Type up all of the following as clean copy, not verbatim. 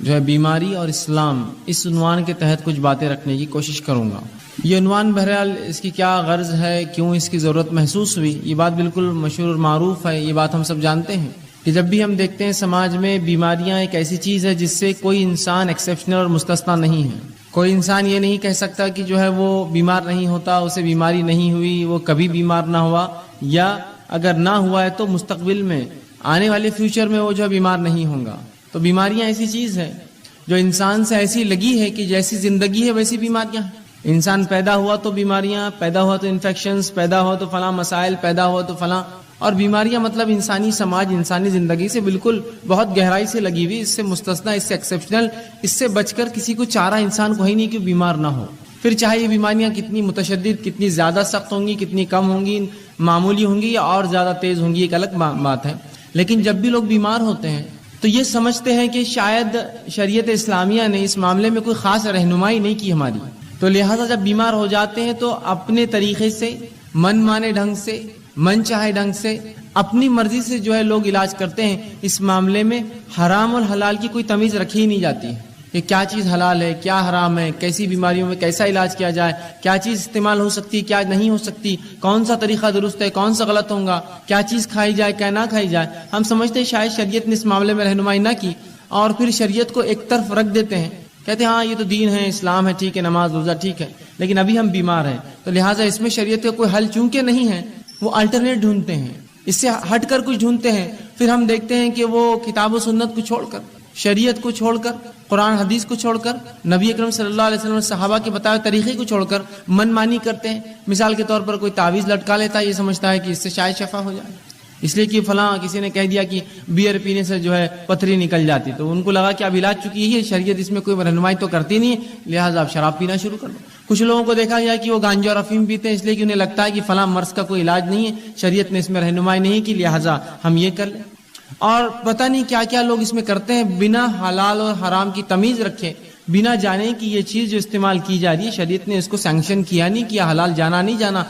جو ہے بیماری اور اسلام، اس عنوان کے تحت کچھ باتیں رکھنے کی کوشش کروں گا۔ یہ عنوان بہرحال اس کی کیا غرض ہے، کیوں اس کی ضرورت محسوس ہوئی، یہ بات بالکل مشہور اور معروف ہے، یہ بات ہم سب جانتے ہیں کہ جب بھی ہم دیکھتے ہیں سماج میں بیماریاں ایک ایسی چیز ہے جس سے کوئی انسان ایکسیپشنل اور مستثنا نہیں ہے۔ کوئی انسان یہ نہیں کہہ سکتا کہ جو ہے وہ بیمار نہیں ہوتا، اسے بیماری نہیں ہوئی، وہ کبھی بیمار نہ ہوا، یا اگر نہ ہوا ہے تو مستقبل میں آنے والے فیوچر میں وہ جو بیمار نہیں ہوگا۔ تو بیماریاں ایسی چیز ہے جو انسان سے ایسی لگی ہے کہ جیسی زندگی ہے ویسی بیماریاں ہیں۔ انسان پیدا ہوا تو بیماریاں، پیدا ہوا تو انفیکشنز، پیدا ہوا تو فلاں مسائل، پیدا ہوا تو فلاں، اور بیماریاں مطلب انسانی سماج، انسانی زندگی سے بالکل بہت گہرائی سے لگی ہوئی، اس سے مستثنا، اس سے ایکسیپشنل، اس سے بچ کر کسی کو چارہ انسان کو ہی نہیں کہ بیمار نہ ہو۔ پھر چاہے یہ بیماریاں کتنی متشدد، کتنی زیادہ سخت ہوں گی، کتنی کم ہوں گی، معمولی ہوں گی یا اور زیادہ تیز ہوں گی، ایک الگ بات ہے، لیکن جب بھی لوگ بیمار ہوتے ہیں تو یہ سمجھتے ہیں کہ شاید شریعت اسلامیہ نے اس معاملے میں کوئی خاص رہنمائی نہیں کی ہماری، تو لہٰذا جب بیمار ہو جاتے ہیں تو اپنے طریقے سے، من مانے ڈھنگ سے، من چاہے ڈھنگ سے، اپنی مرضی سے جو ہے لوگ علاج کرتے ہیں۔ اس معاملے میں حرام اور حلال کی کوئی تمیز رکھی ہی نہیں جاتی ہے کہ کیا چیز حلال ہے، کیا حرام ہے، کیسی بیماریوں میں کیسا علاج کیا جائے، کیا چیز استعمال ہو سکتی، کیا نہیں ہو سکتی، کون سا طریقہ درست ہے، کون سا غلط ہوگا، کیا چیز کھائی جائے، کیا نہ کھائی جائے۔ ہم سمجھتے ہیں شاید شریعت نے اس معاملے میں رہنمائی نہ کی، اور پھر شریعت کو ایک طرف رکھ دیتے ہیں، کہتے ہیں ہاں یہ تو دین ہے، اسلام ہے، ٹھیک ہے، نماز روزہ ٹھیک ہے، لیکن ابھی ہم بیمار ہیں تو لہٰذا اس میں شریعت کا کوئی حل چونکہ نہیں ہے، وہ الٹرنیٹ ڈھونڈتے ہیں، اس سے ہٹ کر کچھ ڈھونڈتے ہیں۔ پھر ہم دیکھتے ہیں کہ وہ کتاب و سنت کو چھوڑ کر، شریعت کو چھوڑ کر، قرآن حدیث کو چھوڑ کر، نبی اکرم صلی اللہ علیہ وسلم صحابہ کے بتائے طریقے کو چھوڑ کر من مانی کرتے ہیں۔ مثال کے طور پر کوئی تعویذ لٹکا لیتا ہے، یہ سمجھتا ہے کہ اس سے شاید شفا ہو جائے، اس لیے کہ فلاں کسی نے کہہ دیا کہ بیئر پینے سے جو ہے پتھری نکل جاتی، تو ان کو لگا کہ اب علاج چکی ہے، شریعت اس میں کوئی رہنمائی تو کرتی نہیں ہے، لہٰذا آپ شراب پینا شروع کر دو۔ کچھ لوگوں کو دیکھا گیا کہ وہ گانجا اور افیم پیتے ہیں، اس لیے کہ انہیں لگتا ہے کہ فلاں مرض کا کوئی علاج نہیں ہے، شریعت نے اس میں رہنمائی نہیں کی، لہٰذا ہم یہ کر لیں۔ اور پتہ نہیں کیا کیا لوگ اس میں کرتے ہیں، بنا حلال اور حرام کی تمیز رکھے، بنا جانے کہ یہ چیز جو استعمال کی جا رہی ہے شریعت نے اس کو سینکشن کیا نہیں کیا، حلال جانا نہیں جانا،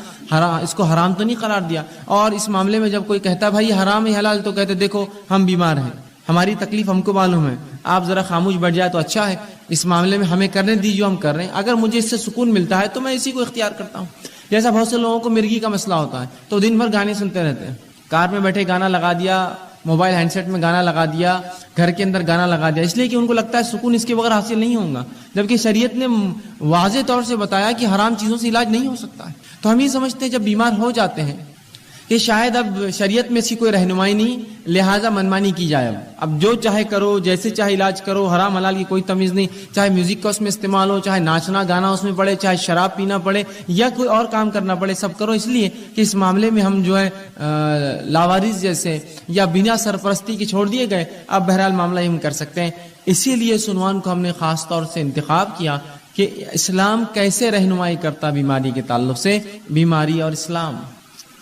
اس کو حرام تو نہیں قرار دیا۔ اور اس معاملے میں جب کوئی کہتا ہے بھائی حرام ہے حلال، تو کہتے دیکھو ہم بیمار ہیں، ہماری تکلیف ہم کو معلوم ہے، آپ ذرا خاموش بیٹھ جائے تو اچھا ہے، اس معاملے میں ہمیں کرنے دیجیے جو ہم کر رہے ہیں، اگر مجھے اس سے سکون ملتا ہے تو میں اسی کو اختیار کرتا ہوں۔ جیسا بہت سے لوگوں کو مرغی کا مسئلہ ہوتا ہے تو دن بھر گانے سنتے رہتے ہیں، کار میں بیٹھے گانا لگا دیا، موبائل ہینڈ سیٹ میں گانا لگا دیا، گھر کے اندر گانا لگا دیا، اس لیے کہ ان کو لگتا ہے سکون اس کے بغیر حاصل نہیں ہوگا، جبکہ شریعت نے واضح طور سے بتایا کہ حرام چیزوں سے علاج نہیں ہو سکتا ہے۔ تو ہم یہ سمجھتے ہیں جب بیمار ہو جاتے ہیں کہ شاید اب شریعت میں اس کی کوئی رہنمائی نہیں، لہٰذا منمانی کی جائے، اب جو چاہے کرو، جیسے چاہے علاج کرو، حرام حلال کی کوئی تمیز نہیں، چاہے میوزک کا اس میں استعمال ہو، چاہے ناچنا گانا اس میں پڑے، چاہے شراب پینا پڑے یا کوئی اور کام کرنا پڑے، سب کرو، اس لیے کہ اس معاملے میں ہم جو ہے لاوارث جیسے یا بنا سرپرستی کے چھوڑ دیے گئے، اب بہرحال معاملہ ہم کر سکتے ہیں۔ اسی لیے اس عنوان کو ہم نے خاص طور سے انتخاب کیا کہ اسلام کیسے رہنمائی کرتا بیماری کے تعلق سے، بیماری اور اسلام،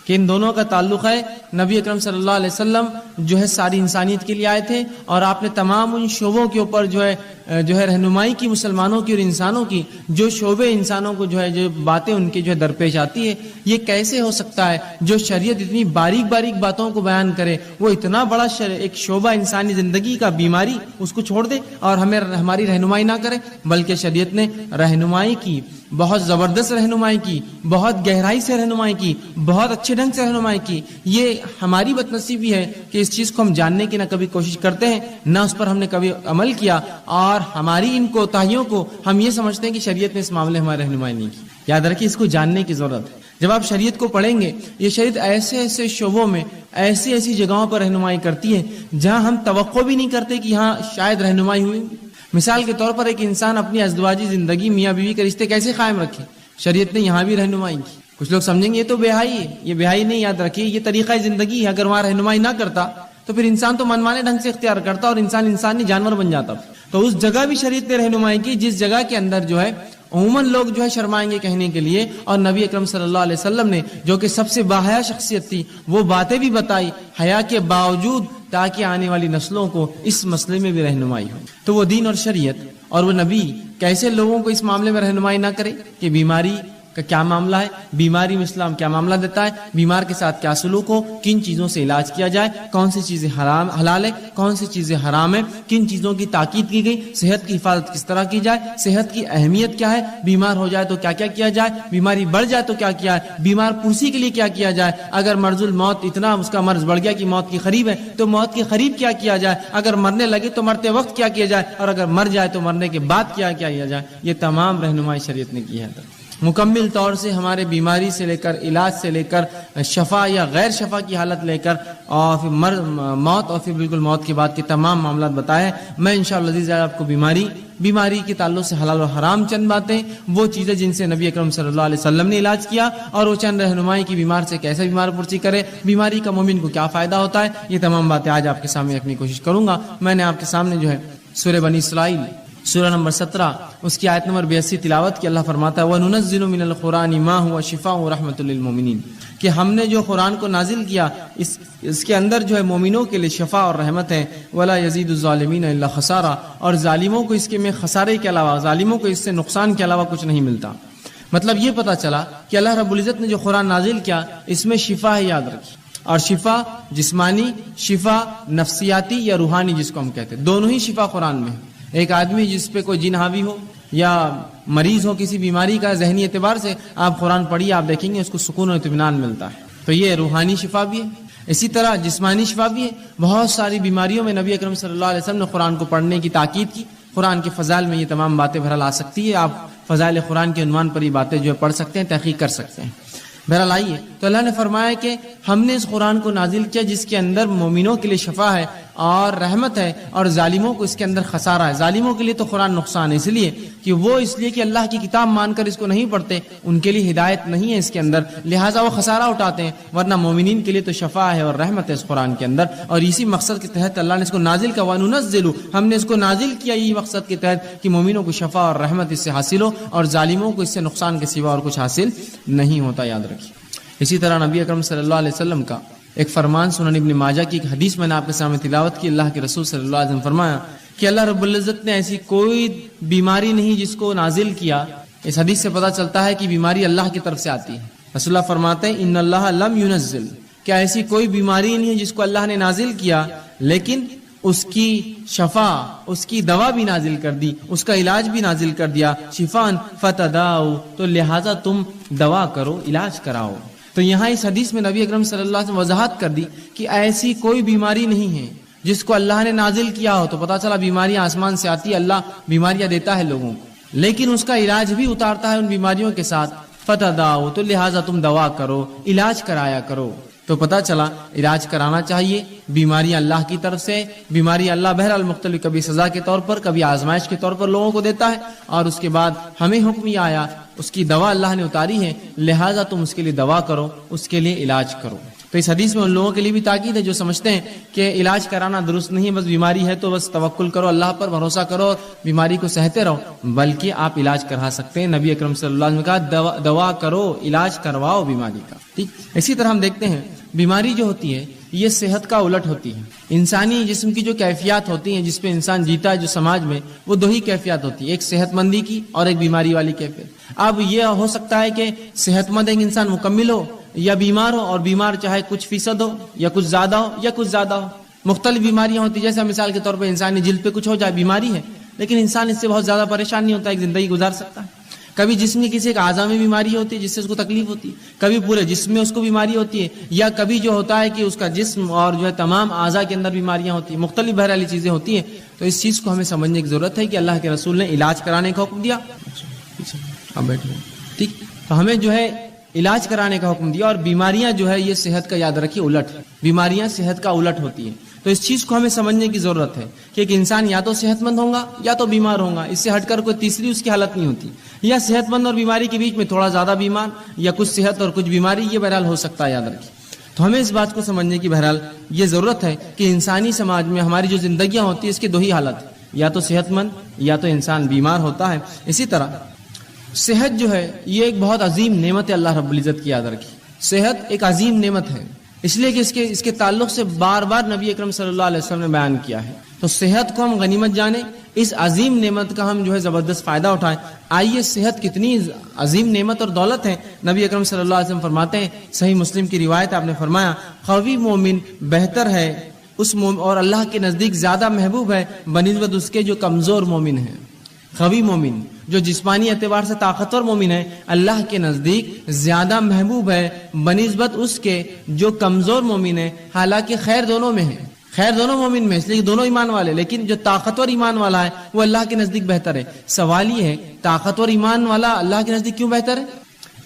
کہ ان دونوں کا تعلق ہے۔ نبی اکرم صلی اللہ علیہ وسلم جو ہے ساری انسانیت کے لیے آئے تھے، اور آپ نے تمام ان شعبوں کے اوپر جو ہے رہنمائی کی، مسلمانوں کی اور انسانوں کی، جو شعبے انسانوں کو جو ہے جو باتیں ان کی جو ہے درپیش آتی ہے، یہ کیسے ہو سکتا ہے جو شریعت اتنی باریک باریک باتوں کو بیان کرے، وہ اتنا بڑا ایک شعبہ انسانی زندگی کا بیماری اس کو چھوڑ دے اور ہماری رہنمائی نہ کرے، بلکہ شریعت نے رہنمائی کی، بہت زبردست رہنمائی کی، بہت گہرائی سے رہنمائی کی، بہت اچھے ڈھنگ سے رہنمائی کی۔ یہ ہماری بدنصیبی ہے کہ اس چیز کو ہم جاننے کی نہ کبھی کوشش کرتے ہیں، نہ اس پر ہم نے کبھی عمل کیا، اور ہماری ان کوتاہیوں کو ہم یہ سمجھتے ہیں کہ شریعت نے اس معاملے ہماری رہنمائی نہیں کی۔ یاد رکھیے اس کو جاننے کی ضرورت ہے۔ جب آپ شریعت کو پڑھیں گے، یہ شریعت ایسے ایسے شعبوں میں، ایسی ایسی جگہوں پر رہنمائی کرتی ہے جہاں ہم توقع بھی نہیں کرتے کہ یہاں شاید رہنمائی ہوئی۔ مثال کے طور پر ایک انسان اپنی ازدواجی زندگی، میاں بیوی کے رشتے کیسے قائم رکھے، شریعت نے یہاں بھی رہنمائی کی۔ کچھ لوگ سمجھیں گے یہ تو بےحائی ہے، یہ بےحائی نہیں، یاد رکھیے یہ طریقہ زندگی ہے۔ اگر وہاں رہنمائی نہ کرتا تو پھر انسان تو منمانے ڈھنگ سے اختیار کرتا اور انسان نہیں جانور بن جاتا۔ تو اس جگہ بھی شریعت نے رہنمائی کی جس جگہ کے اندر جو ہے عموماً لوگ جو ہے شرمائیں گے کہنے کے لیے، اور نبی اکرم صلی اللہ علیہ وسلم نے جو کہ سب سے باحیا شخصیت تھی، وہ باتیں بھی بتائی حیا کے باوجود، تاکہ آنے والی نسلوں کو اس مسئلے میں بھی رہنمائی ہو۔ تو وہ دین اور شریعت اور وہ نبی کیسے لوگوں کو اس معاملے میں رہنمائی نہ کرے کہ بیماری کا کیا معاملہ ہے، بیماری میں اسلام کیا معاملہ دیتا ہے، بیمار کے ساتھ کیا سلوک ہو، کن چیزوں سے علاج کیا جائے، کون سی چیزیں حلال ہے، کون سی چیزیں حرام ہے، کن چیزوں کی تاکید کی گئی، صحت کی حفاظت کس طرح کی جائے، صحت کی اہمیت کیا ہے، بیمار ہو جائے تو کیا کیا کیا جائے، بیماری بڑھ جائے تو کیا کیا ہے، بیمار پرسی کے لیے کیا کیا جائے، اگر مرض الموت اتنا اس کا مرض بڑھ گیا کہ موت کی قریب ہے تو موت کے قریب کیا کیا جائے، اگر مرنے لگے تو مرتے وقت کیا کیا جائے، اور اگر مر جائے تو مرنے کے بعد کیا کیا جائے. یہ تمام رہنمائی شریعت نے کی ہے. مکمل طور سے ہمارے بیماری سے لے کر علاج سے لے کر شفا یا غیر شفا کی حالت لے کر اور پھر موت اور پھر بالکل موت کے بعد کے تمام معاملات بتائے. میں انشاءاللہ عزیز آپ کو بیماری کے تعلق سے حلال و حرام چند باتیں، وہ چیزیں جن سے نبی اکرم صلی اللہ علیہ وسلم نے علاج کیا، اور وہ چند رہنمائی کی بیمار سے کیسے بیمار پرسی کرے، بیماری کا مومن کو کیا فائدہ ہوتا ہے، یہ تمام باتیں آج آپ کے سامنے رکھنے کی کوشش کروں گا. میں نے آپ کے سامنے جو ہے سورہ بنی اسرائیل سورہ نمبر 17 اس کی آیت نمبر 82 تلاوت کی. اللہ فرماتا ہے وَنُنَزِّلُ مِنَ الْقُرْآنِ مَا هُوَ شِفَاءٌ وَرَحْمَةٌ لِّلْمُؤْمِنِينَ، کہ ہم نے جو قرآن کو نازل کیا اس کے اندر جو ہے مومنوں کے لیے شفا اور رحمت ہے. وَلَا يَزِيدُ الظَّالِمِينَ إِلَّا خَسَارًا، اور ظالموں کو اس کے میں خسارے کے علاوہ، ظالموں کو اس سے نقصان کے علاوہ کچھ نہیں ملتا. مطلب یہ پتہ چلا کہ اللہ رب العزت نے جو قرآن نازل کیا اس میں شفا ہے، یاد رکھیے. اور شفا جسمانی، شفا نفسیاتی یا روحانی جس کو ہم کہتے ہیں، دونوں ہی شفا قرآن میں ہے. ایک آدمی جس پہ کوئی جن حاوی ہو یا مریض ہو کسی بیماری کا، ذہنی اعتبار سے آپ قرآن پڑھیے، آپ دیکھیں گے اس کو سکون و اطمینان ملتا ہے. تو یہ روحانی شفا بھی ہے. اسی طرح جسمانی شفا بھی ہے. بہت ساری بیماریوں میں نبی اکرم صلی اللہ علیہ وسلم نے قرآن کو پڑھنے کی تاکید کی. قرآن کے فضائل میں یہ تمام باتیں بہرحال آ سکتی ہے. آپ فضائل قرآن کے عنوان پر یہ باتیں جو ہے پڑھ سکتے ہیں، تحقیق کر سکتے ہیں. بہرحال آئیے، تو اللہ نے فرمایا کہ ہم نے اس قرآن کو نازل کیا جس کے اندر مومنوں کے لیے شفا ہے اور رحمت ہے، اور ظالموں کو اس کے اندر خسارہ ہے. ظالموں کے لیے تو قرآن نقصان ہے، اس لیے کہ اللہ کی کتاب مان کر اس کو نہیں پڑھتے، ان کے لیے ہدایت نہیں ہے اس کے اندر، لہٰذا وہ خسارہ اٹھاتے ہیں. ورنہ مومنین کے لیے تو شفا ہے اور رحمت ہے اس قرآن کے اندر. اور اسی مقصد کے تحت اللہ نے اس کو نازل کیا. وَنُنَزِّلُ، ہم نے اس کو نازل کیا یہی مقصد کے تحت کہ مومنوں کو شفا اور رحمت اس سے حاصل ہو، اور ظالموں کو اس سے نقصان کے سوا اور کچھ حاصل نہیں ہوتا، یاد رکھیے. اسی طرح نبی اکرم صلی اللہ علیہ وسلم کا ایک فرمان سنن ابن ماجہ کی ایک حدیث میں نے آپ کے سامنے تلاوت کی. اللہ کے رسول صلی اللہ علیہ وسلم فرمایا کہ اللہ رب العزت نے ایسی کوئی بیماری نہیں جس کو نازل کیا. اس حدیث سے پتہ چلتا ہے کہ بیماری اللہ کی طرف سے آتی ہے. رسول اللہ فرماتے ہیں ان اللہ لم ينزل، کیا ایسی کوئی بیماری نہیں ہے جس کو اللہ نے نازل کیا لیکن اس کی شفا، اس کی دوا بھی نازل کر دی، اس کا علاج بھی نازل کر دیا. شفان فتداؤ، تو لہٰذا تم دوا کرو، علاج کراؤ. تو یہاں اس حدیث میں نبی اکرم صلی اللہ علیہ وسلم وضاحت کر دی کہ ایسی کوئی بیماری نہیں ہے جس کو اللہ نے نازل کیا ہو. تو پتہ چلا بیماریاں آسمان سے آتی ہے، اللہ بیماریاں دیتا ہے لوگوں کو، لیکن اس کا علاج بھی اتارتا ہے ان بیماریوں کے ساتھ. فتداؤ، تو لہٰذا تم دوا کرو، علاج کرایا کرو. تو پتہ چلا علاج کرانا چاہیے. بیماریاں اللہ کی طرف سے، بیماری اللہ بہرحال مختلف، کبھی سزا کے طور پر، کبھی آزمائش کے طور پر لوگوں کو دیتا ہے، اور اس کے بعد ہمیں حکم یہ آیا، اس کی دوا اللہ نے اتاری ہے، لہٰذا تم اس کے لیے دوا کرو، اس کے لیے علاج کرو. تو اس حدیث میں ان لوگوں کے لیے بھی تاکید ہے جو سمجھتے ہیں کہ علاج کرانا درست نہیں ہے، بس بیماری ہے تو بس توکل کرو، اللہ پر بھروسہ کرو، بیماری کو سہتے رہو. بلکہ آپ علاج کرا سکتے ہیں. نبی اکرم صلی اللہ علیہ وسلم نے کہا دوا کرو، علاج کرواؤ بیماری کا. ٹھیک. اسی طرح ہم دیکھتے ہیں بیماری جو ہوتی ہے یہ صحت کا الٹ ہوتی ہے. انسانی جسم کی جو کیفیات ہوتی ہیں جس پہ انسان جیتا ہے جو سماج میں، وہ دو ہی کیفیات ہوتی ہے، ایک صحت مندی کی اور ایک بیماری والی کیفیت. اب یہ ہو سکتا ہے کہ صحت مند ایک انسان مکمل ہو یا بیمار ہو، اور بیمار چاہے کچھ فیصد ہو یا کچھ زیادہ ہو یا کچھ زیادہ ہو. مختلف بیماریاں ہوتی ہیں. جیسے مثال کے طور پر انسانی جلد پہ کچھ ہو جائے، بیماری ہے، لیکن انسان اس سے بہت زیادہ پریشان نہیں ہوتا، ایک زندگی گزار سکتا ہے. کبھی جسم کی کسی ایک اعضاء میں بیماری ہوتی ہے جس سے اس کو تکلیف ہوتی ہے، کبھی پورے جسم میں اس کو بیماری ہوتی ہے، یا کبھی جو ہوتا ہے کہ اس کا جسم اور جو ہے تمام اعضاء کے اندر بیماریاں ہوتی ہیں. مختلف بہرحال چیزیں ہوتی ہیں. تو اس چیز کو ہمیں سمجھنے کی ضرورت ہے کہ اللہ کے رسول نے علاج کرانے کا حکم دیا. آپ بیٹھے ٹھیک. تو ہمیں جو ہے علاج کرانے کا حکم دیا، اور بیماریاں جو ہے یہ صحت کا، یاد رکھیے، الٹ، بیماریاں صحت کا الٹ ہوتی ہیں. تو اس چیز کو ہمیں سمجھنے کی ضرورت ہے کہ ایک انسان یا تو صحت مند ہوگا یا تو بیمار ہوگا، اس سے ہٹ کر کوئی تیسری اس کی حالت نہیں ہوتی. یا صحت مند اور بیماری کے بیچ میں تھوڑا زیادہ بیمار، یا کچھ صحت اور کچھ بیماری، یہ بہرحال ہو سکتا ہے، یاد رکھیے. تو ہمیں اس بات کو سمجھنے کی بہرحال یہ ضرورت ہے کہ انسانی سماج میں ہماری جو زندگیاں ہوتی ہیں اس کی دو ہی حالت ہے، یا تو صحت مند یا تو انسان بیمار ہوتا ہے. اسی طرح صحت جو ہے یہ ایک بہت عظیم نعمت ہے اللہ رب العزت کی، یاد رکھیے. صحت ایک عظیم نعمت ہے، اس لیے کہ اس کے تعلق سے بار بار نبی اکرم صلی اللہ علیہ وسلم نے بیان کیا ہے. تو تو صحت کو ہم غنیمت جانیں، اس عظیم نعمت کا ہم جو ہے زبردست فائدہ اٹھائیں۔ آئیے صحت کتنی عظیم نعمت اور دولت ہے، نبی اکرم صلی اللہ علیہ وسلم فرماتے ہیں، صحیح مسلم کی روایت، آپ نے فرمایا قوی مومن بہتر ہے اس مومن اور اللہ کے نزدیک زیادہ محبوب ہے بنسبت اس کے جو کمزور مومن ہیں۔ قوی مومن جو جسمانی اعتبار سے طاقتور مومن ہے، اللہ کے نزدیک زیادہ محبوب ہے بنسبت اس کے جو کمزور مومن ہے، حالانکہ خیر دونوں میں ہے، خیر دونوں مومن میں، اس لیے دونوں ایمان والے، لیکن جو طاقتور ایمان والا ہے وہ اللہ کے نزدیک بہتر ہے۔ سوال یہ ہے طاقتور ایمان والا اللہ کے نزدیک کیوں بہتر ہے؟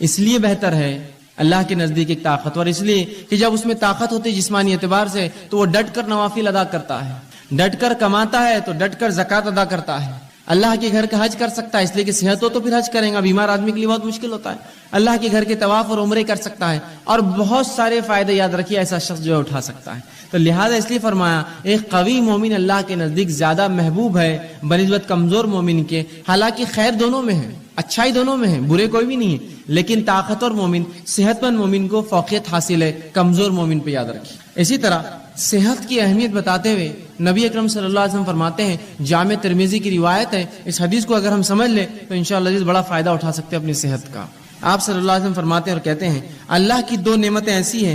اس لیے بہتر ہے اللہ کے نزدیک ایک طاقتور، اس لیے کہ جب اس میں طاقت ہوتی ہے جسمانی اعتبار سے تو وہ ڈٹ کر نوافل ادا کرتا ہے، ڈٹ کر کماتا ہے تو ڈٹ کر زکوٰۃ ادا کرتا ہے، اللہ کے گھر کا حج کر سکتا ہے، اس لیے کہ صحت ہو تو پھر حج کریں گا، بیمار آدمی کے لیے بہت مشکل ہوتا ہے، اللہ کے گھر کے طواف اور عمرے کر سکتا ہے، اور بہت سارے فائدے یاد رکھیے ایسا شخص جو ہے اٹھا سکتا ہے۔ تو لہٰذا اس لیے فرمایا ایک قوی مومن اللہ کے نزدیک زیادہ محبوب ہے بنسبت کمزور مومن کے، حالانکہ خیر دونوں میں ہے، اچھائی دونوں میں ہے، برے کوئی بھی نہیں ہے، لیکن طاقتور مومن، صحت مند مومن کو فوقیت حاصل ہے کمزور مومن پہ، یاد رکھیے۔ اسی طرح صحت کی اہمیت بتاتے ہوئے نبی اکرم صلی اللہ علیہ وسلم فرماتے ہیں، جامع ترمذی کی روایت ہے، اس حدیث کو اگر ہم سمجھ لیں تو انشاءاللہ بڑا فائدہ اٹھا سکتے ہیں اپنی صحت کا۔ آپ صلی اللہ علیہ وسلم فرماتے ہیں اور کہتے ہیں اللہ کی دو نعمتیں ایسی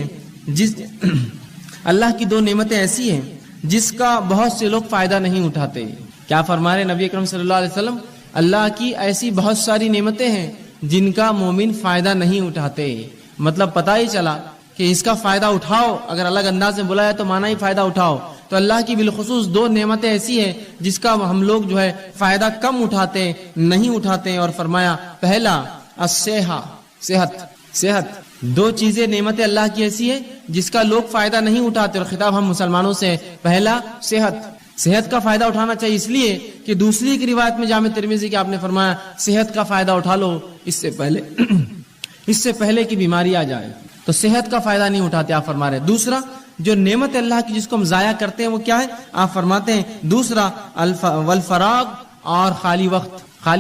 ہیں جس کا بہت سے لوگ فائدہ نہیں اٹھاتے۔ کیا فرما رہے نبی اکرم صلی اللہ علیہ وسلم؟ اللہ کی ایسی بہت ساری نعمتیں ہیں جن کا مومن فائدہ نہیں اٹھاتے، مطلب پتہ ہی چلا کہ اس کا فائدہ اٹھاؤ، اگر الگ انداز میں بولا ہے تو معنی ہی فائدہ اٹھاؤ۔ تو اللہ کی بالخصوص دو نعمتیں ایسی ہیں جس کا ہم لوگ جو ہے فائدہ کم اٹھاتے، نہیں اٹھاتے، اور فرمایا پہلا صحت۔ دو چیزیں نعمتیں اللہ کی ایسی ہے جس کا لوگ فائدہ نہیں اٹھاتے، اور خطاب ہم مسلمانوں سے، پہلا صحت کا فائدہ اٹھانا چاہیے، اس لیے کہ دوسری کی روایت میں جامع ترمذی کی آپ نے فرمایا صحت کا فائدہ اٹھا لو اس سے پہلے کہ بیماری آ جائے، تو صحت کا فائدہ نہیں اٹھاتے آپ فرما رہے۔ دوسرا جو نعمت اللہ کی جس کو ہم ضائع کرتے ہیں وہ کیا ہے؟ آپ فرماتے ہیں دوسرا والفراغ اور خالی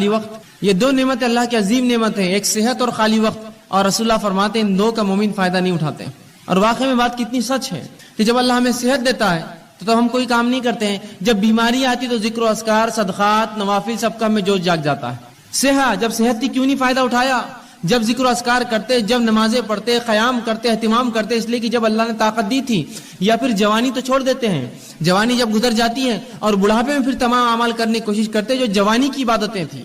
وقت، یہ دو نعمت اللہ کی عظیم نعمت ہیں، ایک صحت اور خالی وقت، اور رسول اللہ فرماتے ہیں ان دو کا مومن فائدہ نہیں اٹھاتے۔ اور واقعی میں بات کتنی سچ ہے کہ جب اللہ ہمیں صحت دیتا ہے تو ہم کوئی کام نہیں کرتے ہیں، جب بیماری آتی تو ذکر و اذکار، صدقات، نوافل سب کا ہمیں جوش جاگ جاتا ہے۔ جب صحت تھی کیوں نہیں فائدہ اٹھایا؟ جب ذکر و اذکار کرتے، جب نمازیں پڑھتے، قیام کرتے، اہتمام کرتے، اس لیے کہ جب اللہ نے طاقت دی تھی۔ یا پھر جوانی تو چھوڑ دیتے ہیں، جوانی جب گزر جاتی ہے اور بڑھاپے میں پھر تمام اعمال کرنے کی کوشش کرتے جو جوانی کی عبادتیں تھیں۔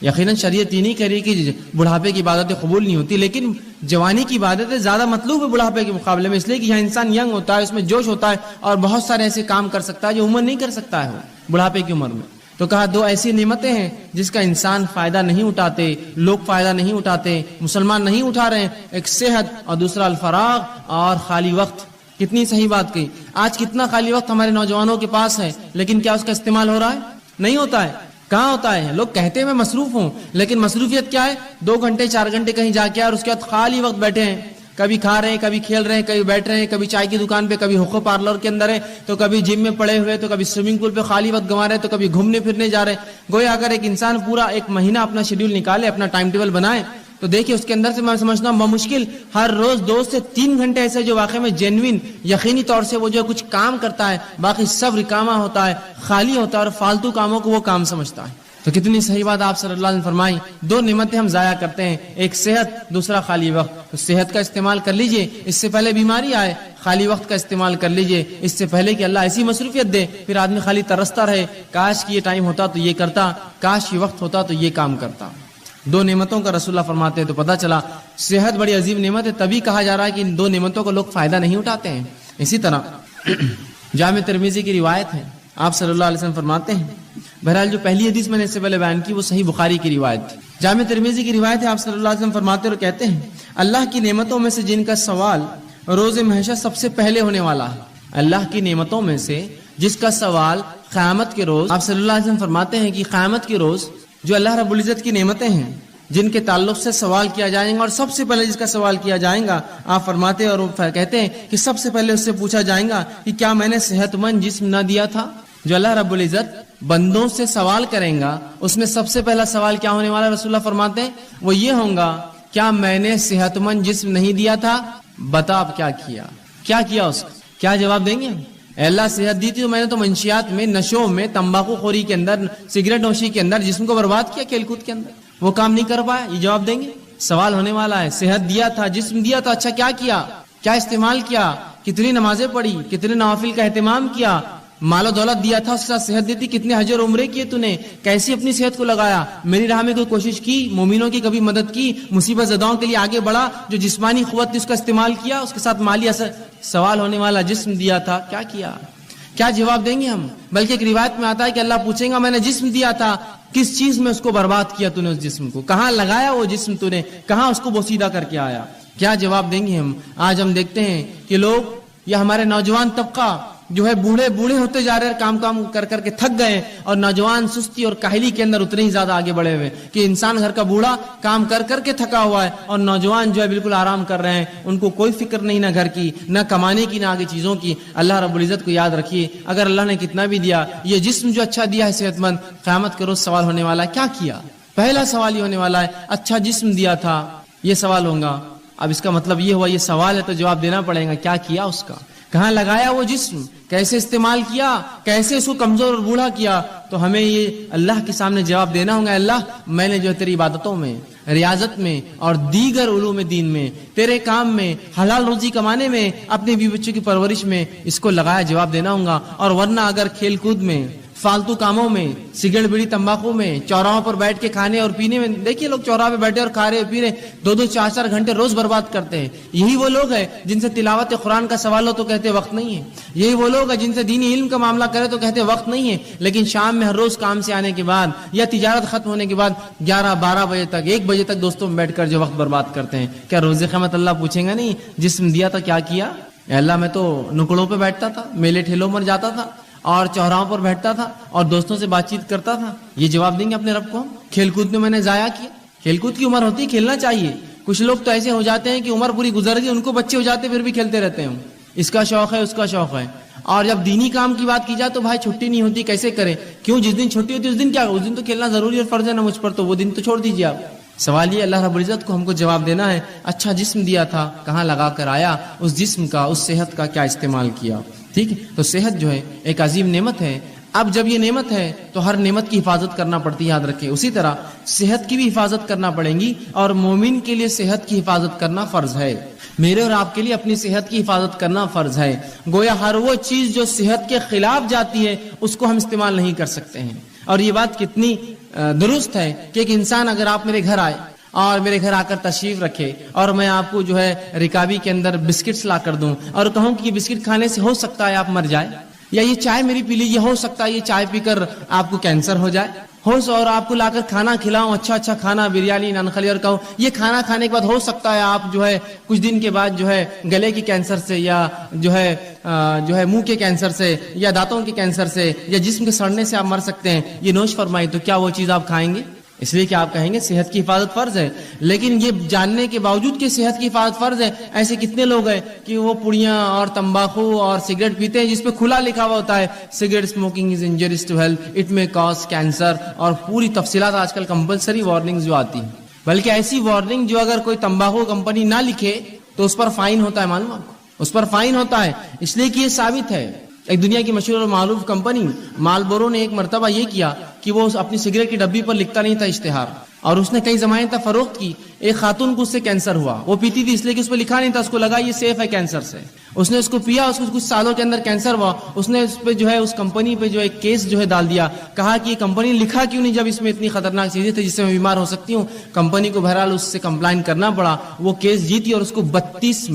یقیناً شریعت یہ نہیں کہہ رہی کہ بڑھاپے کی عبادتیں قبول نہیں ہوتی، لیکن جوانی کی عبادتیں زیادہ مطلوب ہے بڑھاپے کے مقابلے میں، اس لیے کہ یہاں انسان ینگ ہوتا ہے، اس میں جوش ہوتا ہے، اور بہت سارے ایسے کام کر سکتا ہے جو عمر نہیں کر سکتا ہے بڑھاپے کی عمر میں۔ تو کہا دو ایسی نعمتیں ہیں جس کا انسان فائدہ نہیں اٹھاتے، لوگ فائدہ نہیں اٹھاتے، مسلمان نہیں اٹھا رہے ہیں، ایک صحت اور دوسرا الفراغ اور خالی وقت۔ کتنی صحیح بات کہی۔ آج کتنا خالی وقت ہمارے نوجوانوں کے پاس ہے، لیکن کیا اس کا استعمال ہو رہا ہے؟ نہیں ہوتا ہے۔ کہاں ہوتا ہے؟ لوگ کہتے ہیں میں مصروف ہوں، لیکن مصروفیت کیا ہے؟ 2 گھنٹے 4 گھنٹے کہیں جا کے اور اس کے بعد خالی وقت بیٹھے ہیں، کبھی کھا رہے ہیں، کبھی کھیل رہے ہیں، کبھی بیٹھ رہے ہیں، کبھی چائے کی دکان پہ، کبھی حقوق پارلر کے اندر ہے، تو کبھی جم میں پڑے ہوئے، تو کبھی سوئمنگ پول پہ خالی وقت گنوا رہے ہیں، تو کبھی گھومنے پھرنے جا رہے ہیں۔ گویا اگر ایک انسان پورا 1 مہینہ اپنا شیڈیول نکالے، اپنا ٹائم ٹیبل بنائے، تو دیکھیں اس کے اندر سے میں سمجھتا ہوں بمشکل ہر روز 2 سے 3 گھنٹے ایسے جو واقعی میں جینوین یقینی طور سے وہ جو کچھ کام کرتا ہے، باقی سب رکامہ ہوتا ہے، خالی ہوتا ہے، اور فالتو کاموں کو وہ کام سمجھتا ہے۔ تو کتنی صحیح بات آپ صلی اللہ علیہ وسلم فرمائی، 2 نعمتیں ہم ضائع کرتے ہیں، ایک صحت، دوسرا خالی وقت۔ تو صحت کا استعمال کر لیجئے اس سے پہلے بیماری آئے، خالی وقت کا استعمال کر لیجئے اس سے پہلے کہ اللہ ایسی مصروفیت دے پھر آدمی خالی ترستا رہے، کاش کہ یہ ٹائم ہوتا تو یہ کرتا، کاش یہ وقت ہوتا تو یہ کام کرتا۔ 2 نعمتوں کا رسول اللہ فرماتے ہیں، تو پتہ چلا صحت بڑی عظیم نعمت ہے، تبھی کہا جا رہا ہے کہ ان 2 نعمتوں کا لوگ فائدہ نہیں اٹھاتے ہیں۔ اسی طرح جامع ترمذی کی روایت ہے، آپ صلی اللہ علیہ وسلم فرماتے ہیں، بہرحال جو پہلی حدیث میں نے اس سے پہلے بیان کی وہ صحیح بخاری کی روایت تھی، جامع ترمذی کی روایت ہے، آپ صلی اللہ علیہ وسلم فرماتے اور کہتے ہیں اللہ کی نعمتوں میں سے جن کا سوال روز محشر سب سے پہلے ہونے والا ہے، اللہ کی نعمتوں میں سے جس کا سوال قیامت کے روز، آپ صلی اللہ علیہ وسلم فرماتے ہیں کہ قیامت کے روز جو اللہ رب العزت کی نعمتیں ہیں جن کے تعلق سے سوال کیا جائے گا، اور سب سے پہلے جس کا سوال کیا جائے گا، آپ فرماتے اور کہتے ہیں کہ سب سے پہلے اس سے پوچھا جائے گا کہ کیا میں نے صحت مند جسم نہ دیا تھا؟ جو اللہ رب العزت بندوں سے سوال کریں گا اس میں سب سے پہلا سوال کیا ہونے والا، رسول اللہ فرماتے ہیں وہ یہ ہوگا کیا میں نے صحت مند جسم نہیں دیا تھا؟ بتا اب کیا کیا اس کا، کیا جواب دیں گے؟ اے اللہ صحت دی تھی تو میں نے تو منشیات میں، نشوں میں، تمباکو خوری کے اندر، سگریٹ نوشی کے اندر جسم کو برباد کیا کھیل کود کے اندر، وہ کام نہیں کر پایا. یہ جواب دیں گے. سوال ہونے والا ہے، صحت دیا تھا، جسم دیا تھا، اچھا کیا کیا، کیا استعمال کیا، کتنی نمازیں پڑھی، کتنے نوافل کا اہتمام کیا، مال و دولت دیا تھا، اس کے ساتھ صحت دی تھی، کتنے حج اور عمرے کیے تو نے، کیسی اپنی صحت کو لگایا، میری راہ میں کوئی کوشش کی، مومنوں کی کبھی مدد کی، مصیبت زداؤں کے لیے آگے بڑھا، جو جسمانی قوت تھی اس کا استعمال کیا، اس کے ساتھ مالی اثر. سوال ہونے والا، جسم دیا تھا، کیا کیا، کیا جواب دیں گے ہم؟ بلکہ ایک روایت میں آتا ہے کہ اللہ پوچھیں گا میں نے جسم دیا تھا، کس چیز میں اس کو برباد کیا تو نے، اس جسم کو کہاں لگایا، وہ جسم تو نے کہاں اس کو بوسیدہ کر کے آیا، کیا جواب دیں گے ہم؟ آج ہم دیکھتے ہیں کہ لوگ یا ہمارے نوجوان طبقہ جو ہے بوڑھے ہوتے جا رہے ہیں، کام کر کر کے تھک گئے، اور نوجوان سستی اور کاہلی کے اندر اتنے ہی زیادہ آگے بڑھے ہوئے کہ انسان گھر کا بوڑھا کام کر کر کے تھکا ہوا ہے، اور نوجوان جو ہے بالکل آرام کر رہے ہیں، ان کو کوئی فکر نہیں نہ گھر کی، نہ کمانے کی، نہ آگے چیزوں کی. اللہ رب العزت کو یاد رکھیے، اگر اللہ نے کتنا بھی دیا، یہ جسم جو اچھا دیا ہے صحت مند، قیامت کے روز سوال ہونے والا ہے کیا کیا. پہلا سوال یہ ہونے والا ہے، اچھا جسم دیا تھا، یہ سوال ہوگا. اب اس کا مطلب یہ ہوا یہ سوال ہے تو جواب دینا پڑے گا، کیا کیا اس کا، کہاں لگایا وہ جسم، کیسے استعمال کیا، کیسے اس کو کمزور اور بوڑھا کیا. تو ہمیں یہ اللہ کے سامنے جواب دینا ہوگا، اللہ میں نے جو تیری عبادتوں میں، ریاضت میں اور دیگر علوم دین میں، تیرے کام میں، حلال روزی کمانے میں، اپنے بیوی بچوں کی پرورش میں اس کو لگایا، جواب دینا ہوگا. اور ورنہ اگر کھیل کود میں، فالتو کاموں میں، سگریٹ بیڑی تمباکو میں، چوراہوں پر بیٹھ کے کھانے اور پینے میں، دیکھیے لوگ چوراہے پہ بیٹھے اور کھا رہے پی رہے، 2-2 4-4 گھنٹے روز برباد کرتے ہیں. یہی وہ لوگ ہیں جن سے تلاوت قرآن کا سوال ہو تو کہتے وقت نہیں ہے. یہی وہ لوگ ہیں جن سے دینی علم کا معاملہ کرے تو کہتے وقت نہیں ہے. لیکن شام میں ہر روز کام سے آنے کے بعد یا تجارت ختم ہونے کے بعد 11-12 بجے تک، 1 بجے تک دوستوں میں بیٹھ کر جو وقت برباد کرتے ہیں، کیا روز قیامت اللہ پوچھیں گا نہیں جسم دیا تھا کیا کیا؟ اے اللہ میں تو نکڑوں پہ بیٹھتا تھا، میلے ٹھیلوں پر جاتا تھا اور چوراہوں پر بیٹھتا تھا اور دوستوں سے بات چیت کرتا تھا. یہ جواب دیں گے اپنے رب کو؟ کھیل کود میں نے ضائع کیا. کھیل کود کی عمر ہوتی ہے، کھیلنا چاہیے. کچھ لوگ تو ایسے ہو جاتے ہیں کہ عمر پوری گزر گئی، ان کو بچے ہو جاتے پھر بھی کھیلتے رہتے ہیں، اس کا شوق ہے اس کا شوق ہے. اور جب دینی کام کی بات کی جائے تو بھائی چھٹی نہیں ہوتی، کیسے کریں؟ کیوں؟ جس دن چھٹی ہوتی ہے اس دن کیا، اس دن تو کھیلنا ضروری اور فرض ہے نا مجھ پر، تو وہ دن تو چھوڑ دیجیے آپ. سوال یہ اللہ رب العزت کو ہم کو جواب دینا ہے، اچھا جسم دیا تھا، کہاں لگا کر آیا، اس جسم کا، اس صحت کا کیا استعمال کیا. ٹھیک ہے، تو صحت جو ہے ایک عظیم نعمت ہے. اب جب یہ نعمت ہے تو ہر نعمت کی حفاظت کرنا پڑتی ہے، یاد رکھیں. اسی طرح صحت کی بھی حفاظت کرنا پڑیں گی، اور مومن کے لیے صحت کی حفاظت کرنا فرض ہے. میرے اور آپ کے لیے اپنی صحت کی حفاظت کرنا فرض ہے. گویا ہر وہ چیز جو صحت کے خلاف جاتی ہے اس کو ہم استعمال نہیں کر سکتے ہیں. اور یہ بات کتنی درست ہے کہ ایک انسان اگر آپ میرے گھر آئے اور میرے گھر آ کر تشریف رکھے اور میں آپ کو جو ہے رکابی کے اندر بسکٹس لا کر دوں اور کہوں کہ یہ بسکٹ کھانے سے ہو سکتا ہے آپ مر جائے، یا یہ چائے میری پی لیجیے، ہو سکتا ہے یہ چائے پی کر آپ کو کینسر ہو جائے، اور آپ کو لا کر کھانا کھلاؤں، اچھا کھانا، بریانی، نان خلی، اور کہوں یہ کھانا کھانے کے بعد ہو سکتا ہے آپ جو ہے کچھ دن کے بعد جو ہے گلے کے کینسر سے، یا جو ہے منہ کے کینسر سے، یا دانتوں کے کینسر سے، یا جسم کے سڑنے سے آپ مر سکتے ہیں، یہ نوش فرمائی، تو کیا وہ چیز آپ کھائیں گے؟ اس لیے کہ آپ کہیں گے صحت کی حفاظت فرض ہے. لیکن یہ جاننے کے باوجود کہ صحت کی حفاظت فرض ہے، ایسے کتنے لوگ ہیں کہ وہ پڑیاں اور تمباکو اور سگریٹ پیتے ہیں جس پہ کھلا لکھا ہوا ہوتا ہے cigarette smoking is injurious to health, it may cause cancer, اور پوری تفصیلات آج کل کمپلسری وارننگ جو آتی ہیں. بلکہ ایسی وارننگ جو اگر کوئی تمباکو کمپنی نہ لکھے تو اس پر فائن ہوتا ہے، معلوم آپ کو، اس پر فائن ہوتا ہے. اس لیے کہ یہ ثابت ہے. ایک دنیا کی مشہور اور معروف کمپنی مالبورو نے ایک مرتبہ یہ کیا کہ وہ اپنی سگریٹ کی ڈبی پر لکھتا نہیں تھا اشتہار، اور اس نے کئی زمانے تک فروخت کی. ایک خاتون کو اس سے کینسر ہوا، وہ پیتی تھی اس لیے کہ اس پہ لکھا نہیں تھا، اس کو لگا یہ سیف ہے کینسر سے، اس نے اس کو پیا، اس کو کچھ سالوں کے اندر کینسر ہوا. اس نے اس پہ جو ہے اس کمپنی پہ جو ایک کیس جو ہے ڈال دیا، کہا کہ یہ کمپنی لکھا کیوں نہیں جب اس میں اتنی خطرناک چیزیں تھیں جس سے میں بیمار ہو سکتی ہوں. کمپنی کو بہرحال اس سے کمپلائن کرنا پڑا، وہ کیس جیتی اور اس کو $32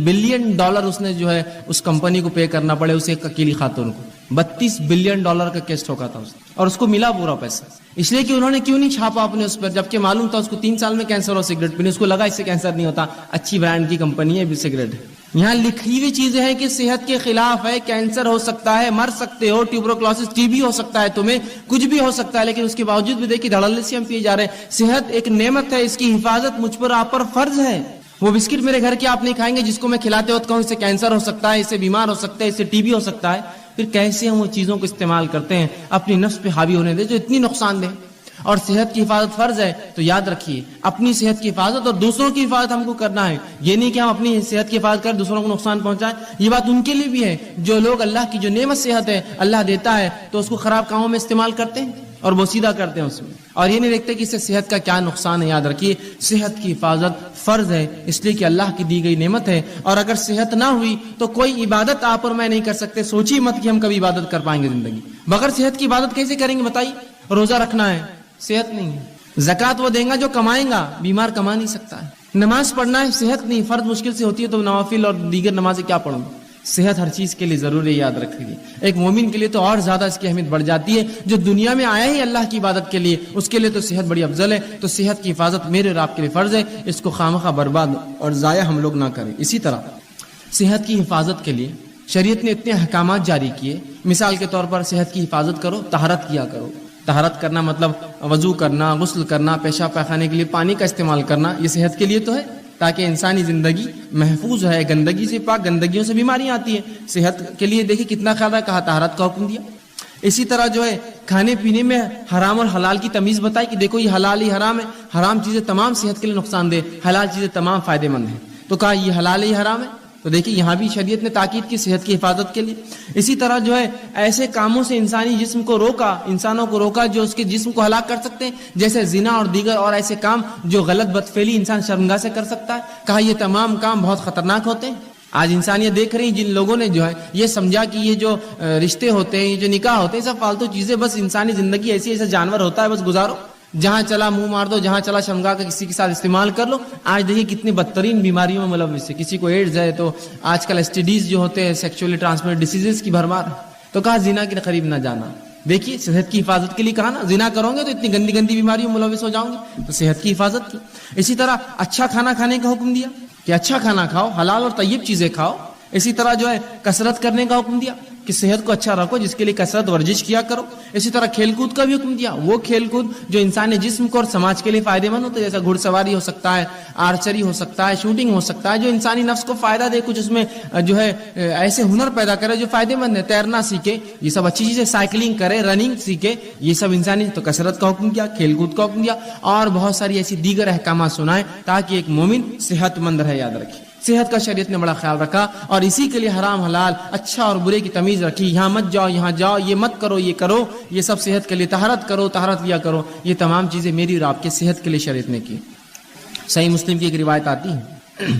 بلین اس نے جو ہے اس کمپنی کو پے کرنا پڑے، اسے ایک اکیلی خاتون کو. $32 بلین کا کیس ٹھوکا تھا اس نے، اور اس کو ملا پورا پیسہ. اس لیے کہ انہوں نے کیوں نہیں چھاپا اپنے اس پر، جبکہ معلوم تھا اس کو 3 سال میں کینسر ہو سگریٹ پینے، اس کو لگا اس سے کینسر نہیں ہوتا، اچھی برانڈ کی کمپنی ہے سگریٹ. یہاں لکھی ہوئی چیزیں ہیں کہ صحت کے خلاف ہے، کینسر ہو سکتا ہے، مر سکتے ہو، ٹیوبرکلوسس ٹی بی ہو سکتا ہے، تمہیں کچھ بھی ہو سکتا ہے، لیکن اس کے باوجود بھی دیکھیے دھڑلے سے ہم پیے جا رہے ہیں. صحت ایک نعمت ہے، اس کی حفاظت مجھ پر آپ پر فرض ہے. وہ بسکٹ میرے گھر کے آپ نہیں کھائیں گے جس کو میں کھلاتے وقت کہوں اس سے کینسر ہو سکتا ہے، اس سے بیمار ہو سکتا ہے، اس سے ٹی بی ہو سکتا ہے. پھر کیسے ہم وہ چیزوں کو استعمال کرتے ہیں؟ اپنی نفس پہ حاوی ہونے دے جو اتنی نقصان دہ. اور صحت کی حفاظت فرض ہے، تو یاد رکھیے اپنی صحت کی حفاظت اور دوسروں کی حفاظت ہم کو کرنا ہے. یہ نہیں کہ ہم اپنی صحت کی حفاظت کر دوسروں کو نقصان پہنچائیں. یہ بات ان کے لیے بھی ہے جو لوگ اللہ کی جو نعمت صحت ہے اللہ دیتا ہے تو اس کو خراب کاموں میں استعمال کرتے ہیں اور بوسیدہ کرتے ہیں اس میں، اور یہ نہیں دیکھتے کہ اس سے صحت کا کیا نقصان ہے. یاد رکھیے صحت کی حفاظت فرض ہے، اس لیے کہ اللہ کی دی گئی نعمت ہے، اور اگر صحت نہ ہوئی تو کوئی عبادت آپ اور میں نہیں کر سکتے. سوچیے مت کہ ہم کبھی عبادت کر پائیں گے زندگی بغیر صحت کی. عبادت کیسے کریں گے بتائیے؟ روزہ رکھنا ہے، صحت نہیں ہے. زکوٰۃ وہ دیں گا جو کمائیں گا، بیمار کما نہیں سکتا ہے. نماز پڑھنا ہے، صحت نہیں، فرض مشکل سے ہوتی ہے تو نوافل اور دیگر نمازیں کیا پڑھوں گا؟ صحت ہر چیز کے لیے ضروری ہے، یاد رکھیے. ایک مومن کے لیے تو اور زیادہ اس کی اہمیت بڑھ جاتی ہے. جو دنیا میں آیا ہی اللہ کی عبادت کے لیے، اس کے لیے تو صحت بڑی افضل ہے. تو صحت کی حفاظت میرے اور آپ کے لیے فرض ہے، اس کو خواہ برباد اور ضائع ہم لوگ نہ کریں. اسی طرح صحت کی حفاظت کے لیے شریعت نے اتنے احکامات جاری کیے. مثال کے طور پر صحت کی حفاظت کرو، طہارت کیا کرو. طہارت کرنا مطلب وضو کرنا، غسل کرنا، پیشاب پاخانے کے لیے پانی کا استعمال کرنا. یہ صحت کے لیے تو ہے تاکہ انسانی زندگی محفوظ ہے، گندگی سے پاک، گندگیوں سے بیماریاں آتی ہیں. صحت کے لیے دیکھیں کتنا خیال ہے، کہا طہارت کا حکم دیا. اسی طرح جو ہے کھانے پینے میں حرام اور حلال کی تمیز بتائی کہ دیکھو یہ حلال ہی حرام ہے. حرام چیزیں تمام صحت کے لیے نقصان دہ، حلال چیزیں تمام فائدے مند ہیں. تو کہا یہ حلال ہی حرام ہے. تو دیکھیے یہاں بھی شریعت نے تاکید کی صحت کی حفاظت کے لیے. اسی طرح جو ہے ایسے کاموں سے انسانی جسم کو روکا، انسانوں کو روکا جو اس کے جسم کو ہلاک کر سکتے ہیں، جیسے زنا اور دیگر اور ایسے کام جو غلط بدفعلی انسان شرمگاہ سے کر سکتا ہے. کہا یہ تمام کام بہت خطرناک ہوتے ہیں. آج انسانیت دیکھ رہی جن لوگوں نے جو ہے یہ سمجھا کہ یہ جو رشتے ہوتے ہیں، یہ جو نکاح ہوتے ہیں، سب فالتو چیزیں، بس انسانی زندگی ایسی ایسا جانور ہوتا ہے، بس گزارو، جہاں چلا منہ مار دو، جہاں چلا شرمگاہ کا کسی کے ساتھ استعمال کر لو. آج دیکھیے کتنی بدترین بیماریوں میں ملوث ہے. کسی کو ایڈز ہے تو آج کل STDs جو ہوتے ہیں، سیکچولی ٹرانسمیٹڈ ڈیسیزز کی بھرمار. تو کہا زنا کے قریب نہ جانا. دیکھیے صحت کی حفاظت کے لیے کہا نا، زنا کرو گے تو اتنی گندی گندی بیماریوں میں ملوث ہو جاؤں گے. تو صحت کی حفاظت کی. اسی طرح اچھا کھانا کھانے کا حکم دیا کہ اچھا کھانا کھاؤ، حلال اور طیب چیزیں کھاؤ. اسی طرح جو ہے کثرت کرنے کا حکم دیا کہ صحت کو اچھا رکھو، جس کے لیے کثرت ورزش کیا کرو. اسی طرح کھیل کود کا بھی حکم دیا، وہ کھیل کود جو انسانی جسم کو اور سماج کے لیے فائدے مند ہوتا ہے، جیسا گھڑ سواری ہو سکتا ہے، آرچری ہو سکتا ہے، شوٹنگ ہو سکتا ہے، جو انسانی نفس کو فائدہ دے، کچھ اس میں جو ہے ایسے ہنر پیدا کرے جو فائدے مند ہے. تیرنا سیکھے، یہ سب اچھی چیزیں، سائیکلنگ کرے، رننگ سیکھے، یہ سب انسانی. تو کثرت کا حکم دیا، کھیل کود کا حکم دیا، اور بہت ساری ایسی دیگر احکامات سنائے تاکہ ایک مومن صحت مند رہے. یاد رکھیے صحت کا شریعت نے بڑا خیال رکھا، اور اسی کے لیے حرام حلال، اچھا اور برے کی تمیز رکھی. یہاں مت جاؤ، یہاں جاؤ، یہ مت کرو، یہ کرو. یہ سب صحت کے لیے. طہارت کرو، طہارت لیا کرو. یہ تمام چیزیں میری اور آپ کے صحت کے لیے شریعت نے کی. صحیح مسلم کی ایک روایت آتی ہے،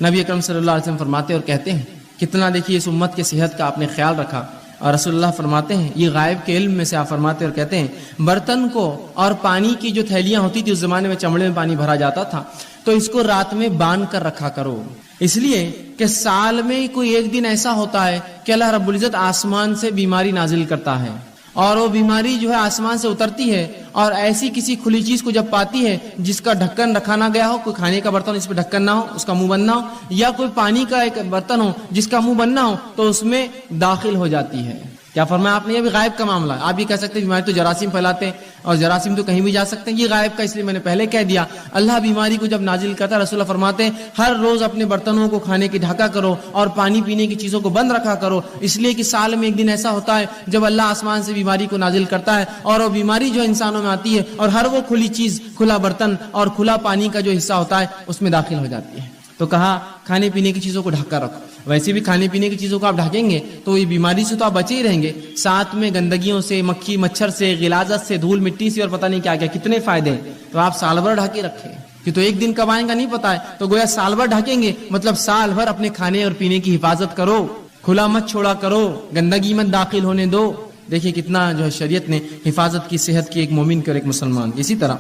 نبی اکرم صلی اللہ علیہ وسلم فرماتے اور کہتے ہیں کتنا دیکھیے اس امت کے صحت کا آپ نے خیال رکھا. اور رسول اللہ فرماتے ہیں، یہ غائب کے علم میں سے آپ فرماتے اور کہتے ہیں، برتن کو اور پانی کی جو تھیلیاں ہوتی تھی، اس زمانے میں چمڑے میں پانی بھرا جاتا تھا، تو اس کو رات میں باندھ کر رکھا کرو. اس لیے کہ سال میں کوئی ایک دن ایسا ہوتا ہے کہ اللہ رب العزت آسمان سے بیماری نازل کرتا ہے، اور وہ بیماری جو ہے آسمان سے اترتی ہے، اور ایسی کسی کھلی چیز کو جب پاتی ہے جس کا ڈھکن رکھا نہ گیا ہو، کوئی کھانے کا برتن اس پہ ڈھکن نہ ہو، اس کا منہ بند نہ ہو، یا کوئی پانی کا ایک برتن ہو جس کا منہ بند نہ ہو، تو اس میں داخل ہو جاتی ہے. کیا فرمایا آپ نے؟ یہ بھی غائب کا معاملہ ہے. آپ یہ کہہ سکتے ہیں بیماری تو جراثیم پھیلاتے ہیں، اور جراثیم تو کہیں بھی جا سکتے ہیں. یہ غائب کا اس لیے میں نے پہلے کہہ دیا. اللہ بیماری کو جب نازل کرتا ہے، رسول اللہ فرماتے ہیں ہر روز اپنے برتنوں کو کھانے کی ڈھکا کرو اور پانی پینے کی چیزوں کو بند رکھا کرو، اس لیے کہ سال میں ایک دن ایسا ہوتا ہے جب اللہ آسمان سے بیماری کو نازل کرتا ہے، اور وہ بیماری جو انسانوں میں آتی ہے، اور ہر وہ کھلی چیز، کھلا برتن اور کھلا پانی کا جو حصہ ہوتا ہے اس میں داخل ہو جاتی ہے. تو کہا کھانے پینے کی چیزوں کو ڈھک کر رکھو. ویسے بھی کھانے پینے کی چیزوں کو آپ ڈھکیں گے تو یہ بیماری سے تو آپ بچے ہی رہیں گے، ساتھ میں گندگیوں سے، مکھی مچھر سے، غلاظت سے، دھول مٹی سے، اور پتہ نہیں کیا کیا کتنے فائدے ہیں. تو آپ سال بھر ڈھکے رکھیں کہ تو ایک دن کب آئیں گا نہیں پتا ہے. تو گویا سال بھر ڈھکیں گے، مطلب سال بھر اپنے کھانے اور پینے کی حفاظت کرو، کھلا مت چھوڑا کرو، گندگی مت داخل ہونے دو. دیکھیے کتنا جو ہے شریعت نے حفاظت کی صحت کی ایک مومن کی اور ایک مسلمان کی. اسی طرح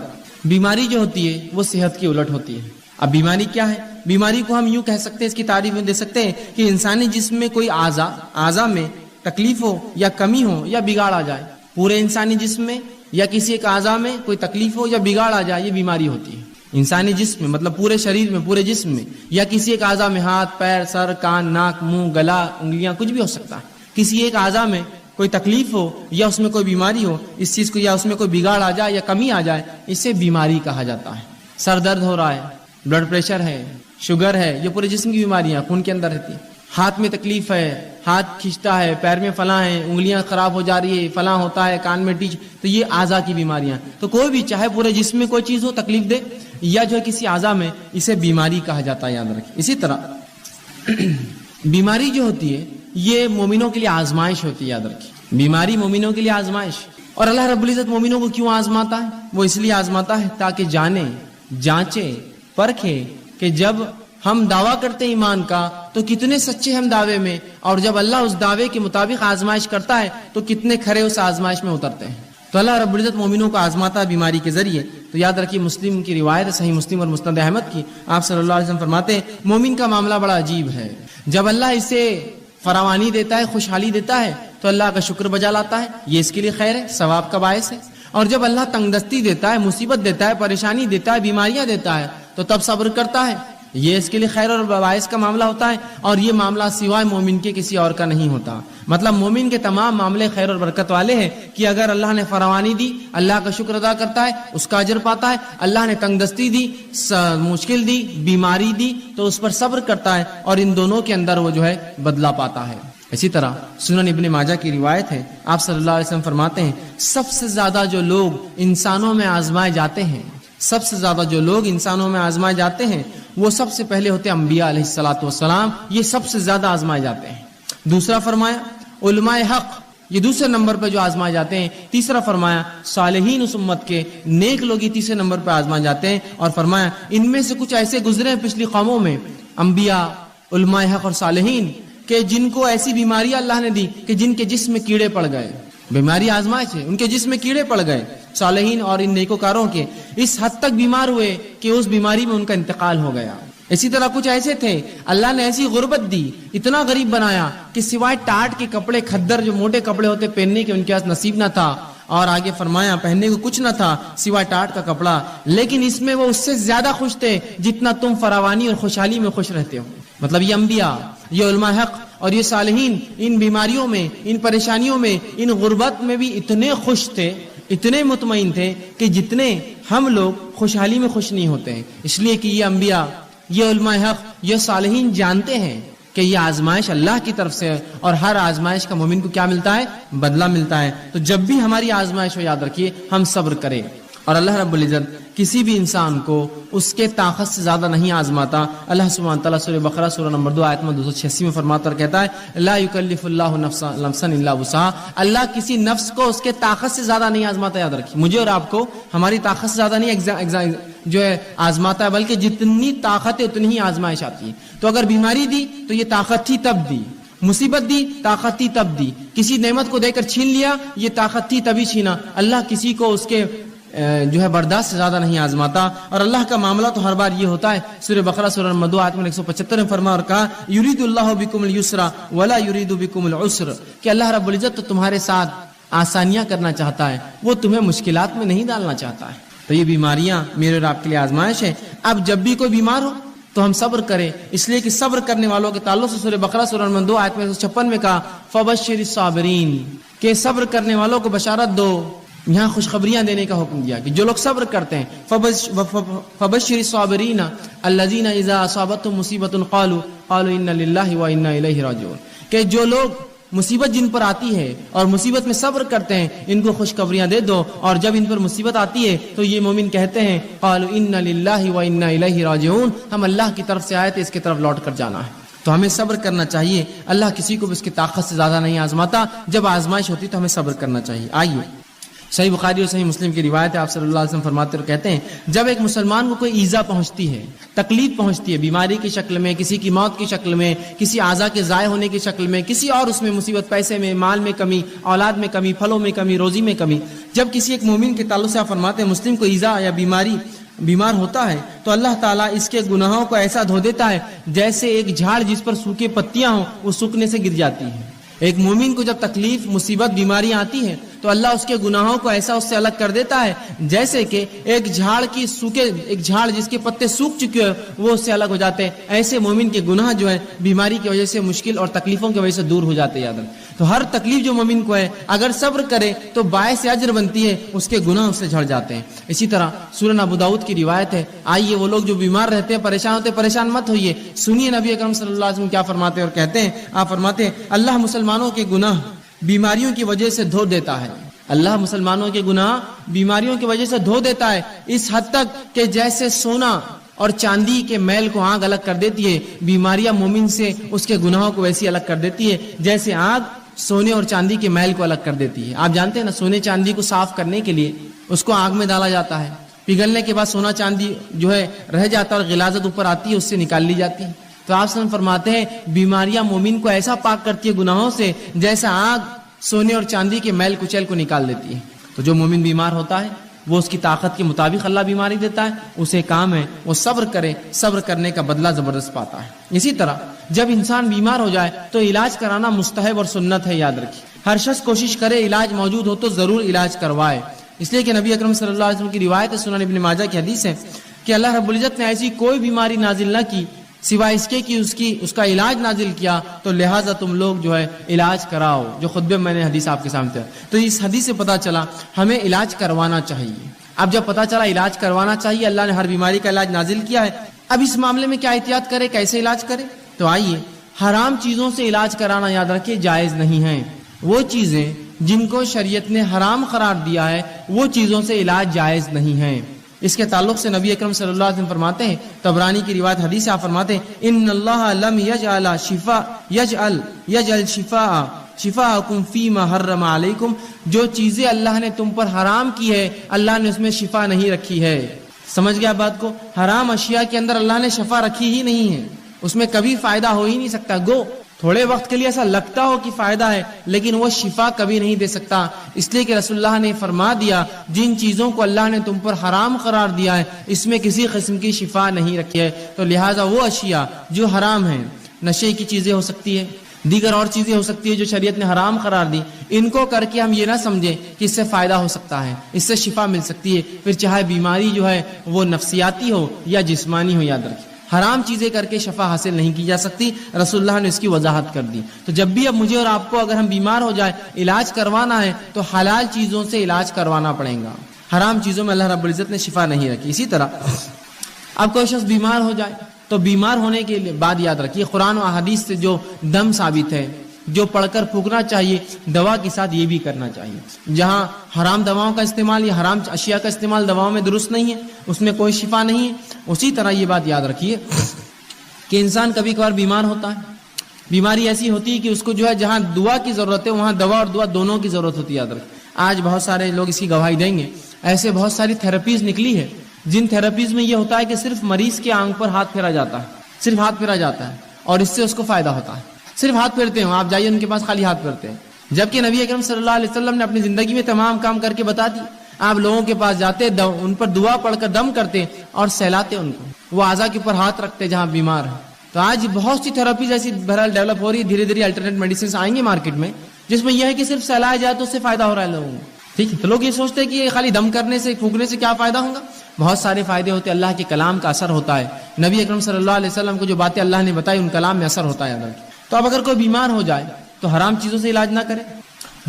بیماری جو ہوتی ہے وہ صحت کی الٹ ہوتی ہے. اب بیماری کیا ہے؟ بیماری کو ہم یوں کہہ سکتے ہیں، اس کی تعریف میں دے سکتے ہیں کہ انسانی جسم میں کوئی اعضاء میں تکلیف ہو یا کمی ہو یا بگاڑ آ جائے. پورے انسانی جسم میں یا کسی ایک اعضاء میں کوئی تکلیف ہو یا بگاڑ آ جائے، یہ بیماری ہوتی ہے. انسانی جسم میں مطلب پورے شریر میں، پورے جسم میں، یا کسی ایک اعضاء میں، ہاتھ، پیر، سر، کان، ناک، منہ، گلا، انگلیاں، کچھ بھی ہو سکتا ہے. کسی ایک اعضاء میں کوئی تکلیف ہو یا اس میں کوئی بیماری ہو، اس چیز کو یا اس میں کوئی بگاڑ آ جائے یا کمی آ جائے، اسے بیماری کہا جاتا ہے. سر درد ہو رہا ہے، بلڈ پریشر ہے، شوگر ہے، یہ پورے جسم کی بیماریاں خون کے اندر رہتی ہیں. ہاتھ میں تکلیف ہے، ہاتھ کھینچتا ہے، پیر میں فلاں ہے، انگلیاں خراب ہو جا رہی ہے، فلاں ہوتا ہے، کان میں ٹیچ، تو یہ اعضاء کی بیماریاں. تو کوئی بھی چاہے پورے جسم میں کوئی چیز ہو تکلیف دے یا جو ہے کسی اعضاء میں، اسے بیماری کہا جاتا ہے، یاد رکھیں. اسی طرح بیماری جو ہوتی ہے یہ مومنوں کے لیے آزمائش ہوتی ہے، یاد رکھیں. بیماری مومنوں کے لیے آزمائش. اور اللہ رب العزت مومنوں کو کیوں آزماتا ہے؟ وہ اس لیے آزماتا ہے تاکہ جانے، جانچے، پرکھے کہ جب ہم دعویٰ کرتے ہیں ایمان کا تو کتنے سچے ہم دعوے میں، اور جب اللہ اس دعوے کے مطابق آزمائش کرتا ہے تو کتنے کھرے اس آزمائش میں اترتے ہیں. تو اللہ رب العزت مومنوں کو آزماتا ہے بیماری کے ذریعے. تو یاد رکھیے مسلم کی روایت ہے، صحیح مسلم اور مسند احمد کی، آپ صلی اللہ علیہ وسلم فرماتے ہیں مومن کا معاملہ بڑا عجیب ہے. جب اللہ اسے فراوانی دیتا ہے، خوشحالی دیتا ہے تو اللہ کا شکر بجا لاتا ہے، یہ اس کے لیے خیر ہے، ثواب کا باعث ہے. اور جب اللہ تنگ دستی دیتا ہے، مصیبت دیتا ہے، پریشانی دیتا ہے، بیماریاں دیتا ہے تو تب صبر کرتا ہے، یہ اس کے لیے خیر اور باعث کا معاملہ ہوتا ہے. اور یہ معاملہ سوائے مومن کے کسی اور کا نہیں ہوتا. مطلب مومن کے تمام معاملے خیر اور برکت والے ہیں کہ اگر اللہ نے فراوانی دی اللہ کا شکر ادا کرتا ہے، اس کا اجر پاتا ہے. اللہ نے تنگ دستی دی، مشکل دی، بیماری دی تو اس پر صبر کرتا ہے، اور ان دونوں کے اندر وہ جو ہے بدلہ پاتا ہے. اسی طرح سنن ابن ماجہ کی روایت ہے، آپ صلی اللہ علیہ وسلم فرماتے ہیں سب سے زیادہ جو لوگ انسانوں میں آزمائے جاتے ہیں، سب سے زیادہ جو لوگ انسانوں میں آزمائے جاتے ہیں وہ سب سے پہلے ہوتے ہیں انبیاء علیہ الصلوۃ والسلام، یہ سب سے زیادہ آزمائے جاتے ہیں. دوسرا فرمایا علماء حق، یہ دوسرے نمبر پہ جو آزمائے جاتے ہیں. تیسرا فرمایا صالحین اس امت کے نیک لوگ، یہ تیسرے نمبر پہ آزمائے جاتے ہیں. اور فرمایا ان میں سے کچھ ایسے گزرے ہیں پچھلی قوموں میں، انبیاء، علماء حق اور صالحین، کہ جن کو ایسی بیماریاں اللہ نے دی کہ جن کے جسم میں کیڑے پڑ گئے. بیماری آزمائش ہے، ان کے جسم میں کیڑے پڑ گئے. صالحین اور ان نیکوکاروں کے اس حد تک بیمار ہوئے کہ اس بیماری میں ان کا انتقال ہو گیا. اسی طرح کچھ ایسے تھے اللہ نے ایسی غربت دی، اتنا غریب بنایا کہ سوائے ٹاٹ کے کپڑے، کھدر جو موٹے کپڑے ہوتے پہننے کے ان کے پاس نصیب نہ تھا. اور آگے فرمایا پہننے کو کچھ نہ تھا سوائے ٹاٹ کا کپڑا، لیکن اس میں وہ اس سے زیادہ خوش تھے جتنا تم فراوانی اور خوشحالی میں خوش رہتے ہو. مطلب یہ انبیاء، یہ علماء حق اور یہ صالحین ان بیماریوں میں، ان پریشانیوں میں، ان غربت میں بھی اتنے خوش تھے، اتنے مطمئن تھے کہ جتنے ہم لوگ خوشحالی میں خوش نہیں ہوتے ہیں. اس لیے کہ یہ انبیاء، یہ علماء حق، یہ صالحین جانتے ہیں کہ یہ آزمائش اللہ کی طرف سے ہے، اور ہر آزمائش کا مومن کو کیا ملتا ہے؟ بدلہ ملتا ہے. تو جب بھی ہماری آزمائش ہو یاد رکھیے ہم صبر کریں. اور اللہ رب العزت کسی بھی انسان کو اس کے طاقت سے زیادہ نہیں آزماتا. اللہ سبحانہ تعالیٰ سورہ بقرہ سورہ نمبر 2 آیت نمبر 286 میں فرماتا اور کہتا ہے لا یکلف اللہ نفسا الا وسعها. اللہ کسی نفس کو اس کے طاقت سے زیادہ نہیں آزماتا. یاد رکھیے مجھے اور آپ کو ہماری طاقت سے زیادہ نہیں جو ہے آزماتا ہے، بلکہ جتنی طاقت ہے اتنی ہی آزمائش آتی ہے. تو اگر بیماری دی تو یہ طاقت تھی تب دی، مصیبت دی طاقت تھی تب دی، کسی نعمت کو دے کر چھین لیا یہ طاقت تھی تبھی چھینا. اللہ کسی کو اس کے جو ہے برداشت سے زیادہ نہیں آزماتا. اور اللہ کا معاملہ تو ہر بار یہ ہوتا ہے. سورہ بقرہ سورہ نمبر 2 آیت 175 میں فرمایا اور کہا یرید اللہ بکم اليسر ولا یرید بکم العسر، کہ اللہ رب العزت تو تمہارے ساتھ آسانیاں کرنا چاہتا ہے، وہ تمہیں مشکلات میں نہیں ڈالنا چاہتا ہے. تو یہ بیماریاں میرے اور آپ کے لیے آزمائش ہے. اب جب بھی کوئی بیمار ہو تو ہم صبر کریں، اس لیے کہ صبر کرنے والوں کے تعلق سے سورہ بقرہ سورہ نمبر 2 آیت 156 میں کہا فبشر الصابرین، کہ صبر کرنے والوں کو بشارت دو. یہاں خوشخبریاں دینے کا حکم دیا کہ جو لوگ صبر کرتے ہیں فبشر الصابرین الذین اذا اصابتهم مصیبۃ قالوا انا للہ وانا الیہ راجعون، کہ جو لوگ مصیبت جن پر آتی ہے اور مصیبت میں صبر کرتے ہیں ان کو خوشخبریاں دے دو، اور جب ان پر مصیبت آتی ہے تو یہ مومن کہتے ہیں قالوا انا للہ وانا الیہ راجعون، ہم اللہ کی طرف سے آئے تھے، اس کی طرف لوٹ کر جانا ہے. تو ہمیں صبر کرنا چاہیے. اللہ کسی کو بھی اس کی طاقت سے زیادہ نہیں آزماتا. جب آزمائش ہوتی تو ہمیں صبر کرنا چاہیے. آئیے صحیح بخاری اور صحیح مسلم کی روایت ہے، آپ صلی اللہ علیہ وسلم فرماتے اور کہتے ہیں جب ایک مسلمان کو کوئی ایذا پہنچتی ہے، تکلیف پہنچتی ہے، بیماری کی شکل میں، کسی کی موت کی شکل میں، کسی اعضاء کے ضائع ہونے کی شکل میں، کسی اور اس میں مصیبت، پیسے میں، مال میں کمی، اولاد میں کمی، پھلوں میں کمی، روزی میں کمی، جب کسی ایک مومن کے تعلق سے آپ فرماتے ہیں مسلم کو ایذا یا بیمار ہوتا ہے تو اللہ تعالیٰ اس کے گناہوں کو ایسا دھو دیتا ہے جیسے ایک جھاڑ جس پر سوکھے پتیاں ہوں وہ سوکھنے سے گر جاتی ہیں. ایک مومن کو جب تکلیف، مصیبت، بیماری آتی ہے تو اللہ اس کے گناہوں کو ایسا اس سے الگ کر دیتا ہے جیسے کہ ایک جھاڑ جس کے پتے سوکھ چکے ہیں وہ اس سے الگ ہو جاتے ہیں. ایسے مومن کے گناہ جو ہے بیماری کی وجہ سے، مشکل اور تکلیفوں کی وجہ سے دور ہو جاتے ہیں. یاد رکھ، تو ہر تکلیف جو مومن کو ہے اگر صبر کرے تو باعث اجر بنتی ہے، اس کے گناہ اس سے جھڑ جاتے ہیں. اسی طرح سنن ابو داؤد کی روایت ہے. آئیے وہ لوگ جو بیمار رہتے ہیں، پریشان ہوتے ہیں، پریشان مت ہوئیے. سنیے نبی اکرم صلی اللہ علیہ وسلم کیا فرماتے ہیں اور کہتے ہیں. آپ فرماتے ہیں اللہ مسلمانوں کے گناہ بیماریوں کی وجہ سے دھو دیتا ہے. اللہ مسلمانوں کے گناہ بیماریوں کی وجہ سے دھو دیتا ہے، اس حد تک کہ جیسے سونا اور چاندی کے میل کو آگ الگ کر دیتی ہے، بیماریاں مومن سے اس کے گناہوں کو ویسی الگ کر دیتی ہے جیسے آگ سونے اور چاندی کے میل کو الگ کر دیتی ہے. آپ جانتے ہیں نا، سونے چاندی کو صاف کرنے کے لیے اس کو آگ میں ڈالا جاتا ہے، پگھلنے کے بعد سونا چاندی جو ہے رہ جاتا ہے اور غلاظت اوپر آتی ہے، اس سے نکال لی جاتی ہے. تو آپ سن فرماتے ہیں بیماریاں مومن کو ایسا پاک کرتی ہے گناہوں سے جیسا آگ سونے اور چاندی کے میل کچیل کو نکال دیتی ہے. تو جو مومن بیمار ہوتا ہے وہ اس کی طاقت کے مطابق اللہ بیماری دیتا ہے، اسے کام ہے وہ صبر کرے، صبر کرنے کا بدلہ زبردست پاتا ہے. اسی طرح جب انسان بیمار ہو جائے تو علاج کرانا مستحب اور سنت ہے. یاد رکھیے، ہر شخص کوشش کرے علاج موجود ہو تو ضرور علاج کروائے، اس لیے کہ نبی اکرم صلی اللہ علیہ وسلم کی روایت ہے، سنن ابن ماجہ کی حدیث ہے کہ اللہ رب العزت نے ایسی کوئی بیماری نازل نہ کی سوائے اس کے کہ اس کا علاج نازل کیا، تو لہٰذا تم لوگ جو ہے علاج کراؤ. جو خطبے میں نے حدیث آپ کے سامنے ہے، تو اس حدیث سے پتہ چلا ہمیں علاج کروانا چاہیے. اب جب پتہ چلا علاج کروانا چاہیے، اللہ نے ہر بیماری کا علاج نازل کیا ہے، اب اس معاملے میں کیا احتیاط کرے، کیسے علاج کرے؟ تو آئیے، حرام چیزوں سے علاج کرانا یاد رکھیے جائز نہیں ہے. وہ چیزیں جن کو شریعت نے حرام قرار دیا ہے وہ چیزوں سے علاج جائز نہیں ہے. اس کے تعلق سے نبی اکرم صلی اللہ علیہ وسلم فرماتے ہیں، طبرانی کی روایت حدیث آپ فرماتے ہیں ان اللہ لم یجعل شفاءکم فیما حرم علیکم، جو چیزیں اللہ نے تم پر حرام کی ہے اللہ نے اس میں شفا نہیں رکھی ہے. سمجھ گیا بات کو؟ حرام اشیاء کے اندر اللہ نے شفا رکھی ہی نہیں ہے، اس میں کبھی فائدہ ہو ہی نہیں سکتا. گو تھوڑے وقت کے لیے ایسا لگتا ہو کہ فائدہ ہے لیکن وہ شفا کبھی نہیں دے سکتا، اس لیے کہ رسول اللہ نے فرما دیا جن چیزوں کو اللہ نے تم پر حرام قرار دیا ہے اس میں کسی قسم کی شفا نہیں رکھی ہے. تو لہٰذا وہ اشیاء جو حرام ہیں، نشے کی چیزیں ہو سکتی ہے، دیگر اور چیزیں ہو سکتی ہے جو شریعت نے حرام قرار دی، ان کو کر کے ہم یہ نہ سمجھیں کہ اس سے فائدہ ہو سکتا ہے، اس سے شفا مل سکتی ہے، پھر چاہے بیماری جو ہے وہ نفسیاتی ہو یا جسمانی ہو. یاد رکھیں حرام چیزیں کر کے شفا حاصل نہیں کی جا سکتی، رسول اللہ نے اس کی وضاحت کر دی. تو جب بھی اب مجھے اور آپ کو اگر ہم بیمار ہو جائے علاج کروانا ہے تو حلال چیزوں سے علاج کروانا پڑے گا، حرام چیزوں میں اللہ رب العزت نے شفا نہیں رکھی. اسی طرح اب کوئی شخص بیمار ہو جائے تو بیمار ہونے کے بعد یاد رکھیے قرآن و احادیث سے جو دم ثابت ہے، جو پڑھ کر پھونکنا چاہیے، دوا کے ساتھ یہ بھی کرنا چاہیے. جہاں حرام دواؤں کا استعمال یا حرام اشیاء کا استعمال دواؤں میں درست نہیں ہے، اس میں کوئی شفا نہیں ہے. اسی طرح یہ بات یاد رکھیے کہ انسان کبھی کبھار بیمار ہوتا ہے، بیماری ایسی ہوتی ہے کہ اس کو جو ہے جہاں دعا کی ضرورت ہے وہاں دوا اور دعا دونوں کی ضرورت ہوتی ہے. یاد رکھیں آج بہت سارے لوگ اس کی گواہی دیں گے، ایسے بہت ساری تھراپیز نکلی ہے جن تھراپیز میں یہ ہوتا ہے کہ صرف مریض کے آنکھ پر ہاتھ پھیرا جاتا ہے، صرف ہاتھ پھیرا جاتا ہے اور اس سے اس کو فائدہ ہوتا ہے. صرف ہاتھ پھیرتے ہیں، آپ جائیے ان کے پاس خالی ہاتھ پھیرتے ہیں، جبکہ نبی اکرم صلی اللہ علیہ وسلم نے اپنی زندگی میں تمام کام کر کے بتا دی. آپ لوگوں کے پاس جاتے، ان پر دعا پڑھ کر دم کرتے اور سہلاتے ان کو، وہ اعضاء کے اوپر ہاتھ رکھتے جہاں بیمار ہے. تو آج بہت سی تھراپیز ایسی بہرحال ڈیولپ ہو رہی ہے، دھیرے دھیرے الٹرنیٹ میڈیسنز آئیں گے مارکیٹ میں جس میں یہ ہے کہ صرف سہلایا جائے تو اس سے فائدہ ہو رہا ہے لوگوں کو. ٹھیک ہے، تو لوگ یہ سوچتے ہیں کہ یہ خالی دم کرنے سے پھونکنے سے کیا فائدہ ہوگا. بہت سارے فائدے ہوتے ہیں، اللہ کے کلام کا اثر ہوتا ہے، نبی اکرم صلی اللہ علیہ وسلم کو جو باتیں اللہ نے بتائی ان کلام میں اثر ہوتا ہے اللہ کی. تو اب اگر کوئی بیمار ہو جائے تو حرام چیزوں سے علاج نہ کرے.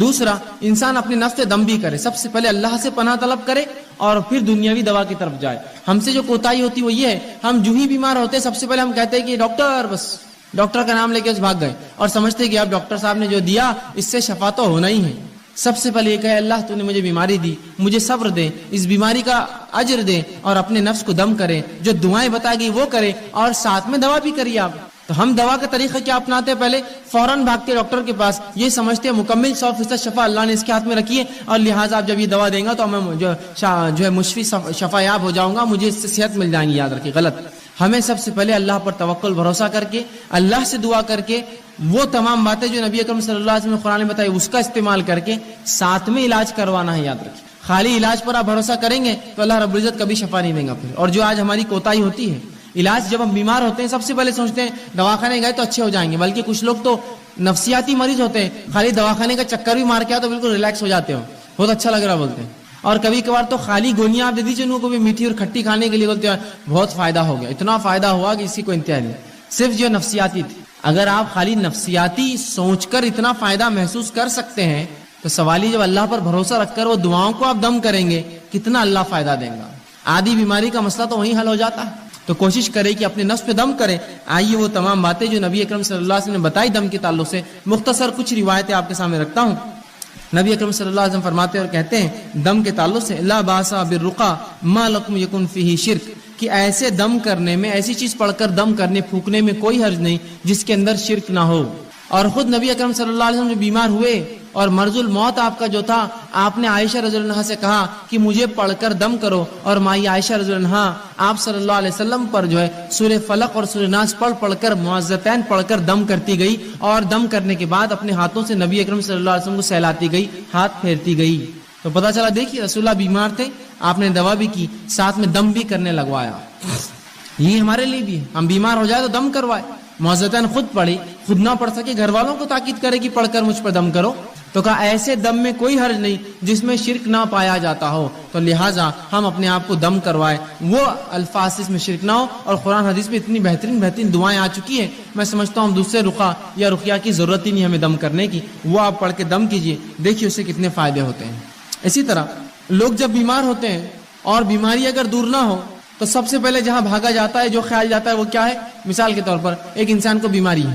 دوسرا، انسان اپنے نفس سے دم بھی کرے، سب سے پہلے اللہ سے پناہ طلب کرے اور پھر دنیاوی دوا کی طرف جائے. ہم سے جو کوتاہی ہوتی وہ یہ ہے، ہم جو ہی بیمار ہوتے سب سے پہلے ہم کہتے ہیں کہ ڈاکٹر، بس ڈاکٹر کا نام لے کے اس بھاگ گئے اور سمجھتے کہ اب ڈاکٹر صاحب نے جو دیا اس سے شفا تو ہونا ہی ہے. سب سے پہلے یہ کہے اللہ تو نے مجھے بیماری دی، مجھے صبر دے، اس بیماری کا اجر دے، اور اپنے نفس کو دم کرے، جو دعائیں بتا گئی وہ کرے اور ساتھ میں دوا بھی کریے آپ. تو ہم دوا کا طریقہ کیا اپناتے ہیں؟ پہلے فوراً بھاگتے ڈاکٹر کے پاس، یہ سمجھتے ہیں مکمل 100% شفا اللہ نے اس کے ہاتھ میں رکھی ہے اور لہٰذا آپ جب یہ دوا دیں گا تو میں جو ہے مشفی شفا یاب ہو جاؤں گا، مجھے اس سے صحت مل جائیں گی. یاد رکھیے غلط. ہمیں سب سے پہلے اللہ پر توکل بھروسہ کر کے، اللہ سے دعا کر کے، وہ تمام باتیں جو نبی اکرم صلی اللہ علیہ وسلم نے قرآن میں بتائی اس کا استعمال کر کے ساتھ میں علاج کروانا ہے. یاد رکھیے خالی علاج پر آپ بھروسہ کریں گے تو اللہ رب العزت کبھی شفا نہیں دیں گا. پھر اور جو آج ہماری کوتاہی ہوتی ہے، علاج جب ہم بیمار ہوتے ہیں سب سے پہلے سوچتے ہیں دواخانے گئے تو اچھے ہو جائیں گے، بلکہ کچھ لوگ تو نفسیاتی مریض ہوتے ہیں، خالی دواخانے کا چکر بھی مار کے آؤ تو بالکل ریلیکس ہو جاتے ہو. بہت اچھا لگ رہا بولتے ہیں. اور کبھی کبھار تو خالی گولیاں آپ دے دیجیے ان کو بھی میٹھی اور کھٹی کھانے کے لیے، بولتے ہیں بہت فائدہ ہو گیا، اتنا فائدہ ہوا کہ اسی کو انتہا نہیں. صرف جو نفسیاتی تھی. اگر آپ خالی نفسیاتی سوچ کر اتنا فائدہ محسوس کر سکتے ہیں تو سوال ہی جب اللہ پر بھروسہ رکھ کر وہ دعاؤں کو آپ دم کریں گے کتنا اللہ فائدہ دیں گا. آدھی بیماری کا مسئلہ تو وہیں حل ہو جاتا ہے. تو کوشش کریں کہ اپنے نفس پہ دم کریں. آئیے وہ تمام باتیں جو نبی اکرم صلی اللہ علیہ وسلم نے بتائی دم کے تعلق سے مختصر کچھ روایتیں آپ کے سامنے رکھتا ہوں. نبی اکرم صلی اللہ علیہ وسلم فرماتے اور کہتے ہیں دم کے تعلق سے لا باسا بالرقا ما لکم یکن فیہ شرک، کہ ایسے دم کرنے میں، ایسی چیز پڑھ کر دم کرنے پھونکنے میں کوئی حرج نہیں جس کے اندر شرک نہ ہو. اور خود نبی اکرم صلی اللہ علیہ وسلم جو بیمار ہوئے اور مرض الموت آپ کا جو تھا، آپ نے عائشہ رضی اللہ عنہا سے کہا کہ مجھے پڑھ کر دم کرو، اور مائی عائشہ رضی اللہ عنہا آپ صلی اللہ علیہ وسلم پر جو ہے سورہ فلق اور سورہ ناس پڑھ کر معوذتین پڑھ کر دم کرتی گئی، اور دم کرنے کے بعد اپنے ہاتھوں سے نبی اکرم صلی اللہ علیہ وسلم کو سہلاتی گئی، ہاتھ پھیرتی گئی. تو پتہ چلا دیکھیے رسول اللہ بیمار تھے، آپ نے دوا بھی کی، ساتھ میں دم بھی کرنے لگوایا. یہ ہمارے لیے بھی ہے، ہم بیمار ہو جائے تو دم کروائے. معوذتین خود پڑھی، خود نہ پڑھ سکے گھر والوں کو تاکید کرے کہ پڑھ کر مجھ پر دم کرو. تو کہا ایسے دم میں کوئی حرج نہیں جس میں شرک نہ پایا جاتا ہو، تو لہٰذا ہم اپنے آپ کو دم کروائے. وہ الفاظ اس میں شرک نہ ہو. اور قرآن حدیث میں اتنی بہترین دعائیں آ چکی ہیں، میں سمجھتا ہوں دوسرے رقیہ یا رقیہ کی ضرورت ہی نہیں ہمیں دم کرنے کی. وہ آپ پڑھ کے دم کیجئے، دیکھیے اس سے کتنے فائدے ہوتے ہیں. اسی طرح لوگ جب بیمار ہوتے ہیں اور بیماری اگر دور نہ ہو تو سب سے پہلے جہاں بھاگا جاتا ہے، جو خیال جاتا ہے وہ کیا ہے؟ مثال کے طور پر ایک انسان کو بیماری ہے،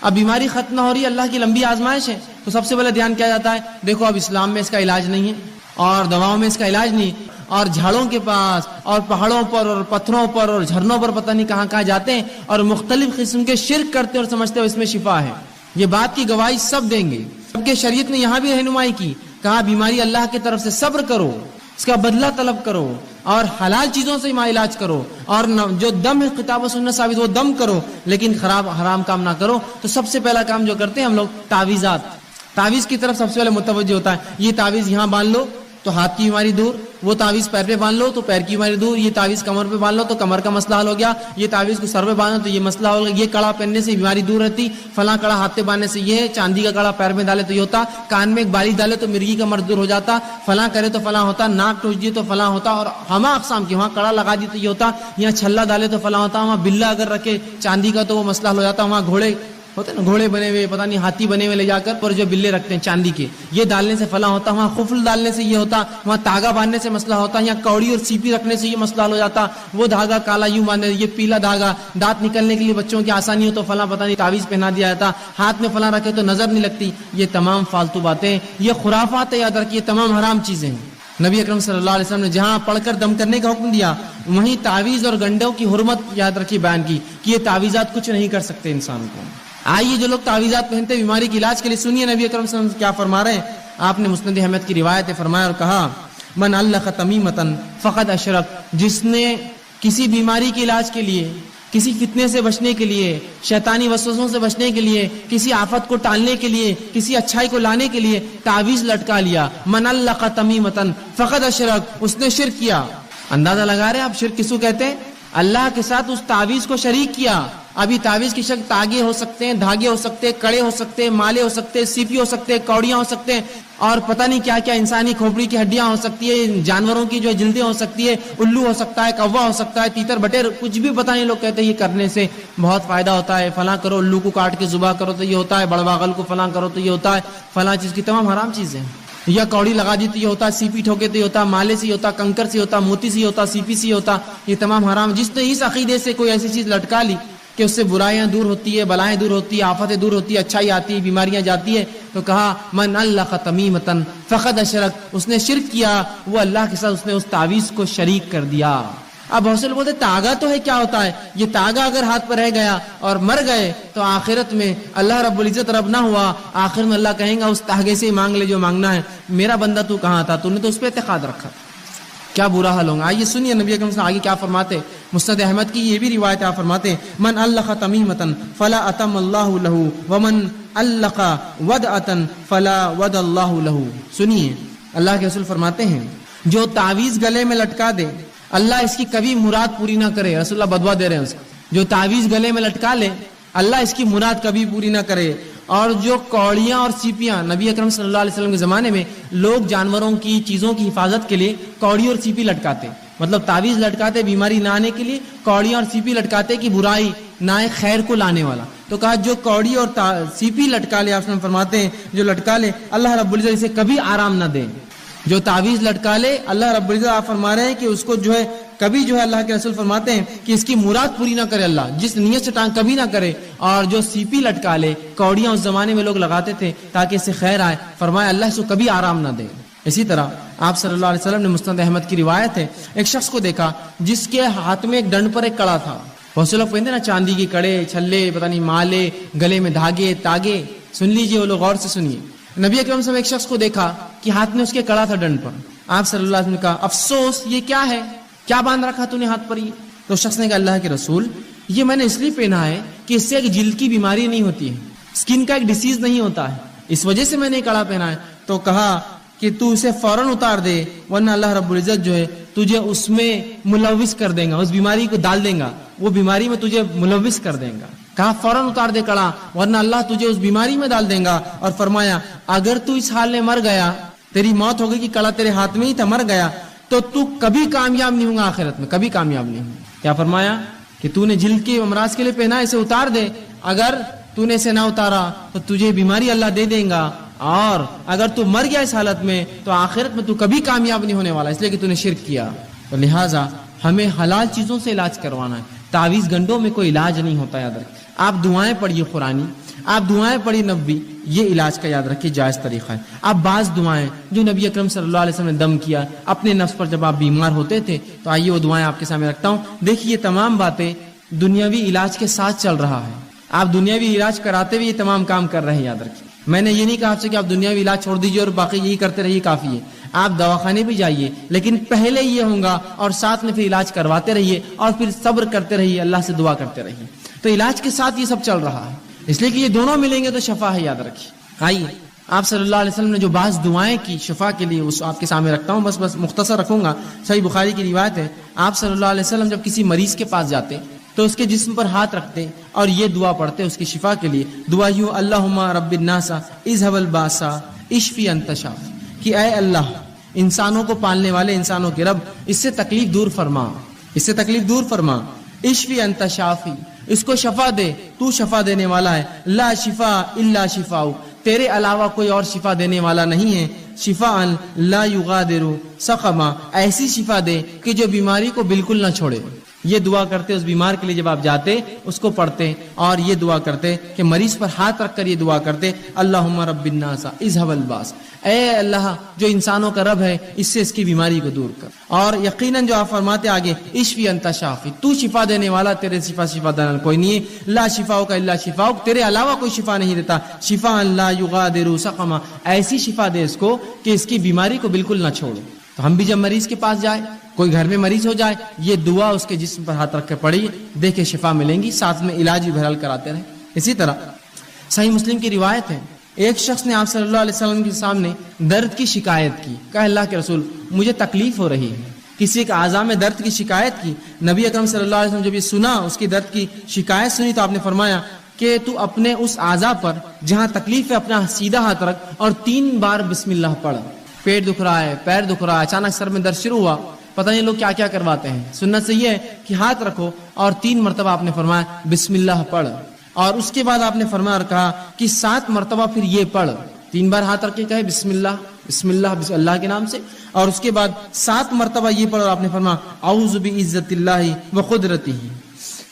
اب بیماری ختم نہ ہو رہی ہے، اللہ کی لمبی آزمائش ہے، تو سب سے پہلے دھیان کیا جاتا ہے؟ دیکھو اب اسلام میں اس کا علاج نہیں ہے اور دواؤں میں اس کا علاج نہیں، اور جھاڑوں کے پاس اور پہاڑوں پر اور پتھروں پر اور جھرنوں پر پتہ نہیں کہاں کہاں جاتے ہیں اور مختلف قسم کے شرک کرتے اور سمجھتے ہو اس میں شفا ہے. یہ بات کی گواہی سب دیں گے. سب کے شریعت نے یہاں بھی رہنمائی کی، کہا بیماری اللہ کی طرف سے صبر کرو، اس کا بدلہ طلب کرو اور حلال چیزوں سے علاج کرو، اور جو دم ہے کتاب و سنت ثابت وہ دم کرو، لیکن حرام کام نہ کرو. تو سب سے پہلا کام جو کرتے ہیں ہم لوگ تعویذات، تعویذ کی طرف سب سے پہلے متوجہ ہوتا ہے. یہ تعویذ یہاں باندھ لو تو ہاتھ کی بیماری دور، وہ تعویذ پیر پہ باندھ لو تو پیر کی بیماری دور، یہ تعویذ کمر پہ باندھ لو تو کمر کا مسئلہ حل ہو گیا، یہ تعویذ کو سر پہ باندھو تو یہ مسئلہ ہو گیا، یہ کڑا پہننے سے بیماری دور رہتی، فلاں کڑا ہاتھ پہ باندھنے سے یہ ہے، چاندی کا کڑا پیر میں ڈالے تو یہ ہوتا، کان میں ایک بالی ڈالے تو مرغی کا مرض دور ہو جاتا، فلاں کرے تو فلاں ہوتا، ناک ٹوچ دیے تو فلاں ہوتا، اور ہما اقسام کی، وہاں کڑا لگا دی تو یہ ہوتا، یہاں چھلا ڈالے تو فلاں ہوتا، وہاں بلا اگر رکھے چاندی کا تو وہ مسئلہ حل ہو جاتا، وہاں گھوڑے ہوتے نا، گھوڑے بنے ہوئے پتہ نہیں ہاتھی بنے ہوئے لے جا کر پر جو بلے رکھتے ہیں چاندی کے، یہ ڈالنے سے فلاں ہوتا، وہاں خفل ڈالنے سے یہ ہوتا، وہاں تاگا باندھنے سے مسئلہ ہوتا، یہاں کوڑی اور سیپی رکھنے سے یہ مسئلہ حل ہو جاتا، وہ دھاگا کالا یوں باندھنے، یہ پیلا دھاگا، دانت نکلنے کے لیے بچوں کی آسانی ہو تو فلاں پتہ نہیں تعویذ پہنا دیا جاتا، ہاتھ میں فلاں رکھے تو نظر نہیں لگتی. یہ تمام فالتو باتیں، یہ خرافات ہے، یاد رکھیے تمام حرام چیزیں ہیں. نبی اکرم صلی اللہ علیہ وسلم نے جہاں پڑھ کر دم کرنے کا حکم دیا وہیں تعویذ اور گنڈوں کی حرمت یاد رکھی بیان کی کہ یہ تعویذات کچھ نہیں کر سکتے انسان کو. آئیے جو لوگ تعویذات پہنتے بیماری کے علاج کے لیے، سنیے نبی اکرم صلی اللہ علیہ وسلم کیا فرما رہے ہیں. آپ نے مسند احمد کی روایت فرمایا اور کہا من علق تمیمۃ فقد اشرک، جس نے کسی بیماری کے علاج کے لیے، کسی فتنے سے بچنے کے لیے، شیطانی وسوسوں سے بچنے کے لیے، کسی آفت کو ٹالنے کے لیے، کسی اچھائی کو لانے کے لیے تعویذ لٹکا لیا، من علق تمیمۃ فقد اشرک، اس نے شرک کیا. اندازہ لگا رہے آپ شرک کس کو کہتے ہیں؟ اللہ کے ساتھ اس تعویذ کو شریک کیا. ابھی تعویذ کی شکل تاگے ہو سکتے ہیں، دھاگے ہو سکتے ہیں، کڑے ہو سکتے ہیں، مالے ہو سکتے ہیں، سیپی ہو سکتے ہیں، کوڑیاں ہو سکتے ہیں، اور پتہ نہیں کیا کیا، انسانی کھوپڑی کی ہڈیاں ہو سکتی ہے، جانوروں کی جو جلدیں ہو سکتی ہے، الو ہو سکتا ہے، کوا ہو سکتا ہے، تیتر بٹیر، کچھ بھی پتہ نہیں. لوگ کہتے ہیں یہ کرنے سے بہت فائدہ ہوتا ہے، فلاں کرو، الو کو کاٹ کے ذبح کرو تو یہ ہوتا ہے، بڑواغل کو فلاں کرو تو یہ ہوتا ہے، فلاں چیز کی تمام حرام چیزیں. یا کوڑی لگا دی تو یہ ہوتا، سیپی ٹھوکے تو یہ ہوتا، مالے سے ہوتا، کنکر سے ہوتا، موتی سے ہوتا، سیپی سے ہوتا، یہ تمام حرام. جس نے اس عقیدے سے کوئی ایسی چیز لٹکا لی کہ اس سے برائیاں دور ہوتی ہے، بلائیں دور ہوتی ہے، آفتیں دور ہوتی ہے، اچھائی آتی ہے، بیماریاں جاتی ہے، تو کہا من علق تمیمۃ فقد اشرک، اس نے شرک کیا، وہ اللہ کے ساتھ اس نے اس تعویذ کو شریک کر دیا. اب بہت سے لوگ بولتے تاگا تو ہے، کیا ہوتا ہے یہ تاگا؟ اگر ہاتھ پر رہ گیا اور مر گئے تو آخرت میں اللہ رب العزت رب نہ ہوا، آخر میں اللہ کہیں گا اس تاگے سے ہی مانگ لے جو مانگنا ہے، میرا بندہ تو کہاں تھا، تو نے تو اس پہ اعتقاد رکھا، کیا برا حال ہوگا. آئیے سنیے نبی اکرم صلی اللہ علیہ وسلم آگے کیا فرماتے. مسند احمد کی یہ بھی روایت آپ فرماتے من علق تمیمۃ فلا اتم اللہ لہ ومن علق ودعۃ فلا ود اللہ لہ. سنیے اللہ کے رسول فرماتے ہیں جو تعویذ گلے میں لٹکا دے اللہ اس کی کبھی مراد پوری نہ کرے. رسول اللہ بدوا دے رہے ہیں اس کو، جو تعویذ گلے میں لٹکا لے اللہ اس کی مراد کبھی پوری نہ کرے. اور جو کوڑیاں اور سیپیاں، نبی اکرم صلی اللہ علیہ وسلم کے زمانے میں لوگ جانوروں کی چیزوں کی حفاظت کے لیے کوڑی اور سیپی لٹکاتے، مطلب تعویذ لٹکاتے بیماری نہ آنے کے لیے، کوڑیاں اور سیپی لٹکاتے کہ برائی نہ آئے، خیر کو لانے والا. تو کہا جو کوڑی اور سیپی لٹکا لے، آپ فرماتے ہیں جو لٹکا لے اللہ رب العزت اسے کبھی آرام نہ دے. جو تعویذ لٹکا لے اللہ رب العزت آپ فرما رہے ہیں کہ اس کو جو ہے کبھی جو ہے اللہ کے رسول فرماتے ہیں کہ اس کی مراد پوری نہ کرے اللہ، جس نیت سے ٹانگ کبھی نہ کرے. اور جو سیپی لٹکا لے، کوڑیاں اس زمانے میں لوگ لگاتے تھے تاکہ اس سے خیر آئے، فرمایا اللہ اس کو کبھی آرام نہ دے. اسی طرح آپ صلی اللہ علیہ وسلم نے مسند احمد کی روایت ہے، ایک شخص کو دیکھا جس کے ہاتھ میں ایک ڈنڈ پر ایک کڑا تھا. بہت سے لوگ پہنتے نا چاندی کے کڑے، چھلے، پتہ نہیں مالے، گلے میں دھاگے، تاگے. سن لیجئے وہ لوگ غور سے سنیے. نبی اکرم صلی اللہ علیہ وسلم ایک شخص کو دیکھا کہ ہاتھ میں اس کے کڑا تھا ڈنڈ پر. آپ صلی اللہ علیہ وسلم نے کہا افسوس، یہ کیا ہے، کیا باندھ رکھا تو نے ہاتھ پر یہ؟ تو شخص نے کہا اللہ کے رسول یہ میں نے اس لیے پہنا ہے کہ اس سے ایک جلد کی بیماری نہیں ہوتی ہے، اسکن کا ایک ڈیزیز نہیں ہوتا ہے، اس وجہ سے میں نے کڑا پہنا ہے. تو کہا کہ تو اسے فوراً اتار دے ورنہ اللہ رب العزت جو ہے تجھے اس میں ملوث کر دے گا، اس بیماری کو ڈال دے گا، وہ بیماری میں تجھے ملوث کر دے گا. کہا فوراً اتار دے کڑا ورنہ اللہ تجھے اس بیماری میں ڈال دے گا. اور فرمایا اگر تو اس حال میں مر گیا، تیری موت ہو گئی کہ کڑا تیرے ہاتھ میں ہی تھا، مر گیا تو تو کبھی کامیاب نہیں ہوگا، آخرت میں کبھی کامیاب نہیں ہوگا. کیا فرمایا کہ تو نے جلد کے امراض کے لیے پہنا، اسے اتار دے، اگر تو نے اسے نہ اتارا تو تجھے بیماری اللہ دے دے گا، اور اگر تو مر گیا اس حالت میں تو آخرت میں تو کبھی کامیاب نہیں ہونے والا، اس لیے کہ تو نے شرک کیا. تو لہٰذا ہمیں حلال چیزوں سے علاج کروانا ہے. تعویذ گنڈوں میں کوئی علاج نہیں ہوتا، یاد رکھیں. آپ دعائیں پڑھیے قرآنی، آپ دعائیں پڑھیے نبوی، یہ علاج کا یاد رکھیے جائز طریقہ ہے. آپ بعض دعائیں جو نبی اکرم صلی اللہ علیہ وسلم نے دم کیا اپنے نفس پر جب آپ بیمار ہوتے تھے، تو آئیے وہ دعائیں آپ کے سامنے رکھتا ہوں. دیکھیے یہ تمام باتیں دنیاوی علاج کے ساتھ چل رہا ہے. آپ دنیاوی علاج کراتے ہوئے یہ تمام کام کر رہے ہیں، یاد رکھیے. میں نے یہ نہیں کہا آپ سے کہ آپ دنیاوی علاج چھوڑ دیجیے اور باقی یہی کرتے رہیے کافی ہے. آپ دواخانے بھی جائیے لیکن پہلے یہ ہوگا اور ساتھ میں پھر علاج کرواتے رہیے اور پھر صبر کرتے رہیے، اللہ سے دعا کرتے رہیے. تو علاج کے ساتھ یہ سب چل رہا ہے، اس لیے کہ یہ دونوں ملیں گے تو شفا ہے، یاد رکھیے. آئیے آپ صلی اللہ علیہ وسلم نے جو بعض دعائیں کی شفا کے لیے اس آپ کے سامنے رکھتا ہوں، بس مختصر رکھوں گا. صحیح بخاری کی روایت ہے، آپ صلی اللہ علیہ وسلم جب کسی مریض کے پاس جاتے تو اس کے جسم پر ہاتھ رکھتے اور یہ دعا پڑھتے اس کی شفا کے لیے. دعا یوں اللہم رب الناس اذهب الباس اشفی انت شافی، کہ اے اللہ انسانوں کو پالنے والے، انسانوں کے رب، اس سے تکلیف دور فرما، اس سے تکلیف دور فرما. اشفی انت شافی، اس کو شفا دے، تو شفا دینے والا ہے. لا شفا الا شفاؤ، تیرے علاوہ کوئی اور شفا دینے والا نہیں ہے. شفاء لا یغادر سقما، ایسی شفا دے کہ جو بیماری کو بالکل نہ چھوڑے. یہ دعا کرتے اس بیمار کے لیے، جب آپ جاتے اس کو پڑھتے اور یہ دعا کرتے کہ مریض پر ہاتھ رکھ کر یہ دعا کرتے اللہم رب الناس اذهب الباس، اے اللہ جو انسانوں کا رب ہے اس سے اس کی بیماری کو دور کر. اور یقیناً جو آپ فرماتے آگے اشفی انت شافی، تو شفا دینے والا، تیرے شفا دینے کوئی نہیں ہے. لا شفاؤک الا شفاؤک، تیرے علاوہ کوئی شفا نہیں دیتا. شفاء لا یغادر سقما، ایسی شفا دے اس کو کہ اس کی بیماری کو بالکل نہ چھوڑے. تو ہم بھی جب مریض کے پاس جائے، کوئی گھر میں مریض ہو جائے، یہ دعا اس کے جسم پر ہاتھ رکھ کے پڑھیے، دیکھے شفا ملیں گی، ساتھ میں علاج بھی بہرحال کراتے رہیں. اسی طرح صحیح مسلم کی روایت ہے، ایک شخص نے آپ صلی اللہ علیہ وسلم کے سامنے درد کی شکایت کی. کہا اللہ کے رسول مجھے تکلیف ہو رہی ہے، کسی کے اعضاء میں درد کی شکایت کی. نبی اکرم صلی اللہ علیہ وسلم جب یہ سنا، اس کی درد کی شکایت سنی، تو آپ نے فرمایا کہ تو اپنے اس اعضاء پر جہاں تکلیف ہے اپنا سیدھا ہاتھ رکھ اور 3 بار بسم اللہ پڑھ. پیٹ دکھ رہا ہے، پیر دکھ رہا ہے، اچانک سر میں درد شروع ہوا، پتہ نہیں لوگ کیا کیا کرواتے ہیں. سنت سے یہ ہے کہ ہاتھ رکھو اور 3 مرتبہ آپ نے فرمایا بسم اللہ پڑھ. اور اس کے بعد آپ نے فرمایا اور کہا کہ 7 مرتبہ پھر یہ پڑھ، 3 بار ہاتھ رکھ کے کہے بسم اللہ بسم اللہ بسم اللہ کے نام سے، اور اس کے بعد 7 مرتبہ یہ پڑھ. اور آپ نے فرمایا اعوذ بعزت اللہ و قدرتہ،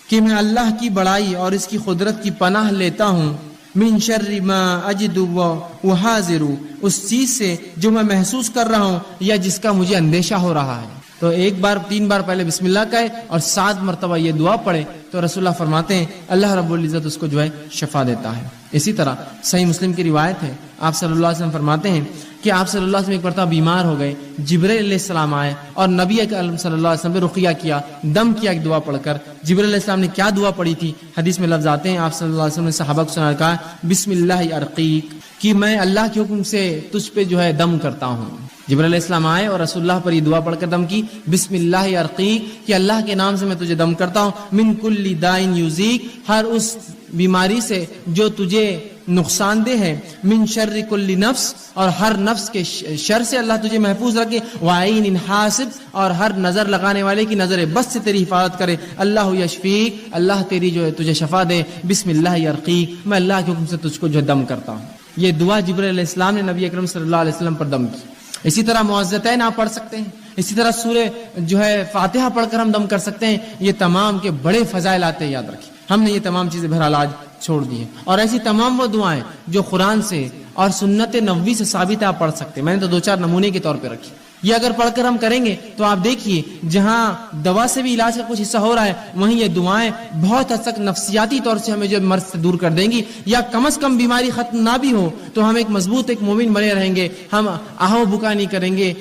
کہ میں اللہ کی بڑائی اور اس کی قدرت کی پناہ لیتا ہوں، من شر ما اجد و حاضر، اس چیز سے جو میں محسوس کر رہا ہوں یا جس کا مجھے اندیشہ ہو رہا ہے. تو 3 بار پہلے بسم اللہ کہے اور 7 مرتبہ یہ دعا پڑھے تو رسول اللہ فرماتے ہیں اللہ رب العزت اس کو جو ہے شفا دیتا ہے. اسی طرح صحیح مسلم کی روایت ہے، آپ صلی اللہ علیہ وسلم فرماتے ہیں کہ آپ صلی اللہ علیہ وسلم ایک مرتبہ بیمار ہو گئے، جبرائیل علیہ السلام آئے اور نبی اکرم صلی اللہ علیہ وسلم پہ رقیہ کیا، دم کیا ایک دعا پڑھ کر. جبرائیل علیہ السلام نے کیا دعا پڑھی تھی؟ حدیث میں لفظ آتے ہیں، آپ صلی اللہ علیہ وسلم نے صحابہ کو سنا کہا بسم اللہ ارقیک، کہ میں اللہ کے حکم سے تجھ پہ جو ہے دم کرتا ہوں. جبرائیل علیہ السلام آئے اور رسول اللہ پر یہ دعا پڑھ کر دم کی، بسم اللہ ارقیک، کہ اللہ کے نام سے میں تجھے دم کرتا ہوں، من کل دائن یوزیک، ہر اس بیماری سے جو تجھے نقصان دہ ہے، من شر کل نفس، اور ہر نفس کے شر سے اللہ تجھے محفوظ رکھے، وعین حاسد، اور ہر نظر لگانے والے کی نظر بس سے تیری حفاظت کرے، اللہ یشفیک، اللہ تیری جو ہے تجھے شفا دے، بسم اللہ یرقیک، میں اللہ کے حکم سے تجھ کو جو دم کرتا ہوں۔ یہ دعا جبرائیل علیہ السلام نے نبی اکرم صلی اللہ علیہ وسلم پر دم کی۔ اسی طرح معوذتین آپ پڑھ سکتے ہیں، اسی طرح سورہ جو ہے فاتحہ پڑھ کر ہم دم کر سکتے ہیں۔ یہ تمام کے بڑے فضائل آتے ہیں، یاد رکھیں۔ ہم نے یہ تمام چیزیں بہرحال آج چھوڑ دی ہیں، اور ایسی تمام وہ دعائیں جو قرآن سے اور سنت نبوی سے ثابت ہے آپ پڑھ سکتے ہیں۔ میں نے تو 2-4 نمونے کے طور پہ رکھی۔ یہ اگر پڑھ کر ہم کریں گے تو آپ دیکھیے جہاں دوا سے بھی علاج کا کچھ حصہ ہو رہا ہے، وہیں یہ دعائیں بہت حد تک نفسیاتی طور سے ہمیں جو مرض سے دور کر دیں گی، یا کم از کم بیماری ختم نہ بھی ہو تو ہم ایک مضبوط ایک مومن بنے رہیں گے۔ ہم آہو بکا نہیں کریں گے،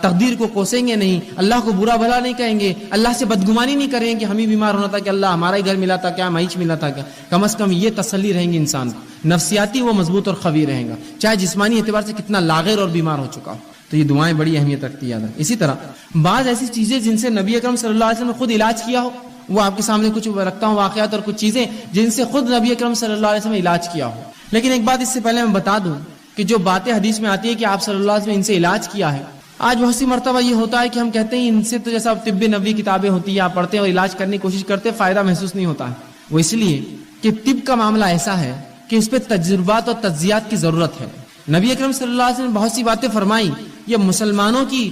تقدیر کو کوسیں گے نہیں، اللہ کو برا بھلا نہیں کہیں گے، اللہ سے بدگمانی نہیں کریں گے کہ ہم ہی بیمار ہونا تھا کہ اللہ ہمارا ہی گھر ملا تھا کیا، معیش ملا تھا کیا۔ کم از کم یہ تسلی رہیں گی انسان کو، نفسیاتی وہ مضبوط اور قوی رہے گا، چاہے جسمانی اعتبار سے کتنا لاغر اور بیمار ہو چکا ہو۔ تو یہ دعائیں بڑی اہمیت رکھتی ہے۔ اسی طرح بعض ایسی چیزیں جن سے نبی اکرم صلی اللہ علیہ وسلم نے خود علاج کیا ہو، وہ آپ کے سامنے کچھ رکھتا ہوں واقعات اور کچھ چیزیں جن سے خود نبی اکرم صلی اللہ علیہ وسلم نے علاج کیا ہو۔ لیکن ایک بات اس سے پہلے میں بتا دوں کہ جو باتیں حدیث میں آتی ہے کہ آپ صلی اللہ علیہ وسلم نے ان سے علاج کیا ہے، آج بہت سی مرتبہ یہ ہوتا ہے کہ ہم کہتے ہیں ان سے تو جیسا طب نبوی کتابیں ہوتی ہیں آپ پڑھتے ہیں اور علاج کرنے کی کوشش کرتے ہیں، فائدہ محسوس نہیں ہوتا ہے۔ وہ اس لیے کہ طب کا معاملہ ایسا ہے کہ اس پہ تجربات اور تجزیات کی ضرورت ہے۔ نبی اکرم صلی اللہ علیہ وسلم نے بہت سی باتیں فرمائی، یہ مسلمانوں کی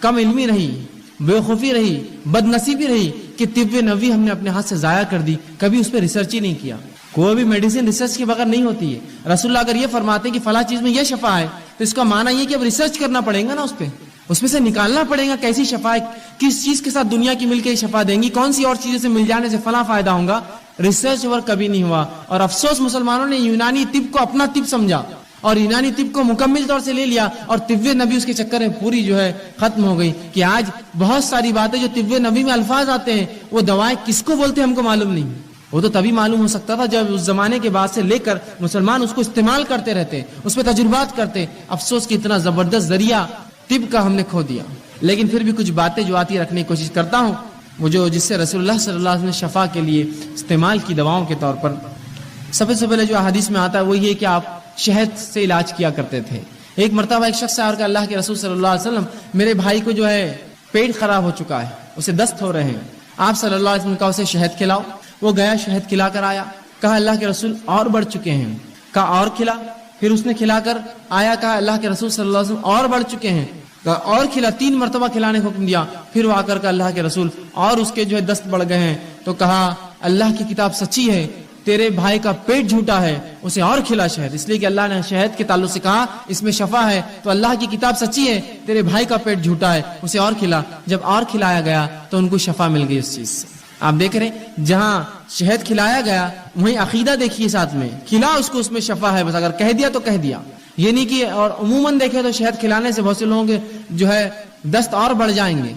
کم علمی رہی، بےخوفی رہی، بد نصیبی رہی کہ طب نبوی ہم نے اپنے ہاتھ سے ضائع کر دی، کبھی اس پہ ریسرچ ہی نہیں کیا۔ کوئی بھی میڈیسن ریسرچ کے بغیر نہیں ہوتی ہے۔ رسول اللہ اگر یہ فرماتے ہیں کہ فلاں چیز میں یہ شفا ہے تو اس کا معنی یہ کہ اب ریسرچ کرنا پڑے گا نا، اس میں سے نکالنا پڑے گا کیسی شفا ہے، کس چیز کے ساتھ دنیا کی مل کے شفا دیں گی، کون سی اور چیزوں سے مل جانے سے فلاں فائدہ ہوگا۔ ریسرچ ورک کبھی نہیں ہوا، اور افسوس مسلمانوں نے یونانی طب کو اپنا طب سمجھا اور یونانی طب کو مکمل طور سے لے لیا، اور طب نبی اس کے چکر میں پوری جو ہے ختم ہو گئی کہ آج بہت ساری باتیں جو طب نبی میں الفاظ آتے ہیں وہ دوائیں کس کو بولتے ہیں ہم کو معلوم نہیں۔ وہ تو تبھی معلوم ہو سکتا تھا جب اس زمانے کے بعد سے لے کر مسلمان اس کو استعمال کرتے رہتے، اس پہ تجربات کرتے۔ افسوس کہ اتنا زبردست ذریعہ طب کا ہم نے کھو دیا۔ لیکن پھر بھی کچھ باتیں جو آتی رکھنے کی کوشش کرتا ہوں، وہ جو جس سے رسول اللہ صلی اللہ علیہ وسلم نے شفا کے لیے استعمال کی دواؤں کے طور پر، سب سے پہلے جو حدیث میں آتا ہے وہ یہ کہ آپ شہد سے علاج کیا کرتے تھے۔ ایک مرتبہ ایک شخص آیا کہ اللہ کے رسول صلی اللہ علیہ وسلم میرے بھائی کو جو ہے پیٹ خراب ہو چکا ہے، اسے دست ہو رہے ہیں، آپ صلی اللہ علیہ وسلم نے کہا اسے شہد کھلاؤ۔ وہ گیا شہد کھلا کر آیا، کہا اللہ کے رسول اور بڑھ چکے ہیں، کہا اور کھلا، پھر اس نے کھلا کر آیا، کہا اللہ کے رسول صلی اللہ علیہ وسلم اور بڑھ چکے ہیں، کہا اور کھلا، 3 مرتبہ کھلانے کا حکم دیا۔ پھر وہ آ کر کہا اللہ کے رسول اور اس کے جو ہے دست بڑھ گئے ہیں، تو کہا اللہ کی کتاب سچی ہے، تیرے بھائی کا پیٹ جھوٹا ہے، اسے اور کھلا شہد، اس لیے کہ اللہ نے شہد کے تعلق سے کہا اس میں شفا ہے، تو اللہ کی کتاب سچی ہے، تیرے بھائی کا پیٹ جھوٹا ہے، اسے اور کھلا۔ جب اور کھلایا گیا تو ان کو شفا مل گئی اس چیز سے۔ آپ دیکھ رہے ہیں جہاں شہد کھلایا گیا وہیں عقیدہ دیکھیے ساتھ میں، کھلا اس کو، اس میں شفا ہے، بس اگر کہہ دیا تو کہہ دیا، یہ نہیں کہ اور عموماً دیکھے تو شہد کھلانے سے بہت سے لوگوں کے جو ہے دست اور بڑھ جائیں گے،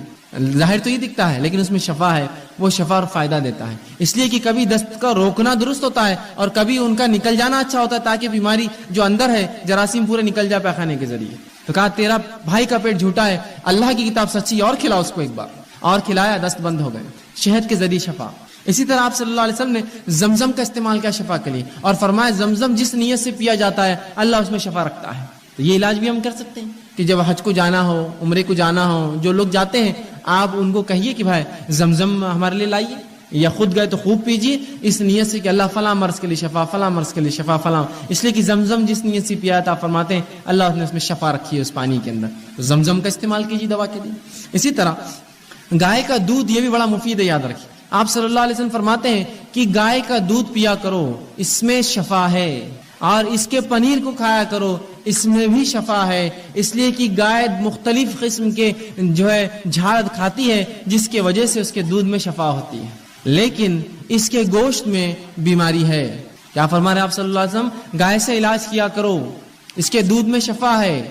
ظاہر تو یہ دکھتا ہے لیکن اس میں شفا ہے، وہ شفا اور فائدہ دیتا ہے۔ اس لیے کہ کبھی دست کا روکنا درست ہوتا ہے اور کبھی ان کا نکل جانا اچھا ہوتا ہے، تاکہ بیماری جو اندر ہے جراثیم پورے نکل جائے پیخانے کے ذریعے۔ تو کہا تیرا بھائی کا پیٹ جھوٹا ہے، اللہ کی کتاب سچی، اور کھلا اس کو ایک بار، اور کھلایا، دست بند ہو گئے، شہد کے ذریعے شفا۔ اسی طرح آپ صلی اللہ علیہ وسلم نے زمزم کا استعمال کیا شفا کے لیے، اور فرمایا زمزم جس نیت سے پیا جاتا ہے اللہ اس میں شفا رکھتا ہے۔ تو یہ علاج بھی ہم کر سکتے ہیں کہ جب حج کو جانا ہو، عمرے کو جانا ہو، جو لوگ جاتے ہیں آپ ان کو کہیے کہ بھائی زمزم ہمارے لیے لائیے، یا خود گئے تو خوب پیجیے اس نیت سے کہ اللہ فلاں مرض کے لیے شفا، فلاں مرض کے لیے شفا، فلاں، اس لیے کہ زمزم جس نیت سے پیا تھا فرماتے ہیں اللہ نے اس میں شفا رکھی ہے اس پانی کے اندر، تو زمزم کا استعمال کیجیے دوا کے لیے۔ اسی طرح گائے کا دودھ یہ بھی بڑا مفید ہے، یاد رکھیے آپ صلی اللہ علیہ وسلم فرماتے ہیں کہ گائے کا دودھ پیا کرو، اس میں شفا ہے، اور اس کے پنیر کو کھایا کرو، اس میں بھی شفا ہے، اس لیے کہ گائے مختلف قسم کے جو ہے جھاڑ کھاتی ہے جس کی وجہ سے اس کے دودھ میں شفا ہوتی ہے، لیکن اس کے گوشت میں بیماری ہے۔ کیا فرما رہے آپ صلی اللہ علیہ وسلم؟ گائے سے علاج کیا کرو، اس کے دودھ میں شفا ہے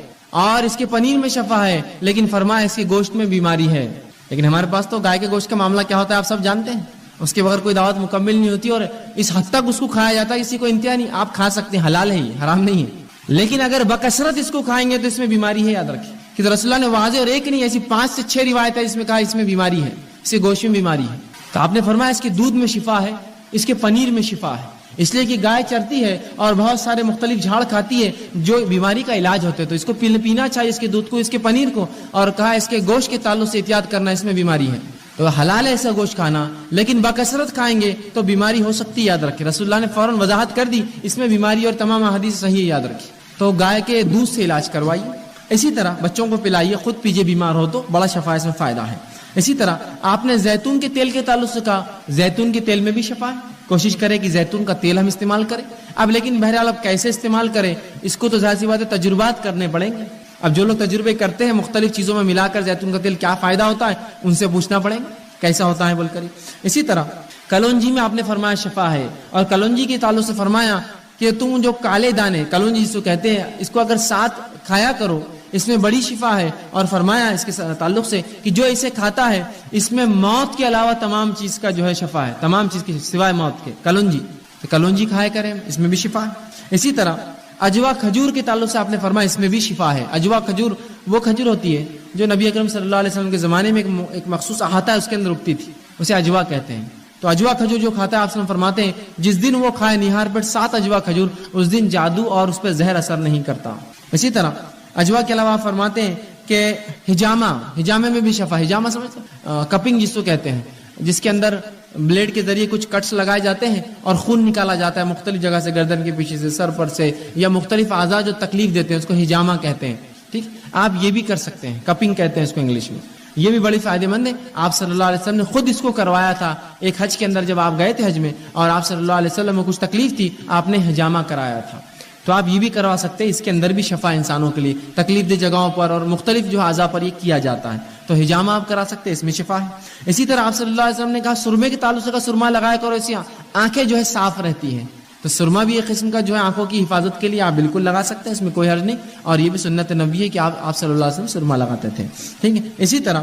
اور اس کے پنیر میں شفا ہے، لیکن فرمایا اس کے گوشت میں بیماری ہے۔ لیکن ہمارے پاس تو گائے کے گوشت کا معاملہ کیا ہوتا ہے آپ سب جانتے ہیں، اس کے بغیر کوئی دعوت مکمل نہیں ہوتی، اور اس حد تک اس کو کھایا جاتا ہے کسی کو انتہا نہیں۔ آپ کھا سکتے ہیں، حلال ہے، یہ حرام نہیں ہے، لیکن اگر بکثرت اس کو کھائیں گے تو اس میں بیماری ہے، یاد رکھیں کہ رسول اللہ نے واضح اور ایک نہیں ایسی 5 سے 6 روایت ہے جس میں کہا اس میں بیماری ہے، اس کے گوشت میں بیماری ہے۔ تو آپ نے فرمایا اس کے دودھ میں شفا ہے، اس کے پنیر میں شفا ہے، اس لیے کہ گائے چرتی ہے اور بہت سارے مختلف جھاڑ کھاتی ہے جو بیماری کا علاج ہوتے ہیں، تو اس کو پینا چاہیے، اس کے دودھ کو، اس کے پنیر کو، اور کہا اس کے گوشت کے تعلق سے احتیاط کرنا، اس میں بیماری ہے، تو حلال ہے ایسا گوشت کھانا، لیکن بکثرت کھائیں گے تو بیماری ہو سکتی ہے، یاد رکھیں۔ رسول اللہ نے فوراً وضاحت کر دی اس میں بیماری، اور تمام احادیث صحیح ہے، یاد رکھیں۔ تو گائے کے دودھ سے علاج کروائیے، اسی طرح بچوں کو پلائیے، خود پیجیے بیمار ہو تو، بڑا شفا اس میں فائدہ ہے۔ اسی طرح آپ نے زیتون کے تیل کے تعلق سے کہا، زیتون کے تیل میں بھی شفا ہے، کوشش کریں کہ زیتون کا تیل ہم استعمال کریں۔ اب لیکن بہرحال اب کیسے استعمال کریں، اس کو تو ظاہر سی بات ہے تجربات کرنے پڑیں گے۔ اب جو لوگ تجربے کرتے ہیں مختلف چیزوں میں ملا کر زیتون کا تیل کیا فائدہ ہوتا ہے، ان سے پوچھنا پڑے گا کیسا ہوتا ہے بول کر۔ اسی طرح کلونجی میں آپ نے فرمایا شفا ہے، اور کلونجی کے تعلق سے فرمایا کہ تم جو کالے دانے، کلونجی جس کو کہتے ہیں، اس کو اگر ساتھ کھایا کرو، اس میں بڑی شفا ہے، اور فرمایا اس کے تعلق سے کہ جو اسے کھاتا ہے اس میں موت کے علاوہ تمام چیز کا جو ہے شفا ہے، تمام چیز کی سوائے موت کے، کلونجی، تو کلونجی کھایا کریں، اس میں بھی شفا ہے۔ اسی طرح اجوا کھجور کے تعلق سے آپ نے فرمایا اس میں بھی شفا ہے۔ اجوا کھجور وہ کھجور ہوتی ہے جو نبی اکرم صلی اللہ علیہ وسلم کے زمانے میں ایک مخصوص احاطہ ہے اس کے اندر اگتی تھی، اسے اجوا کہتے ہیں۔ تو اجوا کھجور جو کھاتا ہے آپ سے فرماتے ہیں جس دن وہ کھائے نہار پر 7 اجوا کھجور، اس دن جادو اور اس پہ زہر اثر نہیں کرتا۔ اسی طرح اجوا کے علاوہ فرماتے ہیں کہ ہجامے میں بھی شفا، ہجامہ سمجھتے ہیں، کپنگ جس کو کہتے ہیں، جس کے اندر بلیڈ کے ذریعے کچھ کٹس لگائے جاتے ہیں اور خون نکالا جاتا ہے مختلف جگہ سے، گردن کے پیچھے سے، سر پر سے، یا مختلف اعضاء جو تکلیف دیتے ہیں اس کو ہجامہ کہتے ہیں۔ ٹھیک، آپ یہ بھی کر سکتے ہیں، کپنگ کہتے ہیں اس کو انگلش میں، یہ بھی بڑی فائدہ مند ہے۔ آپ صلی اللہ علیہ وسلم نے خود اس کو کروایا تھا ایک حج کے اندر، جب آپ گئے تھے حج میں اور آپ صلی اللہ علیہ وسلم کو کچھ تکلیف تھی، آپ نے ہجامہ کرایا تھا، تو آپ یہ بھی کروا سکتے ہیں، اس کے اندر بھی شفا انسانوں کے لیے، تکلیف دہ جگہوں پر اور مختلف جو اعضاء پر یہ کیا جاتا ہے، تو ہجامہ آپ کرا سکتے ہیں، اس میں شفا ہے۔ اسی طرح آپ صلی اللہ علیہ وسلم نے کہا سرمے کے تعلق سے کا سرما لگایا کرو، اس سے آنکھیں جو ہے صاف رہتی ہیں، تو سرما بھی ایک قسم کا جو ہے آنکھوں کی حفاظت کے لیے آپ بالکل لگا سکتے ہیں، اس میں کوئی حرج نہیں، اور یہ بھی سنت نبی ہے کہ آپ صلی اللہ علیہ وسلم سرما لگاتے تھے۔ ٹھیک ہے، اسی طرح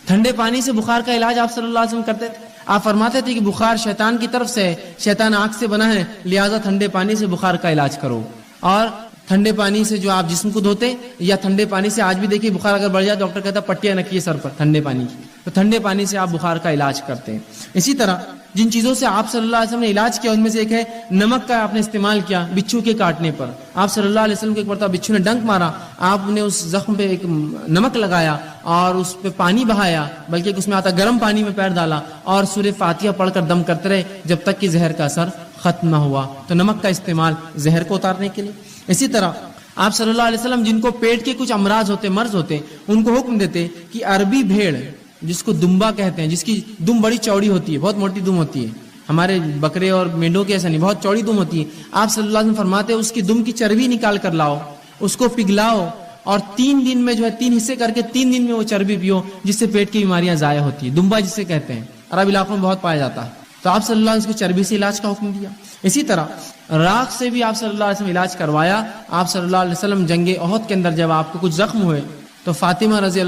ٹھنڈے پانی سے بخار کا علاج آپ صلی اللہ علیہ وسلم کرتے تھے۔ آپ فرماتے تھے کہ بخار شیطان کی طرف سے ہے، شیطان آنکھ سے بنا ہے، لہذا ٹھنڈے پانی سے بخار کا علاج کرو، اور ٹھنڈے پانی سے جو آپ جسم کو دھوتے، یا ٹھنڈے پانی سے آج بھی دیکھیے بخار اگر بڑھ جائے ڈاکٹر کہتا ہے پٹیاں رکھیے سر پر ٹھنڈے پانی کی، تو ٹھنڈے پانی سے آپ بخار کا علاج کرتے ہیں۔ اسی طرح جن چیزوں سے آپ صلی اللہ علیہ وسلم نے علاج کیا ان میں سے ایک ہے نمک کا، آپ نے استعمال کیا بچھو کے کاٹنے پر۔ آپ صلی اللہ علیہ وسلم کو ایک مرتبہ بچھو نے ڈنک مارا، آپ نے اس زخم پہ ایک نمک لگایا اور اس پہ پانی بہایا، بلکہ اس میں آتا گرم پانی میں پیر ڈالا اور سورہ فاتحہ پڑھ کر دم کرتے رہے جب تک کہ زہر کا اثر ختم نہ ہوا۔ تو نمک کا استعمال زہر کو اتارنے کے لیے۔ اسی طرح آپ صلی اللہ علیہ وسلم جن کو پیٹ کے کچھ امراض ہوتے، مرض ہوتے، ان کو حکم دیتے کہ عربی بھیڑ جس کو دمبا کہتے ہیں، جس کی دم بڑی چوڑی ہوتی ہے، بہت موٹی دم ہوتی ہے، ہمارے بکرے اور مینڈوں کے ایسا نہیں، بہت چوڑی دم ہوتی ہے، آپ صلی اللہ علیہ وسلم فرماتے ہیں اس کی دم کی چربی نکال کر لاؤ، اس کو پگھلاؤ اور 3 دن میں جو ہے 3 حصے کر کے 3 دن میں وہ چربی پیو، جس سے پیٹ کی بیماریاں ضائع ہوتی ہیں۔ دمبا جسے کہتے ہیں، عرب علاقوں میں بہت پایا جاتا ہے، تو آپ صلی اللہ علیہ وسلم اس کی چربی سے علاج کا حکم دیا۔ اسی طرح راکھ سے بھی آپ صلی اللہ علیہ وسلم علاج کروایا۔ آپ صلی اللہ علیہ وسلم جنگ احد کے اندر جب آپ کو کچھ زخم ہوئے تو فاطمہ رضی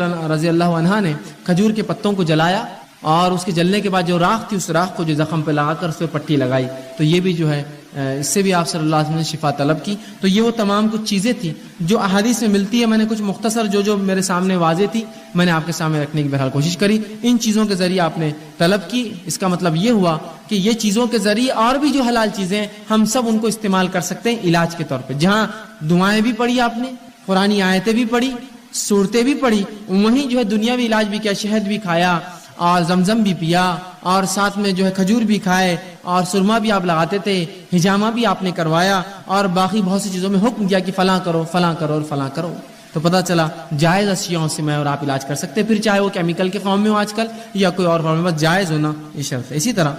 اللہ عنہا نے کھجور کے پتوں کو جلایا، اور اس کے جلنے کے بعد جو راکھ تھی اس راکھ کو جو زخم پہ لگا کر اس پہ پٹی لگائی، تو یہ بھی جو ہے اس سے بھی آپ صلی اللہ علیہ وسلم نے شفا طلب کی۔ تو یہ وہ تمام کچھ چیزیں تھیں جو احادیث میں ملتی ہے، میں نے کچھ مختصر جو میرے سامنے واضح تھی میں نے آپ کے سامنے رکھنے کی بہرحال کوشش کری۔ ان چیزوں کے ذریعے آپ نے طلب کی، اس کا مطلب یہ ہوا کہ یہ چیزوں کے ذریعے اور بھی جو حلال چیزیں ہیں ہم سب ان کو استعمال کر سکتے ہیں علاج کے طور پہ۔ جہاں دعائیں بھی پڑھی آپ نے، قرآنی آیتیں بھی پڑھی، صورتیں بھی پڑھی، وہیں جو ہے دنیاوی علاج بھی کیا، شہد بھی کھایا اور زمزم بھی پیا، اور ساتھ میں جو ہے کھجور بھی کھائے، اور سرما بھی آپ لگاتے تھے، ہجامہ بھی آپ نے کروایا، اور باقی بہت سی چیزوں میں حکم دیا کہ فلاں کرو فلاں کرو اور فلاں کرو۔ تو پتہ چلا جائز اشیاءوں سے میں اور آپ علاج کر سکتے ہیں، پھر چاہے وہ کیمیکل کے فارم میں ہو آج کل یا کوئی اور فارم میں، بس جائز ہونا یہ شرط ہے۔ اسی طرح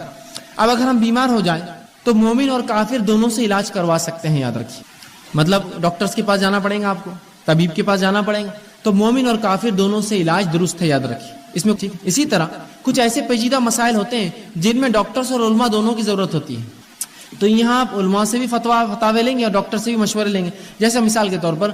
اب اگر ہم بیمار ہو جائیں تو مومن اور کافر دونوں سے علاج کروا سکتے ہیں، یاد رکھیے، مطلب ڈاکٹرز کے پاس جانا پڑے گا، آپ کو طبیب کے پاس جانا پڑے گا، تو مومن اور کافر دونوں سے علاج درست ہے، یاد رکھیے اس میں۔ اسی طرح کچھ ایسے پیچیدہ مسائل ہوتے ہیں جن میں ڈاکٹرز اور علماء دونوں کی ضرورت ہوتی ہے، تو یہاں آپ علماء سے بھی فتوے لیں گے اور ڈاکٹر سے بھی مشورے لیں گے۔ جیسے مثال کے طور پر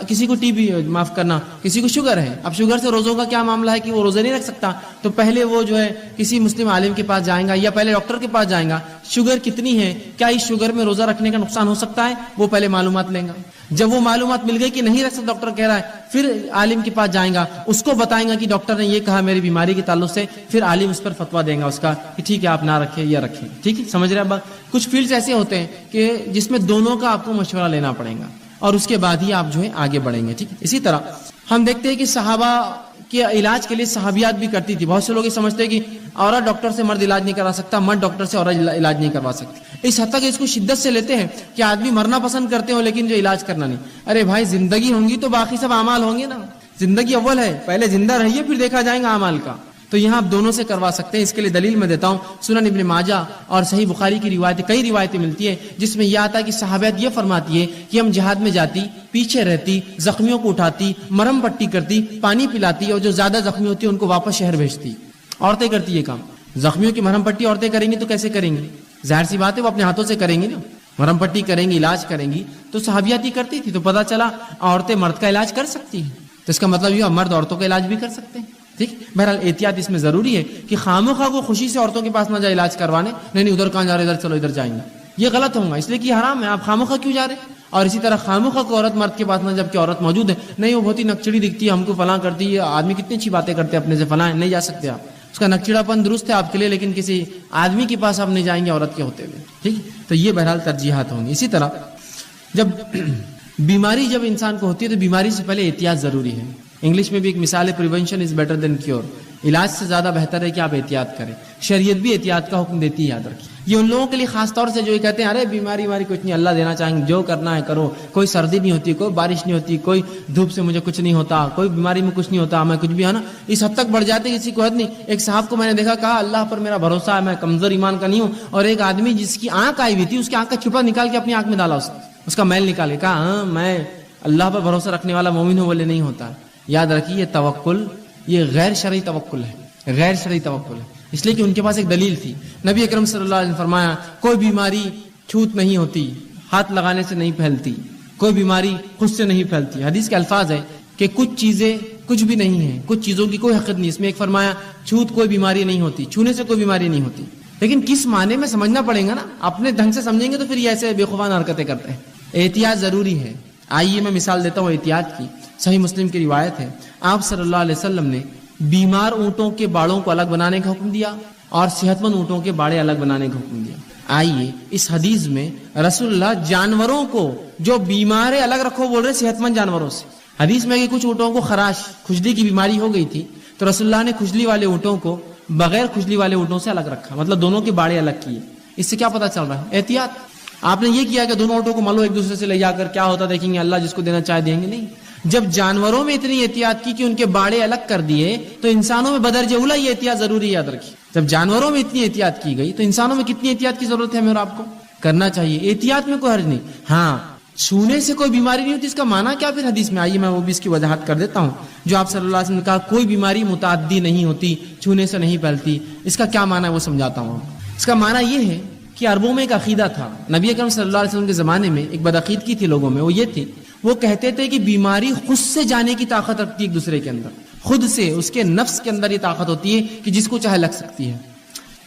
کسی کو ٹی بی، معاف کرنا، کسی کو شوگر ہے، اب شوگر سے روزوں کا کیا معاملہ ہے کہ وہ روزے نہیں رکھ سکتا، تو پہلے وہ جو ہے کسی مسلم عالم کے پاس جائیں گا یا پہلے ڈاکٹر کے پاس جائیں گا، شوگر کتنی ہے، کیا اس شوگر میں روزہ رکھنے کا نقصان ہو سکتا ہے، وہ پہلے معلومات لیں گا۔ جب وہ معلومات مل گئی کہ نہیں رکھ سکتا، ڈاکٹر کہہ رہا ہے، پھر عالم کے پاس جائیں گا، اس کو بتائیں گا کہ ڈاکٹر نے یہ کہا میری بیماری کے تعلق سے، پھر عالم اس پر فتویٰ دیں گا اس کا کہ ٹھیک ہے آپ نہ رکھیں یا رکھیں. ٹھیک ہے، سمجھ رہے ہیں اب؟ کچھ فیلڈز ایسے ہوتے ہیں کہ جس میں دونوں کا آپ کو مشورہ لینا پڑے گا اور اس کے بعد ہی آپ جو ہے آگے بڑھیں گے. ٹھیک ہے، اسی طرح ہم دیکھتے ہیں کہ صحابہ کے علاج کے لیے صحابیات بھی کرتی تھی. بہت سے لوگ یہ سمجھتے ہیں کہ عورت ڈاکٹر سے مرد علاج نہیں کروا سکتا، مرد ڈاکٹر سے عورت علاج نہیں کروا سکتی. اس حد تک اس کو شدت سے لیتے ہیں کہ آدمی مرنا پسند کرتے ہو لیکن جو علاج کرنا نہیں. ارے بھائی زندگی ہوں گی تو باقی سب اعمال ہوں گے نا. زندگی اول ہے، پہلے زندہ رہیے پھر دیکھا جائے گا اعمال کا. تو یہاں آپ دونوں سے کروا سکتے ہیں. اس کے لیے دلیل میں دیتا ہوں، سنن ابن ماجہ اور صحیح بخاری کی روایتیں، کئی روایتیں ملتی ہیں جس میں یہ آتا ہے کہ صحابیات یہ فرماتی ہے کہ ہم جہاد میں جاتی، پیچھے رہتی، زخمیوں کو اٹھاتی، مرہم پٹی کرتی، پانی پلاتی، اور جو زیادہ زخمی ہوتی ان کو واپس شہر بھیجتی. عورتیں کرتی یہ کام. زخمیوں کی مرہم پٹی عورتیں کریں گی تو کیسے کریں گی؟ ظاہر سی بات ہے وہ اپنے ہاتھوں سے کریں گی نا، مرہم پٹی کریں گی، علاج کریں گی. تو صحابیات ہی کرتی تھی. تو پتہ چلا عورتیں مرد کا علاج کر سکتی ہیں. تو اس کا مطلب یہ مرد عورتوں کا علاج بھی کر سکتے ہیں. ٹھیک، بہرحال احتیاط اس میں ضروری ہے کہ خامخواہ کو خوشی سے عورتوں کے پاس نہ جائے علاج کروانے. نہیں ادھر کہاں جا رہے، ادھر چلو ادھر جائیں گے. یہ غلط ہوگا، اس لیے کہ حرام ہے. آپ خامخواہ کیوں جا رہے ہیں؟ اور اسی طرح خامخواہ کو عورت مرد کے پاس نہ، جب کہ عورت موجود ہے. نہیں وہ بہت ہی نکچڑی دکھتی ہے، ہم کو فلاں کرتی ہے، آدمی کتنی اچھی باتیں کرتے ہیں اپنے سے، فلاں نہیں جا سکتے آپ. اس کا نکچڑا پن درست ہے آپ کے لیے، لیکن کسی آدمی کے پاس آپ نہیں جائیں گے عورت کے ہوتے ہوئے. ٹھیک، تو یہ بہرحال ترجیحات ہوں گی. اسی طرح جب بیماری جب انسان کو ہوتی ہے تو بیماری سے پہلے احتیاط ضروری ہے. انگلش میں بھی ایک مثال ہے، prevention is better than cure. علاج سے زیادہ بہتر ہے کہ آپ احتیاط کریں. شریعت بھی احتیاط کا حکم دیتی ہے، یاد رکھیے. یہ ان لوگوں کے لیے خاص طور سے جو یہ کہتے ہیں ارے بیماری کچھ نہیں، اللہ دینا چاہیں گے، جو کرنا ہے کرو، کوئی سردی نہیں ہوتی، کوئی بارش نہیں ہوتی، کوئی دھوپ سے مجھے کچھ نہیں ہوتا، کوئی بیماری میں کچھ نہیں ہوتا، میں کچھ بھی ہے نا. اس حد تک بڑھ جاتے کسی کو حد نہیں. ایک صاحب کو میں نے دیکھا، کہا اللہ پر میرا بھروسہ ہے، میں کمزور ایمان کا نہیں ہوں. اور ایک آدمی جس کی آنکھ آئی ہوئی تھی، اس کی آنکھ کا چھپا نکال کے اپنی آنکھ میں ڈالا، اس کا میل نکال کے، کہا ہاں میں اللہ پر بھروسہ رکھنے والا مومن ہوں. بولے نہیں ہوتا. یاد رکھیے یہ توکل، یہ غیر شرعی توکل ہے، غیر شرعی توکل ہے. اس لیے کہ ان کے پاس ایک دلیل تھی. نبی اکرم صلی اللہ علیہ وسلم نے فرمایا کوئی بیماری چھوت نہیں ہوتی، ہاتھ لگانے سے نہیں پھیلتی، کوئی بیماری خود سے نہیں پھیلتی. حدیث کے الفاظ ہے کہ کچھ چیزیں کچھ بھی نہیں ہیں، کچھ چیزوں کی کوئی حقیقت نہیں. اس میں ایک فرمایا چھوت کوئی بیماری نہیں ہوتی، چھونے سے کوئی بیماری نہیں ہوتی. لیکن کس معنی میں سمجھنا پڑے گا نا. اپنے ڈھنگ سے سمجھیں گے تو پھر یہ ایسے بے خوفانہ حرکتیں کرتے ہیں. احتیاط ضروری ہے. آئیے میں مثال دیتا ہوں احتیاط کی. صحیح مسلم کی روایت ہے، آپ صلی اللہ علیہ وسلم نے بیمار اونٹوں کے باڑوں کو الگ بنانے کا حکم دیا اور صحت مند اونٹوں کے باڑے الگ بنانے کا حکم دیا. آئیے اس حدیث میں رسول اللہ جانوروں کو جو بیمار ہے الگ رکھو بول رہے صحت مند جانوروں سے. حدیث میں کہ کچھ اونٹوں کو خراش کھجلی کی بیماری ہو گئی تھی تو رسول اللہ نے کھجلی والے اونٹوں کو بغیر کھجلی والے اونٹوں سے الگ رکھا، مطلب دونوں کے باڑے الگ کیے. اس سے کیا پتا چل رہا ہے؟ احتیاط. آپ نے یہ کیا کہ دونوں اونٹوں کو ملو ایک دوسرے سے لے جا کر، کیا ہوتا دیکھیں گے، اللہ جس کو دینا چاہے دیں گے. نہیں، جب جانوروں میں اتنی احتیاط کی کہ ان کے باڑے الگ کر دیے تو انسانوں میں بدرجہ اولا یہ احتیاط ضروری. یاد رکھیے جب جانوروں میں اتنی احتیاط کی گئی تو انسانوں میں کتنی احتیاط کی ضرورت ہے ہمیں اور آپ کو. کرنا چاہیے احتیاط میں کوئی حرج نہیں. ہاں چھونے سے کوئی بیماری نہیں ہوتی، اس کا معنی کیا پھر حدیث میں؟ آئیے میں وہ بھی اس کی وضاحت کر دیتا ہوں. جو آپ صلی اللہ علیہ وسلم نے کہا کوئی بیماری متعدی نہیں ہوتی، چھونے سے نہیں پھیلتی، اس کا کیا معنی ہے وہ سمجھاتا ہوں. اس کا معنی یہ ہے کہ عربوں میں ایک عقیدہ تھا. نبی اکرم صلی اللہ علیہ وسلم کے زمانے میں ایک بدعقیدگی تھی لوگوں میں. وہ یہ تھی، وہ کہتے تھے کہ بیماری خود سے جانے کی طاقت رکھتی ہے ایک دوسرے کے اندر. خود سے اس کے نفس کے اندر یہ طاقت ہوتی ہے کہ جس کو چاہے لگ سکتی ہے.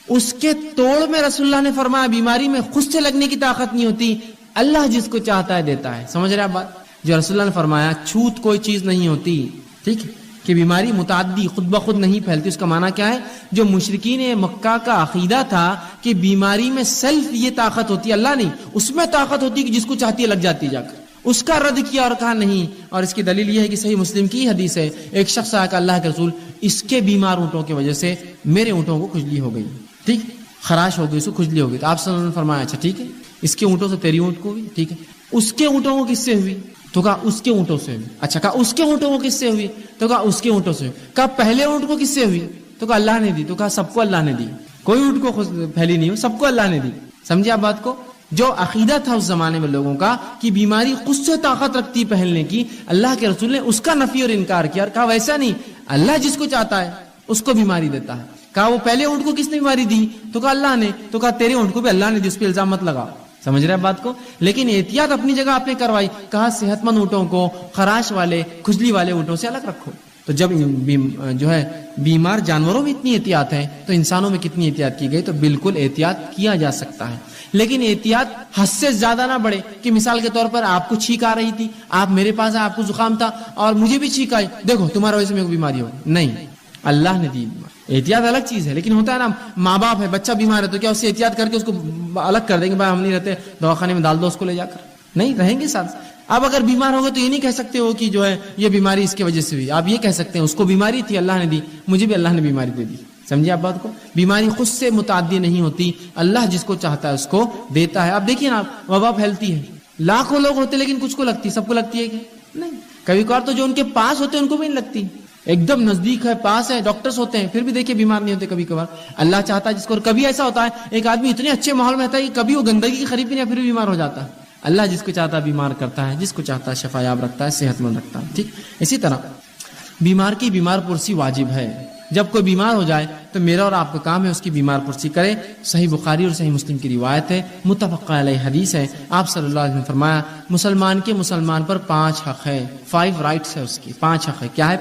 اس کے توڑ میں رسول اللہ نے فرمایا بیماری میں خود سے لگنے کی طاقت نہیں ہوتی، اللہ جس کو چاہتا ہے دیتا ہے. سمجھ رہے آپ بات؟ جو رسول اللہ نے فرمایا چھوت کوئی چیز نہیں ہوتی، ٹھیک ہے، کہ بیماری متعدی خود بخود نہیں پھیلتی. اس کا معنی کیا ہے؟ جو مشرکین مکہ کا عقیدہ تھا کہ بیماری میں سیلف یہ طاقت ہوتی ہے، اللہ نہیں، اس میں طاقت ہوتی ہے کہ جس کو چاہتی ہے لگ جاتی ہے جا کر. اس کا رد کیا اور کہا نہیں. اور اس کی دلیل یہ ہے کہ صحیح مسلم کی حدیث ہے، ایک شخص آیا کہ اللہ کے رسول اس کے بیمار اونٹوں کی وجہ سے میرے اونٹوں کو کھجلی ہو گئی، ٹھیک، خراش ہو گئی، اس کو کھجلی ہو گئی. تو آپ صلی اللہ علیہ وسلم نے فرمایا اچھا ٹھیک ہے، اس کے اونٹوں سے تیری اونٹ کو ہوئی، ٹھیک ہے. اس کے اونٹوں کو کس سے ہوئی؟ تو کہا اس کے اونٹوں سے ہوئی. اچھا، کہا اس کے اونٹوں کو کس سے ہوئی؟ تو کہا اس کے اونٹوں سے. کہا پہلے اونٹ کو کس سے ہوئی؟ تو کہا اللہ نے دی. تو کہا سب کو اللہ نے دی، کوئی اونٹ کو پھیلی نہیں ہو، سب کو اللہ نے دی. سمجھے آپ بات کو؟ جو عقیدہ تھا اس زمانے میں لوگوں کا کہ بیماری خود سے طاقت رکھتی پھیلنے کی، اللہ کے رسول نے اس کا نفی اور انکار کیا اور کہا ویسا نہیں، اللہ جس کو چاہتا ہے اس کو بیماری دیتا ہے. کہا وہ پہلے اونٹ کو کس نے بیماری دی؟ تو کہا اللہ نے. تو کہا تیرے اونٹ کو بھی اللہ نے دی، اس پہ الزام مت لگا. سمجھ رہے ہیں بات کو؟ لیکن احتیاط اپنی جگہ آپ نے کروائی. کہا صحت مند اونٹوں کو خراش والے کھجلی والے اونٹوں سے الگ رکھو. تو تو جب جو ہے بیمار جانوروں میں اتنی احتیاط ہے تو انسانوں میں کتنی احتیاط کی گئی. تو بالکل احتیاط کیا جا سکتا ہے, لیکن احتیاط حد سے زیادہ نہ بڑھے کہ مثال کے طور پر آپ کو چھینک آ رہی تھی, آپ میرے پاس آئے, آپ کو زکام تھا اور مجھے بھی چھینک آئی, دیکھو تمہارا وجہ سے میرے کو بیماری ہو. نہیں, اللہ نے دی احتیاط الگ چیز ہے. لیکن ہوتا ہے نا, ماں باپ ہے, بچہ بیمار ہے تو کیا اس سے احتیاط کر کے اس کو الگ کر دیں گے, بھائی ہم نہیں رہتے, دواخانے میں ڈال دو اس کو لے جا کر. نہیں, رہیں گے ساتھ. اب اگر بیمار ہوگا تو یہ نہیں کہہ سکتے ہو کہ جو ہے یہ بیماری اس کی وجہ سے ہوئی. آپ یہ کہہ سکتے ہیں اس کو بیماری تھی, اللہ نے دی, مجھے بھی اللہ نے بیماری دے دی. سمجھے آپ بات کو؟ بیماری خود سے متعدی نہیں ہوتی, اللہ جس کو چاہتا ہے اس کو دیتا ہے. اب دیکھیے نا, وبا پھیلتی ہے, لاکھوں لوگ ہوتے لیکن کچھ کو لگتی, سب کو لگتی ہے کہ نہیں؟ کبھی کبھار تو جو ان کے پاس ہوتے ہیں ان کو بھی نہیں لگتی, ایک دم نزدیک ہے, پاس ہے, ڈاکٹرز ہوتے ہیں, پھر بھی دیکھیے بیمار نہیں ہوتے کبھی کبھار. اللہ چاہتا ہے جس کو. اور کبھی ایسا ہوتا ہے ایک آدمی اتنے اچھے ماحول میں رہتا ہے کہ کبھی وہ گندگی کی قریب نہیں ہے, پھر بھی بیمار ہو جاتا ہے. اللہ جس کو چاہتا ہے بیمار کرتا ہے, جس کو چاہتا ہے شفا یاب رکھتا ہے, صحت مند رکھتا ہے. ٹھیک, اسی طرح بیمار کی بیمار پرسی واجب ہے. جب کوئی بیمار ہو جائے تو میرا اور آپ کا کام ہے اس کی بیمار پرسی کرے. صحیح بخاری اور صحیح مسلم کی روایت ہے, متفق علیہ حدیث ہے. آپ صلی اللہ علیہ وسلم نے فرمایا, مسلمان کے مسلمان پر 5 حق ہے, 5 رائٹس ہے اس کی, 5 حق ہے. کیا ہے؟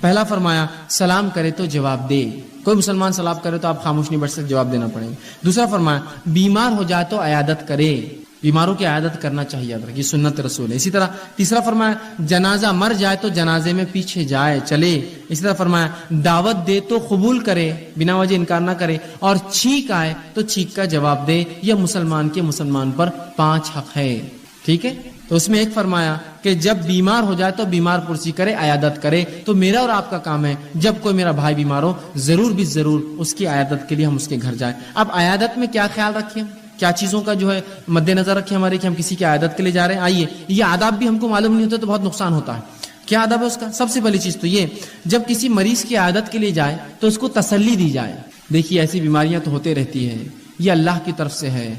پہلا فرمایا سلام کرے تو جواب دے. کوئی مسلمان سلام کرے تو آپ خاموش نہیں بیٹھ سکتے, جواب دینا پڑے گا. دوسرا فرمایا بیمار ہو جائے تو عیادت کرے, بیماروں کی عیادت کرنا چاہیے, یاد رکھیے سنت رسول ہے. اسی طرح تیسرا فرمایا جنازہ مر جائے تو جنازے میں پیچھے جائے چلے. اسی طرح فرمایا دعوت دے تو قبول کرے, بنا وجہ انکار نہ کرے, اور چھینک آئے تو چھینک کا جواب دے. یہ مسلمان کے مسلمان پر 5 حق ہے. ٹھیک ہے, تو اس میں ایک فرمایا کہ جب بیمار ہو جائے تو بیمار پرسی کرے, عیادت کرے. تو میرا اور آپ کا کام ہے جب کوئی میرا بھائی بیمار ہو ضرور بھی ضرور اس کی عیادت کے لیے ہم اس کے گھر جائیں. اب عیادت میں کیا خیال رکھیں, کیا چیزوں کا جو ہے مد نظر رکھیں ہمارے کہ ہم کسی کی عیادت کے لیے جا رہے ہیں. آئیے, یہ آداب بھی ہم کو معلوم نہیں ہوتا تو بہت نقصان ہوتا ہے. کیا آداب ہے اس کا؟ سب سے پہلی چیز تو یہ, جب کسی مریض کی عیادت کے لیے جائے تو اس کو تسلی دی جائے. دیکھیے ایسی بیماریاں تو ہوتے رہتی ہیں, یہ اللہ کی طرف سے ہے,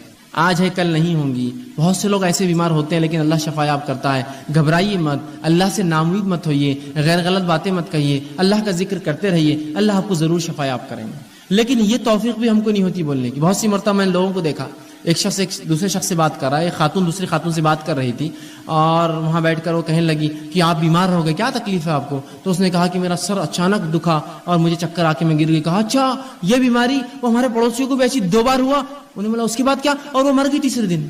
آج ہے کل نہیں ہوں گی. بہت سے لوگ ایسے بیمار ہوتے ہیں لیکن اللہ شفا یاب کرتا ہے. گھبرائیے مت, اللہ سے ناامید مت ہوئیے, غیر غلط باتیں مت کہیے, اللہ کا ذکر کرتے رہیے, اللہ آپ کو ضرور شفا یاب کریں گے. لیکن یہ توفیق بھی ہم کو نہیں ہوتی بولنے کی. بہت سی مرتبہ میں لوگوں کو دیکھا, ایک شخص ایک دوسرے شخص سے بات کر رہا ہے, ایک خاتون دوسری خاتون سے بات کر رہی تھی, اور وہاں بیٹھ کر وہ کہنے لگی کہ آپ بیمار ہو گئے, کیا تکلیف ہے آپ کو؟ تو اس نے کہا کہ میرا سر اچانک دکھا اور مجھے چکر آ کے میں گر گئی. کہا اچھا یہ بیماری, وہ ہمارے پڑوسیوں کو بھی ایسی 2 بار ہوا. انہیں بولا اس کے بعد کیا؟ اور وہ مر گئی تیسرے دن.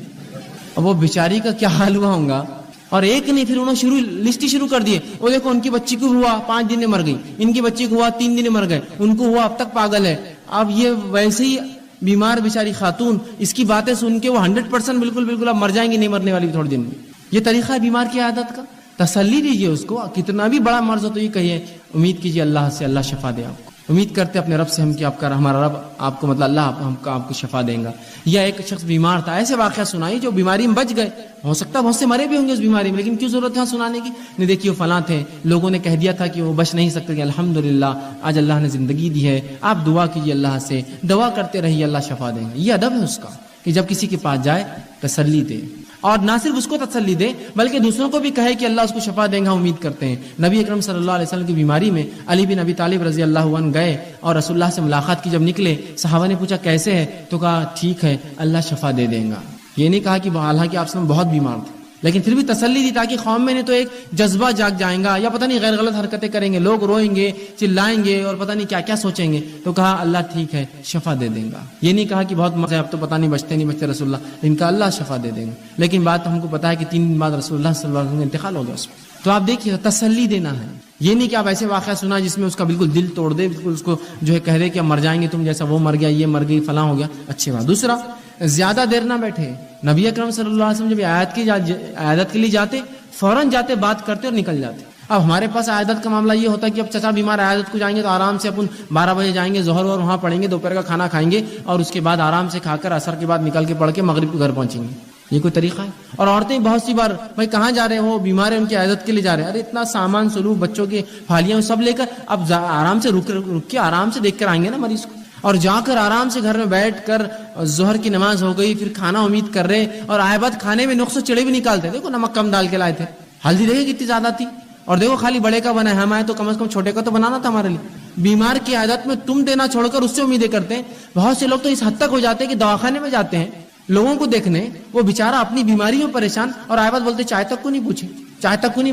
اب وہ بیچاری کا کیا حال ہوا ہوگا. اور ایک نہیں, پھر انہوں نے لسٹ شروع کر دیے. وہ دیکھو ان کی بچی کو ہوا 5 دن میں مر گئی, ان کی بچی کو ہوا 3 دن میں مر گئے, ان کو ہوا اب تک پاگل ہے. اب یہ ویسے ہی بیمار بیچاری خاتون, اس کی باتیں سن کے وہ 100% بالکل اب مر جائیں گی, نہیں مرنے والی تھوڑے دن میں. یہ طریقہ ہے بیمار کی عادت کا. تسلی دیجیے اس کو, کتنا بھی بڑا مرض ہو تو یہ کہیے امید کیجیے اللہ سے, اللہ شفا دے آپ کو. امید کرتے اپنے رب سے ہم کہ ہمارا رب آپ کو, مطلب اللہ آپ کو شفا دیں گا. یا ایک شخص بیمار تھا, ایسے واقعہ سنائی جو بیماری میں بچ گئے. ہو سکتا ہے بہت سے مرے بھی ہوں گے اس بیماری میں, لیکن کیوں ضرورت ہے سنانے کی؟ نہیں, دیکھیے وہ فلاں تھے, لوگوں نے کہہ دیا تھا کہ وہ بچ نہیں سکتے, کہ الحمدللہ آج اللہ نے زندگی دی ہے, آپ دعا کیجیے اللہ سے, دعا کرتے رہیے, اللہ شفا دیں گا. یہ ادب ہے اس کا کہ جب کسی کے پاس جائے تسلی دے, اور نہ صرف اس کو تسلی دے بلکہ دوسروں کو بھی کہے کہ اللہ اس کو شفا دے گا, امید کرتے ہیں. نبی اکرم صلی اللہ علیہ وسلم کی بیماری میں علی بن ابی طالب رضی اللہ عنہ گئے اور رسول اللہ سے ملاقات کی. جب نکلے صحابہ نے پوچھا کیسے ہے, تو کہا ٹھیک ہے, اللہ شفا دے دیں گا. یہ نہیں کہا کہ حالانکہ آپ سے بہت بیمار تھے, لیکن پھر بھی تسلی دی تاکہ قوم میں نے تو ایک جذبہ جاگ جائیں گا, یا پتہ نہیں غیر غلط حرکتیں کریں گے, لوگ روئیں گے, چلائیں گے, اور پتہ نہیں کیا کیا سوچیں گے. تو کہا اللہ ٹھیک ہے, شفا دے دیں گا. یہ نہیں کہا کہ بہت مزہ, اب تو پتہ نہیں بچتے رسول اللہ, ان کا اللہ شفا دے دیں گا. لیکن بات ہم کو پتا ہے کہ 3 دن بعد رسول اللہ صلی اللہ علیہ وسلم کا انتقال ہو گیا اس میں. تو آپ دیکھیے تسلی دینا ہے, یہ نہیں کہ آپ ایسے واقعہ سنا جس میں اس کا بالکل دل توڑ دے, بالکل اس کو جو ہے کہہ دے کہ مر جائیں گے تم جیسا, وہ مر گیا, یہ مر گئی, فلاں ہو گیا. اچھی بات. دوسرا, زیادہ دیر نہ بیٹھے. نبی اکرم صلی اللہ علیہ وسلم جب عیادت کے لیے جاتے, فوراً جاتے, بات کرتے اور نکل جاتے. اب ہمارے پاس عیادت کا معاملہ یہ ہوتا ہے کہ اب چچا بیمار عیادت کو جائیں گے تو آرام سے اپن 12 بجے جائیں گے, ظہر اور وہاں پڑھیں گے, دوپہر کا کھانا کھائیں گے, اور اس کے بعد آرام سے کھا کر عصر کے بعد نکل کے پڑھ کے مغرب کو گھر پہنچیں گے. یہ کوئی طریقہ ہے؟ اور عورتیں بہت سی بار, بھائی کہاں جا رہے ہو, بیمار ہیں ان کی عیادت کے لیے جا رہے ہیں, ارے اتنا سامان سلوک, بچوں کی پھالیاں سب لے کر اب آرام سے رک کے آرام سے دیکھ کر آئیں گے نا مریض کو, اور جا کر آرام سے گھر میں بیٹھ کر ظہر کی نماز ہو گئی, پھر کھانا امید کر رہے, اور آئے بعد کھانے میں نقص چڑے بھی نکالتے. دیکھو نمک کم ڈال کے لائے تھے, ہلدی دیکھے کتنی زیادہ تھی, اور دیکھو خالی بڑے کا بنا ہے, ہم آئے تو کم از کم چھوٹے کا تو بنانا تھا ہمارے لیے. بیمار کی عادت میں تم دینا چھوڑ کر اس سے امیدیں کرتے ہیں. بہت سے لوگ تو اس حد تک ہو جاتے ہیں کہ دواخانے میں جاتے ہیں لوگوں کو دیکھنے, وہ بیچارہ اپنی بیماری میں پریشان, اور آئے بعد بولتے چائے تک کو نہیں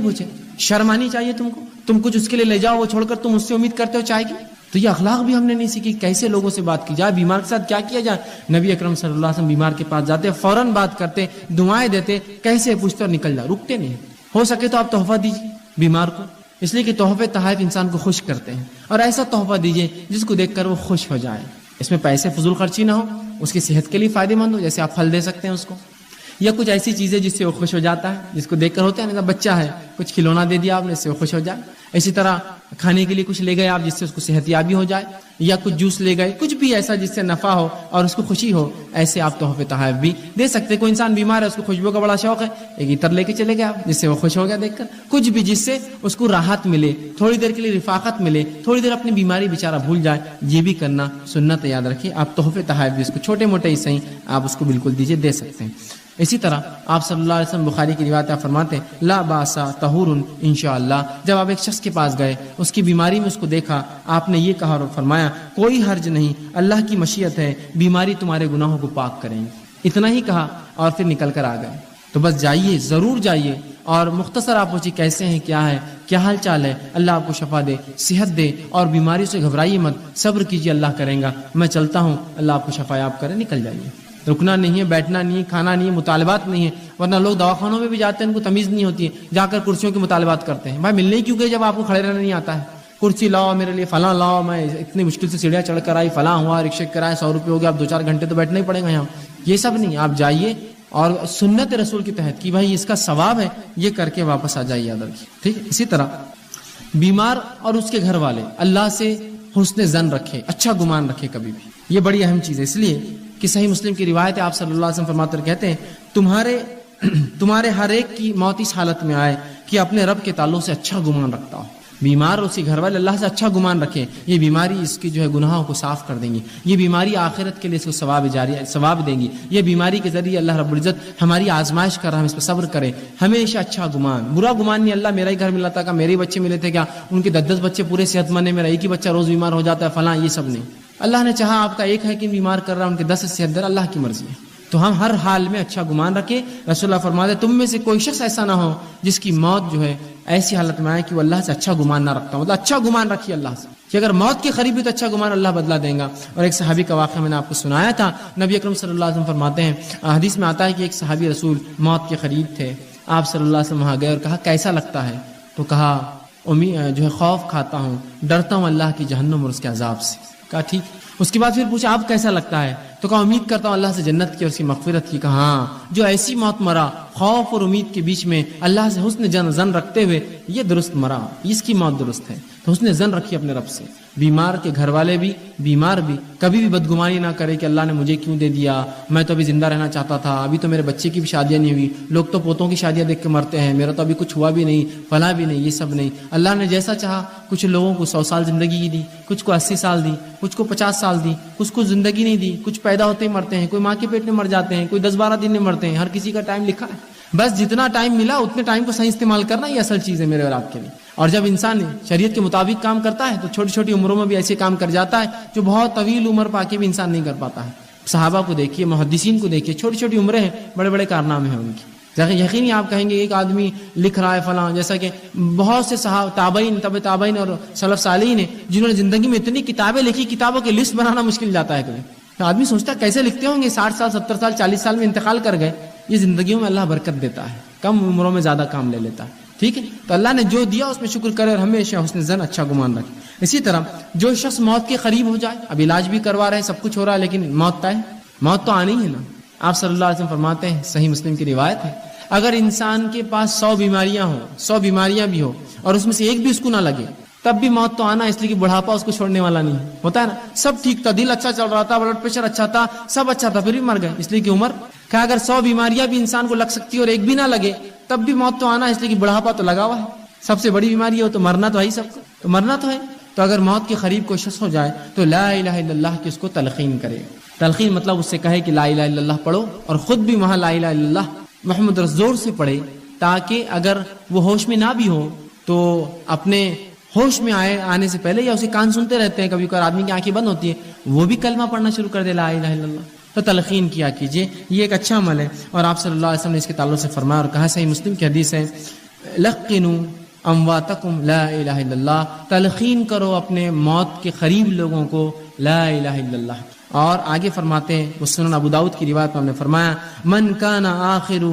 پوچھے. شرم آنی چاہیے تم کو. تم کچھ اس کے لیے لے جاؤ, وہ چھوڑ کر تم اس سے امید کرتے ہو چائے کی. تو یہ اخلاق بھی ہم نے نہیں سیکھی, کیسے لوگوں سے بات کی جائے, بیمار کے ساتھ کیا کیا جائے. نبی اکرم صلی اللہ علیہ وسلم بیمار کے پاس جاتے, فوراً بات کرتے, دعائیں دیتے, کیسے پوچھتے اور نکل جاؤ, رکتے نہیں. ہو سکے تو آپ تحفہ دیجیے بیمار کو, اس لیے کہ تحفے تحائف انسان کو خوش کرتے ہیں, اور ایسا تحفہ دیجیے جس کو دیکھ کر وہ خوش ہو جائے. اس میں پیسے فضول خرچی نہ ہو, اس کی صحت کے لیے فائدہ مند ہو, جیسے آپ پھل دے سکتے ہیں اس کو, یا کچھ ایسی چیزیں جس سے وہ خوش ہو جاتا ہے, جس کو دیکھ کر ہوتا ہے نا بچہ ہے, کچھ کھلونا دے دیا آپ نے, اس سے وہ خوش ہو جائے. اسی طرح کھانے کے لیے کچھ لے گئے آپ جس سے اس کو صحت یابی ہو جائے, یا کچھ جوس لے گئے, کچھ بھی ایسا جس سے نفع ہو اور اس کو خوشی ہو, ایسے آپ تحفے تحائف بھی دے سکتے. کوئی انسان بیمار ہے, اس کو خوشبو کا بڑا شوق ہے, ایک عطر لے کے چلے گئے آپ جس سے وہ خوش ہو گیا دیکھ کر, کچھ بھی جس سے اس کو راحت ملے, تھوڑی دیر کے لیے رفاقت ملے, تھوڑی دیر اپنی بیماری بیچارہ بھول جائے, یہ بھی کرنا سنت. یاد رکھیے آپ تحفے تحائف بھی اس کو چھوٹے موٹے ہی صحیح آپ اس کو بالکل دیجیے, دے سکتے ہیں. اسی طرح آپ صلی اللہ علیہ وسلم بخاری کی روایت آپ فرماتے ہیں لا باسا طہور انشاءاللہ. جب آپ ایک شخص کے پاس گئے, اس کی بیماری میں اس کو دیکھا, آپ نے یہ کہا اور فرمایا کوئی حرج نہیں, اللہ کی مشیت ہے, بیماری تمہارے گناہوں کو پاک کریں گی. اتنا ہی کہا اور پھر نکل کر آ گئے. تو بس جائیے, ضرور جائیے, اور مختصر آپ پوچھیے کیسے ہیں, کیا ہے, کیا حال چال ہے, اللہ آپ کو شفا دے, صحت دے, اور بیماری سے گھبرائیے مت, صبر کیجیے, اللہ کریں گا, میں چلتا ہوں, اللہ آپ کو شفا یاب کرے, نکل جائیے. رکنا نہیں ہے, بیٹھنا نہیں ہے, کھانا نہیں ہے, مطالبات نہیں ہے. ورنہ لوگ دواخانوں میں بھی جاتے ہیں, ان کو تمیز نہیں ہوتی ہے, جا کر کرسیوں کے مطالبات کرتے ہیں. بھائی ملنے کیوں گئے جب آپ کو کھڑے رہنا نہیں آتا ہے؟ کرسی لاؤ میرے لیے, فلاں لاؤ, میں اتنی مشکل سے سیڑھیاں چڑھ کر آئی, فلاں ہوا, رکشے کرائے 100 روپے ہو گیا, اب 2-4 گھنٹے تو بیٹھنا ہی پڑے گا یہاں. یہ سب نہیں, آپ جائیے اور سنت رسول کے تحت کہ بھائی اس کا ثواب ہے, یہ کر کے واپس آ جائیے ادھر کی. ٹھیک. اسی طرح بیمار اور اس کے گھر والے اللہ سے حسن ظن رکھے, اچھا گمان رکھے کبھی بھی. یہ بڑی اہم چیز ہے, اس لیے کہ صحیح مسلم کی روایت ہے, آپ صلی اللہ علیہ وسلم فرماتے کہتے ہیں تمہارے ہر ایک کی موت اس حالت میں آئے کہ اپنے رب کے تعلق سے اچھا گمان رکھتا ہو. بیمار اور اس کے گھر والے اللہ سے اچھا گمان رکھے, یہ بیماری اس کی جو ہے گناہوں کو صاف کر دیں گی, یہ بیماری آخرت کے لیے اس کو ثواب دیں گی. یہ بیماری کے ذریعے اللہ رب العزت ہماری آزمائش کر رہا ہے, ہم اس پہ صبر کریں. ہمیشہ اچھا گمان, برا گمان نہیں. اللہ میرا ہی گھر ملا تھا, میرے بچے ملے تھے کیا, ان کے 10 بچے پورے صحت مند ہیں, میرا ایک ہی بچہ روز بیمار ہو جاتا ہے, فلاں, یہ سب نہیں. اللہ نے چاہا آپ کا ایک ہے کہ بیمار کر رہا ہے, ان کے 10 صحت در, اللہ کی مرضی ہے. تو ہم ہر حال میں اچھا گمان رکھیں. رسول اللہ فرماتے تم میں سے کوئی شخص ایسا نہ ہو جس کی موت جو ہے ایسی حالت میں آئے کہ وہ اللہ سے اچھا گمان نہ رکھتا ہو. مطلب اچھا گمان رکھیے اللہ سے, کہ اگر موت کے قریب بھی تو اچھا گمان اللہ بدلا دے گا. اور ایک صحابی کا واقعہ میں نے آپ کو سنایا تھا, نبی اکرم صلی اللہ علیہ وسلم فرماتے ہیں, حدیث میں آتا ہے کہ ایک صحابی رسول موت کے قریب تھے, آپ صلی اللہ علیہ وسلم وہاں گئے اور کہا کیسا لگتا ہے, تو کہا جو ہے خوف کھاتا ہوں, ڈرتا ہوں اللہ کی جہنم اور اس کے عذاب سے. کہا ٹھیک. اس کے بعد پھر پوچھا آپ کیسا لگتا ہے, تو کہا امید کرتا ہوں اللہ سے جنت کی اور اس کی مغفرت کی. کہا ہاں, جو ایسی موت مرا خوف اور امید کے بیچ میں اللہ سے حسن ظن رکھتے ہوئے, یہ درست مرا, اس کی موت درست ہے. تو حسن ظن رکھیے اپنے رب سے. بیمار کے گھر والے بھی, بیمار بھی, کبھی بھی بدگمانی نہ کرے کہ اللہ نے مجھے کیوں دے دیا, میں تو ابھی زندہ رہنا چاہتا تھا, ابھی تو میرے بچے کی بھی شادیاں نہیں ہوئی, لوگ تو پوتوں کی شادیاں دیکھ کے مرتے ہیں, میرا تو ابھی کچھ ہوا بھی نہیں, فلاں بھی نہیں. یہ سب نہیں. اللہ نے جیسا چاہا, کچھ لوگوں کو 100 سال زندگی دی, کچھ کو 80 سال دی, کچھ کو 50 سال دی, کچھ کو زندگی نہیں دی, کچھ پیدا ہوتے ہی مرتے ہیں, کوئی ماں کے پیٹ میں مر جاتے ہیں, کوئی 10-12 دن میں مرتے ہیں. ہر کسی کا ٹائم لکھا ہے, بس جتنا ٹائم ملا اتنے ٹائم کو صحیح استعمال کرنا, یہ اصل چیز ہے میرے اور آپ کے لیے. اور جب انسان شریعت کے مطابق کام کرتا ہے تو چھوٹی چھوٹی عمروں میں بھی ایسے کام کر جاتا ہے جو بہت طویل عمر پا کے بھی انسان نہیں کر پاتا ہے. صحابہ کو دیکھیے, محدثین کو دیکھیے, چھوٹی چھوٹی عمریں ہیں, بڑے بڑے کارنامے ہیں ان کی. یقینی آپ کہیں گے ایک آدمی لکھ رہا ہے فلاں, جیسا کہ بہت سے تابعین, تابعین اور سلف صالحین ہیں جنہوں نے زندگی میں اتنی کتابیں لکھی, کتابوں کی لسٹ بنانا مشکل جاتا ہے. کبھی آدمی سوچتا ہے کیسے لکھتے ہوں گے, 60 سال 70 سال 40 سال میں انتقال کر گئے. یہ زندگیوں میں اللہ برکت دیتا ہے, کم عمروں میں زیادہ کام لے لیتا ہے. ٹھیک ہے, تو اللہ نے جو دیا اس میں شکر کرے اور ہمیشہ حسن ظن, اچھا گمان رکھے. اسی طرح جو شخص موت کے قریب ہو جائے, اب علاج بھی کروا رہے ہیں, سب کچھ ہو رہا ہے, لیکن موت تو آنی ہے نا. آپ صلی اللہ علیہ وسلم فرماتے ہیں, صحیح مسلم کی روایت ہے, اگر انسان کے پاس 100 بیماریاں ہوں, 100 بیماریاں بھی ہو, اور اس میں سے ایک بھی اس کو نہ لگے, تب بھی موت تو آنا, اس لیے کہ بڑھاپا اس کو چھوڑنے والا نہیں ہوتا ہے نا. سب ٹھیک تھا, دل اچھا چل رہا تھا, بلڈ پریشر اچھا تھا, سب اچھا تھا, پھر بھی مر گئے, اس لیے کہ عمر کہ اگر 100 بیماریاں بھی انسان کو لگ سکتی اور ایک بھی نہ لگے, تب بھی موت تو آنا, اس لیے کہ بڑھاپا تو لگا ہوا ہے. سب سے بڑی بیماری ہو تو مرنا تو ہے ہی, سب کو تو مرنا تو ہے. تو اگر موت کے قریب کوئی شخص ہو جائے تو لا الہ الا اللہ کی اس کو تلقین کرے. تلقین مطلب اس سے کہے کہ لا الہ الا اللہ پڑھو, اور خود بھی وہاں لا الہ الا اللہ محمد رسول سے پڑھے, تاکہ اگر وہ ہوش میں نہ بھی ہو تو اپنے ہوش میں آنے سے پہلے, یا اسے کان سنتے رہتے ہیں, کبھی کبھار آدمی کی آنکھیں بند ہوتی ہے, وہ بھی کلمہ پڑھنا شروع کر دے لا الہ الا اللہ. تو تلقین کیا کیجیے, یہ ایک اچھا عمل ہے. اور آپ صلی اللہ علیہ وسلم نے اس کے تعلق سے فرمایا اور کہا, صحیح مسلم کی حدیث ہے, لقنوا امواتکم لا الہ الا اللہ، تلقین کرو اپنے موت کے قریب لوگوں کو لا الہ الا اللہ۔ اور آگے فرماتے ہیں، وہ سنن ابو داؤد کی روایت میں ہم نے فرمایا من کان آخر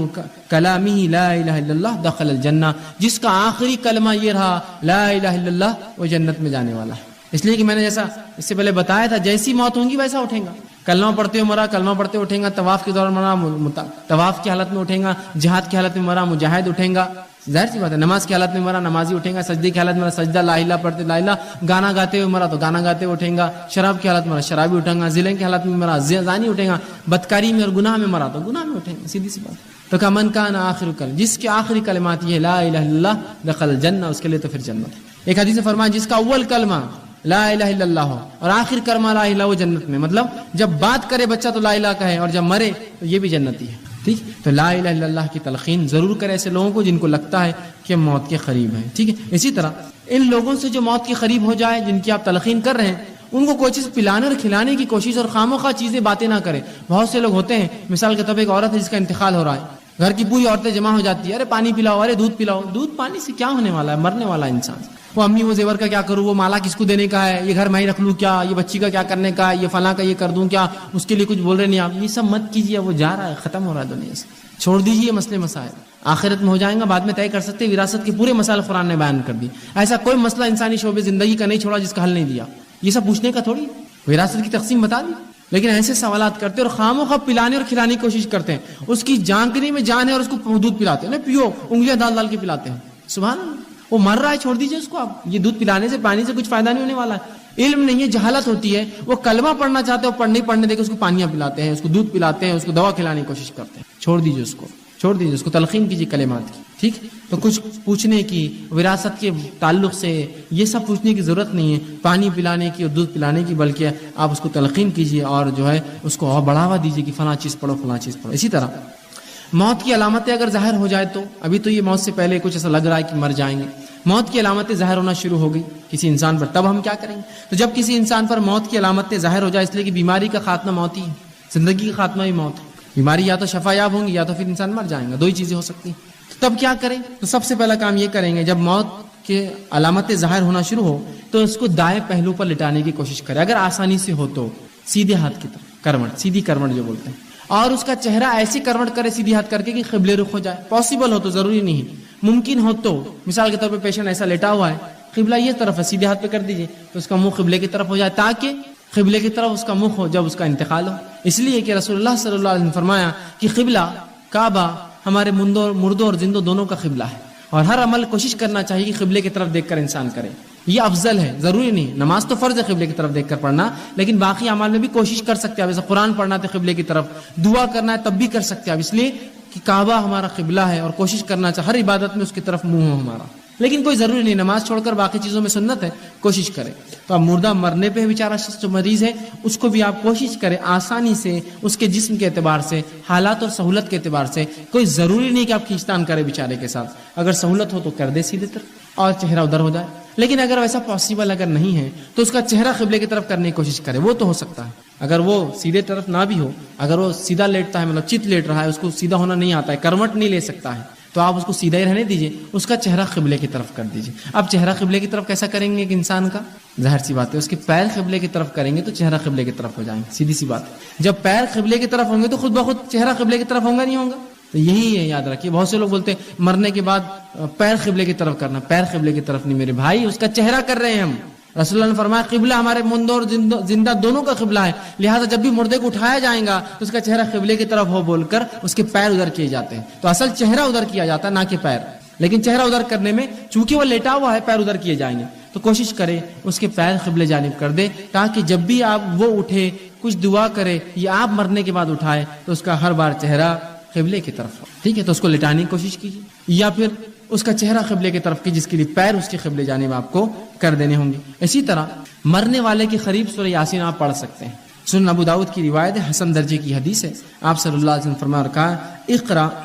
کلامہ لا الہ الا اللہ دخل الجنہ، جس کا آخری کلمہ یہ رہا لا الہ الا اللہ وہ جنت میں جانے والا ہے۔ اس لیے کہ میں نے جیسا اس سے پہلے بتایا تھا، جیسی موت ہوں گی ویسا اٹھیں گا، کلمہ پڑھتے ہوئے مرا کلمہ پڑھتے اٹھیں گا، طواف کے دوران مرا طواف کی حالت میں اٹھیں گا، جہاد کی حالت میں مرا مجاہد اٹھیں گا، ظاہر سی بات ہے، نماز کی حالت میں مرا نمازی اٹھیں گا، سجدے کی حالت میں مرا سجدہ لا الہ پڑھتے لا الہ، گانا گاتے ہوئے مرا تو گانا گاتے ہوئے اٹھیں گا، شراب کی حالت میں مرا شرابی اٹھیں گا، زنا کی حالت میں مرا زانی اٹھیں گا، بدکاری میں اور گناہ میں مرا تو گناہ میں اٹھیں گا، سیدھی سی بات۔ تو کہ من کان آخر کلمہ، جس کے آخری کلمات یہ لا الہ الا اللہ دخل الجنہ، اس کے لیے تو پھر جنت ہے۔ ایک حدیث میں فرمایا جس کا اول کلمہ لا الہ الا اللہ ہو اور آخر کلمہ لا الہ وہ جنت میں، مطلب جب بات کرے بچہ تو لا الہ کہے اور جب مرے تو یہ بھی جنتی ہے، ٹھیک۔ تو لا الہ الا اللہ کی تلقین ضرور کرے ایسے لوگوں کو جن کو لگتا ہے کہ موت کے قریب ہے، ٹھیک ہے۔ اسی طرح ان لوگوں سے جو موت کے قریب ہو جائے، جن کی آپ تلقین کر رہے ہیں، ان کو کوئی چیز پلانے اور کھلانے کی کوشش اور خاموخواہ چیزیں باتیں نہ کریں۔ بہت سے لوگ ہوتے ہیں، مثال کے طور پہ ایک عورت ہے جس کا انتقال ہو رہا ہے، گھر کی پوری عورتیں جمع ہو جاتی ہے، ارے پانی پلاؤ، ارے دودھ پلاؤ، دودھ پانی سے کیا ہونے والا ہے، مرنے والا انسان۔ وہ امی وہ زیور کا کیا کروں، وہ مالا کس کو دینے کا ہے، یہ گھر میں ہی رکھ لوں کیا، یہ بچی کا کیا کرنے کا ہے، یہ فلاں کا یہ کر دوں کیا، اس کے لیے کچھ بول رہے نہیں آپ، یہ سب مت کیجیے، وہ جا رہا ہے، ختم ہو رہا ہے دنیا سے، چھوڑ دیجیے مسئلے مسائل، آخرت میں ہو جائیں گا، بعد میں طے کر سکتے۔ وراثت کے پورے مسائل قرآن نے بیان کر دی، ایسا کوئی مسئلہ انسانی شعبے زندگی کا نہیں چھوڑا جس کا حل نہیں دیا، یہ سب پوچھنے کا تھوڑی، وراثت کی تقسیم بتا دی، لیکن ایسے سوالات کرتے اور خاموخواہ پلانے اور کھلانے کی کوشش کرتے ہیں، اس کی جانکنے میں جان ہے اور اس کو دودھ پلاتے ہیں، پیو، انگلیاں ڈال ڈال کے پلاتے ہیں، سبحان اللہ، وہ مر رہا ہے، چھوڑ دیجیے اس کو آپ، یہ دودھ پلانے سے پانی سے کچھ فائدہ نہیں ہونے والا ہے، علم نہیں ہے، جہالت ہوتی ہے، وہ کلمہ پڑھنا چاہتے ہیں، پڑھنے دے کے اس کو پانیاں پلاتے ہیں، اس کو دودھ پلاتے ہیں، اس کو دوا کھلانے کی کوشش کرتے ہیں، چھوڑ دیجیے اس کو، چھوڑ دیجیے اس کو، تلقین کیجیے کلمات کی، ٹھیک۔ تو کچھ پوچھنے کی، وراثت کے تعلق سے یہ سب پوچھنے کی ضرورت نہیں ہے، پانی پلانے کی اور دودھ پلانے کی، بلکہ آپ اس کو تلقین کیجیے اور جو ہے اس کو اور بڑھاوا دیجیے کہ فلاں چیز پڑھو، فلاں چیز پڑھو۔ اسی طرح موت کی علامتیں اگر ظاہر ہو جائے تو، ابھی تو یہ موت سے پہلے کچھ ایسا لگ رہا ہے کہ مر جائیں گے، موت کی علامتیں ظاہر ہونا شروع ہو گئی کسی انسان پر، تب ہم کیا کریں گے؟ تو جب کسی انسان پر موت کی علامتیں ظاہر ہو جائے، اس لیے کہ بیماری کا خاتمہ موت ہی ہے، زندگی کا خاتمہ بھی موت ہے، بیماری یا تو شفا یاب ہوں گی یا تو پھر انسان مر جائیں گا، دو ہی چیزیں ہو سکتی ہیں۔ تب کیا کریں؟ تو سب سے پہلا کام یہ کریں گے، جب موت کے علامتیں ظاہر ہونا شروع ہو تو اس کو دائیں پہلو پر لٹانے کی کوشش کریں، اگر آسانی سے ہو تو سیدھے ہاتھ کی طرف کروٹ، سیدھی کروٹ جو بولتے ہیں، اور اس کا چہرہ ایسی کروٹ کرے سیدھی ہاتھ کر کے کہ قبلے رخ ہو جائے، پاسبل ہو تو، ضروری نہیں، ممکن ہو تو، مثال کے طور پہ پیشنٹ ایسا لیٹا ہوا ہے، قبلہ یہ طرف ہے، سیدھے ہاتھ پہ کر دیجیے تو اس کا منہ قبلے کی طرف ہو جائے، تاکہ قبلے کی طرف اس کا منہ ہو جب اس کا انتقال ہو۔ اس لیے کہ رسول اللہ صلی اللہ علیہ وسلم نے فرمایا کہ قبلہ کعبہ ہمارے مردوں اور زندوں دونوں کا قبلہ ہے، اور ہر عمل کوشش کرنا چاہیے کہ قبلے کی طرف دیکھ کر انسان کرے، یہ افضل ہے، ضروری نہیں، نماز تو فرض ہے قبلے کی طرف دیکھ کر پڑھنا، لیکن باقی اعمال میں بھی کوشش کر سکتے ہیں، جیسے قرآن پڑھنا ہے تو قبلے کی طرف، دعا کرنا ہے تب بھی کر سکتے ہیں، اس لیے کہ کعبہ ہمارا قبلہ ہے اور کوشش کرنا چاہیے ہر عبادت میں اس کی طرف منہ ہو ہمارا، لیکن کوئی ضروری نہیں، نماز چھوڑ کر باقی چیزوں میں سنت ہے، کوشش کریں۔ تو اب مردہ مرنے پہ بیچارہ شخص جو مریض ہے اس کو بھی آپ کوشش کریں آسانی سے، اس کے جسم کے اعتبار سے، حالات اور سہولت کے اعتبار سے، کوئی ضروری نہیں کہ آپ کھینچتان کریں بیچارے کے ساتھ، اگر سہولت ہو تو کر دے سیدھے طرف اور چہرہ ادھر ہو جائے، لیکن اگر ویسا پاسبل اگر نہیں ہے تو اس کا چہرہ قبلے کی طرف کرنے کی کوشش کرے، وہ تو ہو سکتا ہے، اگر وہ سیدھے طرف نہ بھی ہو، اگر وہ سیدھا لیٹتا ہے، مطلب چت لیٹ رہا ہے، اس کو سیدھا ہونا نہیں آتا ہے، کروٹ نہیں لے سکتا ہے، تو آپ اس کو سیدھا ہی رہنے دیجئے، اس کا چہرہ قبلے کی طرف کر دیجئے۔ اب چہرہ قبلے کی طرف کیسا کریں گے ایک انسان کا؟ ظاہر سی بات ہے، اس کے پیر قبلے کی طرف کریں گے تو چہرہ قبلے کی طرف ہو جائیں گے، سیدھی سی بات ہے۔ جب پیر قبلے کی طرف ہوں گے تو خود بخود چہرہ قبلے کی طرف ہوگا نہیں ہوگا؟ تو یہی ہے، یاد رکھیے، بہت سے لوگ بولتے ہیں مرنے کے بعد پیر قبلے کی طرف کرنا، پیر قبلے کی طرف نہیں میرے بھائی، اس کا چہرہ کر رہے ہیں ہم۔ رسول اللہ نے فرمایا قبلہ ہمارے مردوں اور زندہ دونوں کا قبلہ ہے، لہٰذا جب بھی مردے کو اٹھایا جائے گا تو اس کا چہرہ قبلے کی طرف ہو بول کر اس کے پیر ادھر کیے جاتے ہیں، تو اصل چہرہ ادھر کیا جاتا ہے نہ کہ پیر، لیکن چہرہ ادھر کرنے میں چونکہ وہ لیٹا ہوا ہے پیر ادھر کیے جائیں گے، تو کوشش کرے اس کے پیر قبلے جانب کر دے، تاکہ جب بھی آپ وہ اٹھے کچھ دعا کرے یا آپ مرنے کے بعد اٹھائے تو اس کا ہر بار چہرہ قبلے کی طرف ہو، ٹھیک ہے؟ تو اس کو لٹانے کی کوشش کیجیے، یا پھر اس کا چہرہ قبلے کی طرف کی جس کے لیے پیر اس کے قبلے جانب آپ کو کر دینے ہوں گے۔ اسی طرح مرنے والے کے قریب سورہ یاسین آپ پڑھ سکتے ہیں، سنن ابو داؤد کی روایت ہے، حسن درجے کی حدیث ہے، آپ صلی اللہ علیہ وسلم فرمایا اور کہا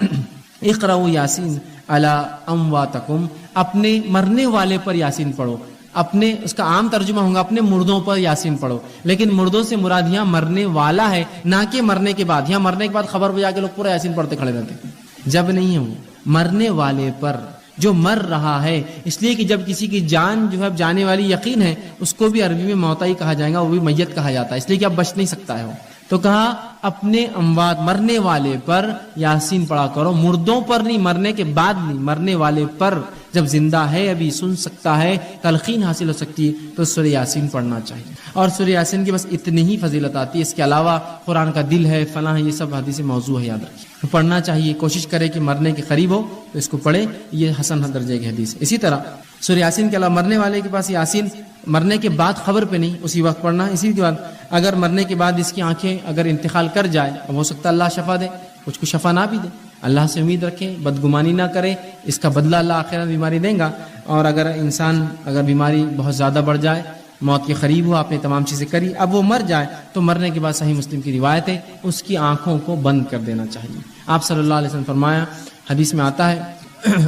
اقرأوا یاسین علی امواتکم، اپنے مرنے والے پر یاسین پڑھو، اپنے، اس کا عام ترجمہ ہوگا اپنے مردوں پر یاسین پڑھو، لیکن مردوں سے مراد یہاں مرنے والا ہے نہ کہ مرنے کے بعد، یہاں مرنے کے بعد خبر پہ جا کے لوگ پورا یاسین پڑھتے کھڑے رہتے، جب نہیں ہوں، مرنے والے پر جو مر رہا ہے، اس لیے کہ جب کسی کی جان جو ہے جانے والی یقین ہے، اس کو بھی عربی میں موتا ہی کہا جائے گا، وہ بھی میت کہا جاتا ہے، اس لیے کہ اب بچ نہیں سکتا ہے وہ. تو کہا اپنے اموات مرنے والے پر یاسین پڑھا کرو، مردوں پر نہیں، مرنے کے بعد نہیں، مرنے والے پر. جب زندہ ہے ابھی سن سکتا ہے، تلقین حاصل ہو سکتی ہے، تو سورہ یاسین پڑھنا چاہیے. اور سورہ یاسین کی بس اتنی ہی فضیلت آتی ہے، اس کے علاوہ قرآن کا دل ہے، فلاں ہے، یہ سب حدیث موضوع ہے، یاد رکھیے. پڑھنا چاہیے، کوشش کرے کہ مرنے کے قریب ہو تو اس کو پڑھے، یہ حسن درجے کی حدیث ہے. اسی طرح سورہ یاسین کے علاوہ مرنے والے کے پاس یاسین مرنے کے بعد خبر پہ نہیں، اسی وقت پڑھنا. اسی کے بعد اگر مرنے کے بعد اس کی آنکھیں اگر انتقال کر جائے، اب ہو سکتا ہے اللہ شفا دے، کچھ کو شفا نہ بھی دے، اللہ سے امید رکھے، بدگمانی نہ کرے، اس کا بدلہ اللہ آخرت بیماری دیں گا. اور اگر انسان اگر بیماری بہت زیادہ بڑھ جائے، موت کے قریب ہو، آپ نے تمام چیزیں کری، اب وہ مر جائے، تو مرنے کے بعد صحیح مسلم کی روایت ہے اس کی آنکھوں کو بند کر دینا چاہیے. آپ صلی اللہ علیہ وسلم فرمایا، حدیث میں آتا ہے،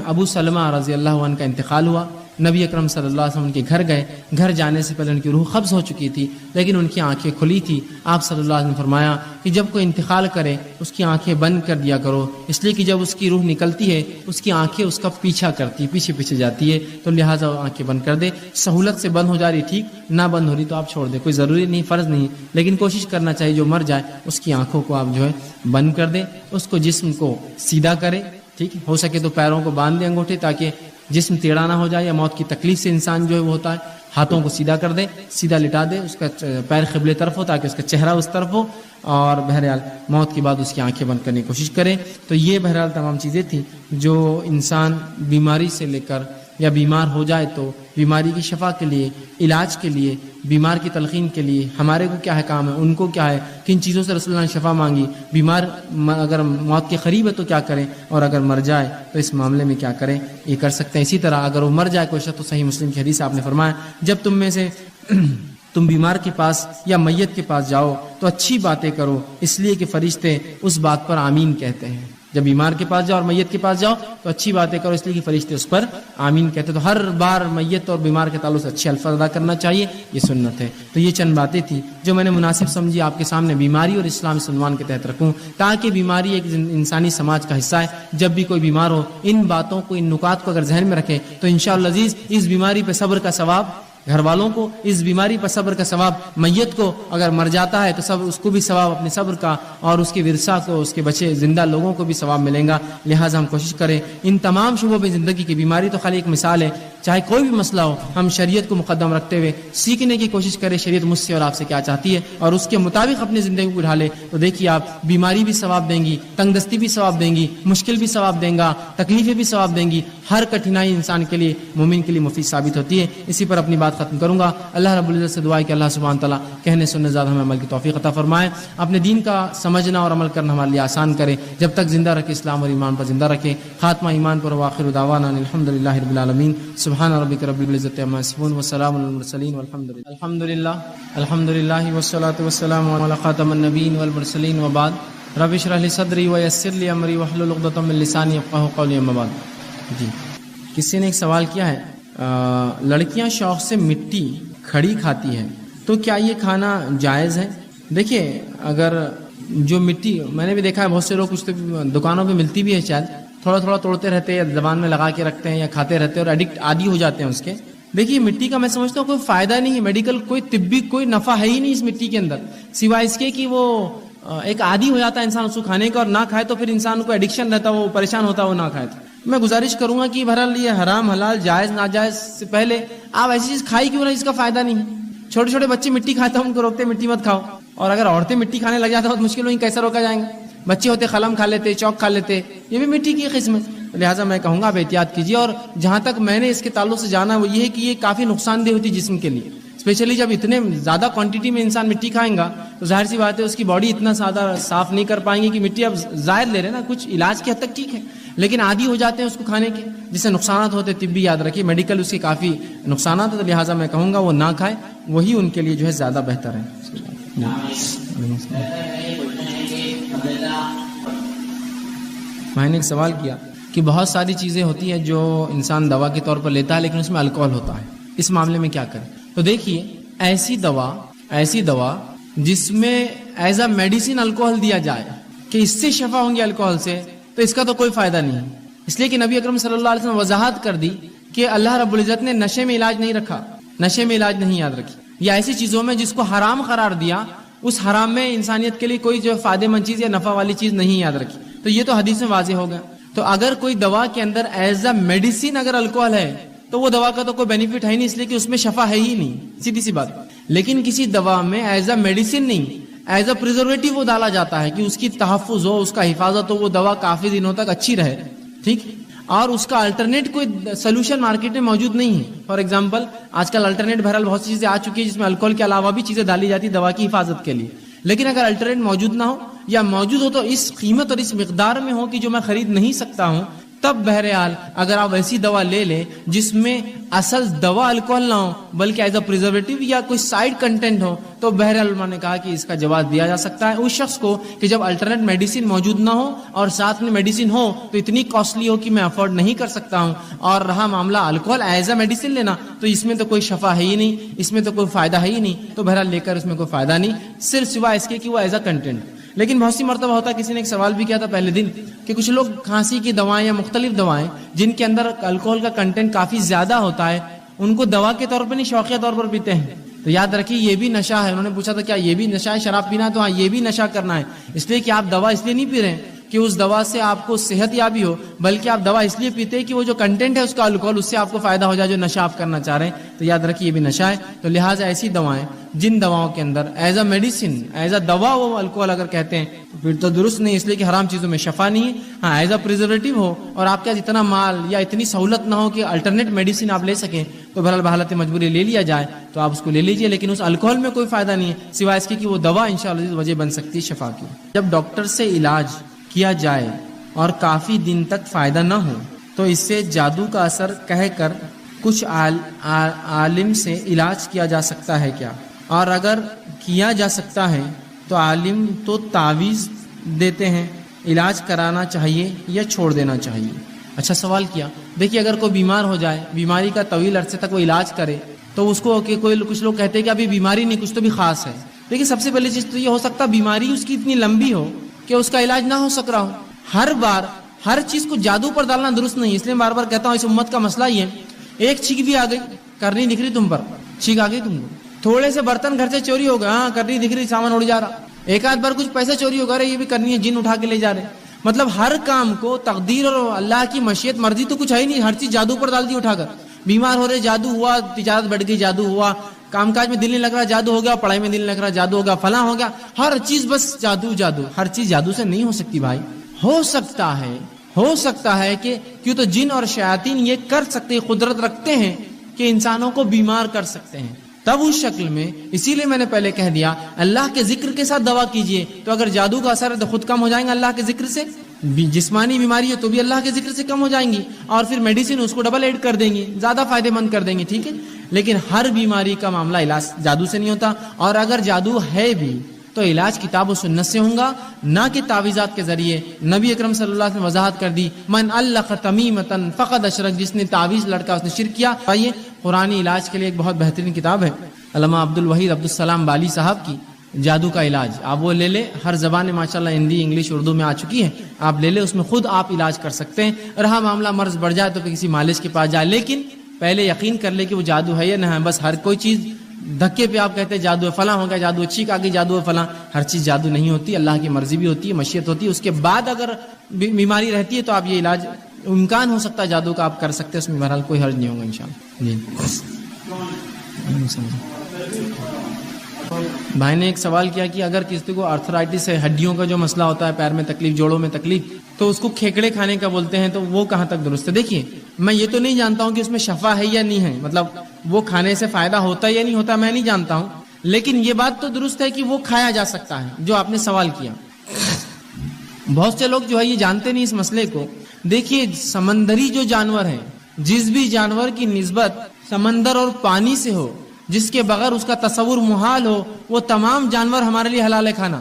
ابو سلمہ رضی اللہ عنہ کا انتقال ہوا، نبی اکرم صلی اللہ علیہ وسلم ان کے گھر گئے، گھر جانے سے پہلے ان کی روح قبض ہو چکی تھی لیکن ان کی آنکھیں کھلی تھی. آپ صلی اللہ علیہ وسلم فرمایا کہ جب کوئی انتقال کرے اس کی آنکھیں بند کر دیا کرو، اس لیے کہ جب اس کی روح نکلتی ہے اس کی آنکھیں اس کا پیچھا کرتی ہے، پیچھے پیچھے جاتی ہے، تو لہٰذا آنکھیں بند کر دے. سہولت سے بند ہو جا رہی ٹھیک، نہ بند ہو رہی تو آپ چھوڑ دیں، کوئی ضروری نہیں، فرض نہیں، لیکن کوشش کرنا چاہیے جو مر جائے اس کی آنکھوں کو آپ جو ہے بند کر دیں، اس کو جسم کو سیدھا کرے. ٹھیک ہے، ہو سکے تو پیروں کو باندھ دیں انگوٹھے، تاکہ جسم ٹیڑھا نہ ہو جائے، یا موت کی تکلیف سے انسان جو ہے وہ ہوتا ہے. ہاتھوں کو سیدھا کر دے، سیدھا لٹا دے، اس کا پیر قبلے طرف ہو تاکہ اس کا چہرہ اس طرف ہو، اور بہرحال موت کے بعد اس کی آنکھیں بند کرنے کی کوشش کرے. تو یہ بہرحال تمام چیزیں تھیں جو انسان بیماری سے لے کر یا بیمار ہو جائے تو بیماری کی شفا کے لیے، علاج کے لیے، بیمار کی تلقین کے لیے ہمارے کو کیا ہے کام ہے، ان کو کیا ہے، کن چیزوں سے رسول اللہ نے شفا مانگی، بیمار اگر موت کے قریب ہے تو کیا کریں، اور اگر مر جائے تو اس معاملے میں کیا کریں، یہ کر سکتے ہیں. اسی طرح اگر وہ مر جائے کوئی شخص، تو صحیح مسلم کی حدیث آپ نے فرمایا، جب تم میں سے تم بیمار کے پاس یا میت کے پاس جاؤ تو اچھی باتیں کرو، اس لیے کہ فرشتے اس بات پر آمین کہتے ہیں. جب بیمار کے پاس جاؤ اور میت کے پاس جاؤ تو اچھی باتیں کرو، اس لیے کہ فرشتے اس پر آمین کہتے ہیں. تو ہر بار میت اور بیمار کے تعلق سے اچھے الفاظ ادا کرنا چاہیے، یہ سنت ہے. تو یہ چند باتیں تھیں جو میں نے مناسب سمجھی آپ کے سامنے بیماری اور اسلام اس عنوان کے تحت رکھوں، تاکہ بیماری ایک انسانی سماج کا حصہ ہے. جب بھی کوئی بیمار ہو ان باتوں کو، ان نکات کو اگر ذہن میں رکھے تو انشاءاللہ عزیز اس بیماری پہ صبر کا ثواب گھر والوں کو، اس بیماری پر صبر کا ثواب میت کو، اگر مر جاتا ہے تو سب اس کو بھی ثواب اپنے صبر کا، اور اس کے ورثہ کو، اس کے بچے زندہ لوگوں کو بھی ثواب ملیں گا. لہٰذا ہم کوشش کریں ان تمام شعبوں میں زندگی کی، بیماری تو خالی ایک مثال ہے، چاہے کوئی بھی مسئلہ ہو، ہم شریعت کو مقدم رکھتے ہوئے سیکھنے کی کوشش کریں شریعت مجھ سے اور آپ سے کیا چاہتی ہے، اور اس کے مطابق اپنی زندگی کو ڈھالے. تو دیکھیے آپ، بیماری بھی ثواب دیں گی، تنگ دستی بھی ثواب دیں گی، مشکل بھی ثواب دیں گا، تکلیفیں بھی ثواب دیں گی. ہر کٹھنائی انسان کے لیے، مومن کے لیے مفید ثابت ہوتی ہے. اسی پر اپنی بات ختم کروں گا. اللہ رب العزت سے دعا ہے کہ اللہ سبحانہ تعالیٰ کہنے سننے زیادہ ہمیں عمل کی توفیق عطا فرمائے، اپنے دین کا سمجھنا اور عمل کرنا ہمارے لیے آسان کرے، جب تک زندہ رکھے اسلام اور ایمان پر زندہ رکھے، خاتمہ ایمان پر. وآخر دعوانا الحمدللہ رب العالمین. سبحان ربک رب العزت عما یصفون وسلام علی المرسلین والحمدللہ. الحمدللہ والصلاة والسلام علی خاتم النبیین والمرسلین وبعد. رب اشرح لی صدری ویسر لی امری واحلل عقدۃ من لسانی یفقہوا قولی. اما بعد. جی، کسی نے ایک سوال کیا ہے، لڑکیاں شوق سے مٹی کھڑی کھاتی ہیں تو کیا یہ کھانا جائز ہے؟ دیکھیے، اگر جو مٹی، میں نے بھی دیکھا ہے بہت سے لوگ کچھ دکانوں پہ ملتی بھی ہے، شاید تھوڑا تھوڑا توڑتے رہتے ہیں یا زبان میں لگا کے رکھتے ہیں یا کھاتے رہتے ہیں اور ایڈکٹ عادی ہو جاتے ہیں اس کے. دیکھیے، مٹی کا میں سمجھتا ہوں کوئی فائدہ نہیں ہے، میڈیکل کوئی طبی کوئی نفع ہے ہی نہیں اس مٹی کے اندر، سوائے اس کے کہ وہ ایک عادی ہو جاتا ہے انسان اس کو کھانے کا، اور نہ کھائے تو پھر انسان کو ایڈکشن رہتا ہے، وہ پریشان ہوتا ہے وہ نہ کھائے. میں گزارش کروں گا کہ بہرحال یہ حرام حلال جائز ناجائز سے پہلے آپ ایسی چیز کھائی کیوں نہ جس کا فائدہ نہیں ہے. چھوٹے چھوٹے بچے مٹی کھاتے ہیں، ان کو روکتے مٹی مت کھاؤ، اور اگر عورتیں مٹی کھانے لگ جاتا ہے بہت مشکل ہوئی، کیسے روکا جائیں گے. بچے ہوتے قلم کھا لیتے، چوک کھا لیتے، یہ بھی مٹی کی قسم ہے. لہٰذا میں کہوں گا آپ احتیاط کیجیے. اور جہاں تک میں نے اس کے تعلق سے جانا وہ یہ ہے کہ یہ کافی نقصان دہ ہوتی جسم کے لیے، اسپیشلی جب اتنے زیادہ کوانٹٹی میں انسان مٹی کھائیں گا تو ظاہر سی بات ہے اس کی باڈی اتنا زیادہ صاف نہیں کر پائیں گے کہ مٹی اب زائد لے رہے نا، کچھ علاج کی حد تک ٹھیک ہے لیکن عادی ہو جاتے ہیں اس کو کھانے کے، جس سے نقصانات ہوتے ہیں. طبی یاد رکھیے، میڈیکل اس کے کافی نقصانات ہیں، تو لہٰذا میں کہوں گا وہ نہ کھائے، وہی ان کے لیے جو ہے زیادہ بہتر ہے. میں نے ایک سوال کیا کہ بہت ساری چیزیں ہوتی ہیں جو انسان دوا کے طور پر لیتا ہے لیکن اس میں الکوہل ہوتا ہے، اس معاملے میں کیا کریں؟ تو دیکھیے، ایسی دوا جس میں ایز اے میڈیسن الکوہل دیا جائے کہ اس سے شفا ہوں گی الکوہل سے، تو اس کا تو کوئی فائدہ نہیں ہے. اس لیے کہ نبی اکرم صلی اللہ علیہ وسلم وضاحت کر دی کہ اللہ رب العزت نے نشے میں علاج نہیں رکھا، نشے میں علاج نہیں یاد رکھی، یا ایسی چیزوں میں جس کو حرام قرار دیا، اس حرام میں انسانیت کے لیے کوئی جو فائدہ مند چیز یا نفع والی چیز نہیں یاد رکھی. تو یہ تو حدیث میں واضح ہو گیا. تو اگر کوئی دوا کے اندر ایز اے میڈیسن اگر الکوہل ہے تو وہ دوا کا تو کوئی بینیفٹ ہے ہی نہیں، اس لیے کہ اس میں شفا ہے ہی نہیں، سیدھی سی بات. لیکن کسی دوا میں ایز اے میڈیسن نہیں، ایز اے پریزرویٹو وہ ڈالا جاتا ہے کہ اس کی تحفظ ہو، اس کا حفاظت ہو، وہ دوا کافی دنوں تک اچھی رہے، ٹھیک، اور اس کا الٹرنیٹ کوئی سولوشن مارکیٹ میں موجود نہیں ہے. فار ایگزامپل آج کل الٹرنیٹ بہرحال بہت سی چیزیں آ چکی ہیں جس میں الکوہل کے علاوہ بھی چیزیں ڈالی جاتی دوا کی حفاظت کے لیے. لیکن اگر الٹرنیٹ موجود نہ ہو یا موجود ہو تو اس قیمت اور اس مقدار میں ہو کہ جو میں خرید نہیں سکتا ہوں، تب بہرحال اگر آپ ایسی دوا لے لیں جس میں اصل دوا الکوہل نہ ہو بلکہ ایز اے پریزرویٹو یا کوئی سائڈ کنٹینٹ ہو، تو بہرحال انہوں نے کہا کہ اس کا جواز دیا جا سکتا ہے اس شخص کو کہ جب الٹرنیٹ میڈیسن موجود نہ ہو اور ساتھ میں میڈیسن ہو تو اتنی کاسٹلی ہو کہ میں افورڈ نہیں کر سکتا ہوں، اور رہا معاملہ الکوہل ایز اے میڈیسن لینا تو اس میں تو کوئی شفا ہے ہی نہیں، اس میں تو کوئی فائدہ ہے ہی نہیں، تو بہرحال لے کر اس میں کوئی فائدہ نہیں، صرف سوائے اس کے کہ وہ ایز اے کنٹینٹ. لیکن بہت سی مرتبہ ہوتا ہے، کسی نے ایک سوال بھی کیا تھا پہلے دن کہ کچھ لوگ کھانسی کی دوائیں یا مختلف دوائیں جن کے اندر الکوہل کا کنٹینٹ کافی زیادہ ہوتا ہے ان کو دوا کے طور پر نہیں شوقیہ طور پر پیتے ہیں. تو یاد رکھیے یہ بھی نشہ ہے. انہوں نے پوچھا تھا کیا یہ بھی نشہ ہے شراب پینا؟ تو ہاں یہ بھی نشہ کرنا ہے، اس لیے کہ آپ دوا اس لیے نہیں پی رہے ہیں کہ اس دوا سے آپ کو صحت یابی ہو، بلکہ آپ دوا اس لیے پیتے ہیں کہ وہ جو کنٹینٹ ہے اس کا الکوہل، اس سے آپ کو فائدہ ہو جائے جو نشہ آپ کرنا چاہ رہے ہیں. تو یاد رکھیے یہ بھی نشہ ہے. تو لہٰذا ایسی دوائیں جن دواؤں کے اندر as a medicine as a دوا وہ الکوہل اگر کہتے ہیں تو پھر تو درست نہیں، اس لیے کہ حرام چیزوں میں شفا نہیں ہے. ہاں ایز اے پریزرویٹو ہو اور آپ کے پاس اتنا مال یا اتنی سہولت نہ ہو کہ الٹرنیٹ میڈیسن آپ لے سکیں تو بہرحال بحالت مجبوری لے لیا جائے تو آپ اس کو لے لیجئے، لیکن اس الکوہل میں کوئی فائدہ نہیں ہے سوائے اس کے کہ وہ دوا انشاءاللہ وجہ بن سکتی ہے شفا کی. جب ڈاکٹر سے علاج کیا جائے اور کافی دن تک فائدہ نہ ہو تو اس سے جادو کا اثر کہہ کر کچھ عالم سے علاج کیا جا سکتا ہے کیا؟ اور اگر کیا جا سکتا ہے تو عالم تو تعویذ دیتے ہیں، علاج کرانا چاہیے یا چھوڑ دینا چاہیے؟ اچھا سوال کیا. دیکھیے اگر کوئی بیمار ہو جائے، بیماری کا طویل عرصے تک وہ علاج کرے تو اس کو کہ کوئی کچھ لوگ کہتے ہیں کہ ابھی بیماری نہیں، کچھ تو بھی خاص ہے. دیکھیے سب سے پہلی چیز تو یہ ہو سکتا ہے بیماری اس کی اتنی لمبی ہو کہ اس کا علاج نہ ہو سک رہا ہو. ہر بار ہر چیز کو جادو پر ڈالنا درست نہیں، اس لیے بار بار کہتا ہوں اس امت کا مسئلہ یہ ہے، ایک چھینک بھی آ گئی کرنی دکھ رہی تم پر، چھینک آ گئی تم کو، تھوڑے سے برتن گھر سے چوری ہو گئے، ہاں کرنی دکھ رہی، سامان اڑ جا رہا، ایک آدھ بار کچھ پیسے چوری ہو گئے، یہ بھی کرنی ہے، جن اٹھا کے لے جا رہے. مطلب ہر کام کو تقدیر اور اللہ کی مشیت مرضی تو کچھ ہے ہی نہیں، ہر چیز جادو پر ڈال دی اٹھا کر. بیمار ہو رہے جادو ہوا، تجارت بڑھ گئی جادو ہوا، کام کاج میں دل نہیں لگ رہا جادو ہو گیا، پڑھائی میں دل نہیں لگ رہا جادو ہو گیا، فلاں ہو گیا، ہر چیز بس جادو جادو. ہر چیز جادو سے نہیں ہو سکتی بھائی. ہو سکتا ہے کہ کیوں تو جن اور شیاطین یہ کر سکتے، قدرت رکھتے ہیں کہ انسانوں کو بیمار کر سکتے ہیں، تب اس شکل میں. اسی لیے میں نے پہلے کہہ دیا اللہ کے ذکر کے ساتھ دوا کیجئے، تو اگر جادو کا اثر ہے تو خود کم ہو جائیں گے اللہ کے ذکر سے، جسمانی بیماری ہے تو بھی اللہ کے ذکر سے کم ہو جائیں گی، اور پھر میڈیسن اس کو ڈبل ایڈ کر دیں گی، زیادہ فائدہ مند کر دیں گے. ٹھیک ہے، لیکن ہر بیماری کا معاملہ علاج جادو سے نہیں ہوتا، اور اگر جادو ہے بھی تو علاج کتاب و سنت سے ہوں گا، نہ کہ تعویذات کے ذریعے. نبی اکرم صلی اللہ علیہ وسلم وضاحت کر دی من علق تمیمۃ فقد اشرک، جس نے تعویذ لڑکا اس نے شرک کیا. آئیے قرآنی علاج کے لیے ایک بہت بہترین کتاب ہے علامہ عبد الوحید عبدالسلام بالی صاحب کی، جادو کا علاج. آپ وہ لے لیں، ہر زبان میں ماشاءاللہ ہندی انگلش اردو میں آ چکی ہے، آپ لے لیں، اس میں خود آپ علاج کر سکتے ہیں. رہا معاملہ مرض بڑھ جائے تو پھر کسی مالج کے پاس جائے، لیکن پہلے یقین کر لے کہ وہ جادو ہے یا نہ ہے. بس ہر کوئی چیز دھکے پہ آپ کہتے ہیں جادو ہے، فلاں ہو گیا جادو، چھینک آ گئی جادو ہے، فلاں. ہر چیز جادو نہیں ہوتی، اللہ کی مرضی بھی ہوتی ہے، مشیت ہوتی ہے. اس کے بعد اگر بیماری رہتی ہے تو آپ یہ علاج امکان ہو سکتا ہے جادو کا آپ کر سکتے ہیں، اس میں بہرحال کوئی حرج نہیں ہوگا انشاءاللہ. بھائی نے ایک سوال کیا کہ اگر کسی کو آرتھرائٹس ہے، ہڈیوں کا جو مسئلہ ہوتا ہے، پیر میں تکلیف، جوڑوں میں تکلیف، تو اس کو کھیکڑے کھانے کا بولتے ہیں، تو وہ کہاں تک درست ہے؟ دیکھیے میں یہ تو نہیں جانتا ہوں کہ اس میں شفا ہے یا نہیں ہے، مطلب وہ کھانے سے فائدہ ہوتا ہے یا نہیں ہوتا، میں نہیں جانتا ہوں، لیکن یہ بات تو درست ہے کہ وہ کھایا جا سکتا ہے جو آپ نے سوال کیا. بہت سے لوگ جو ہے یہ جانتے نہیں اس مسئلے کو. دیکھیے سمندری جو جانور ہیں، جس بھی جانور کی نسبت سمندر اور پانی سے ہو، جس کے بغیر اس کا تصور محال ہو، وہ تمام جانور ہمارے لیے حلال ہے کھانا.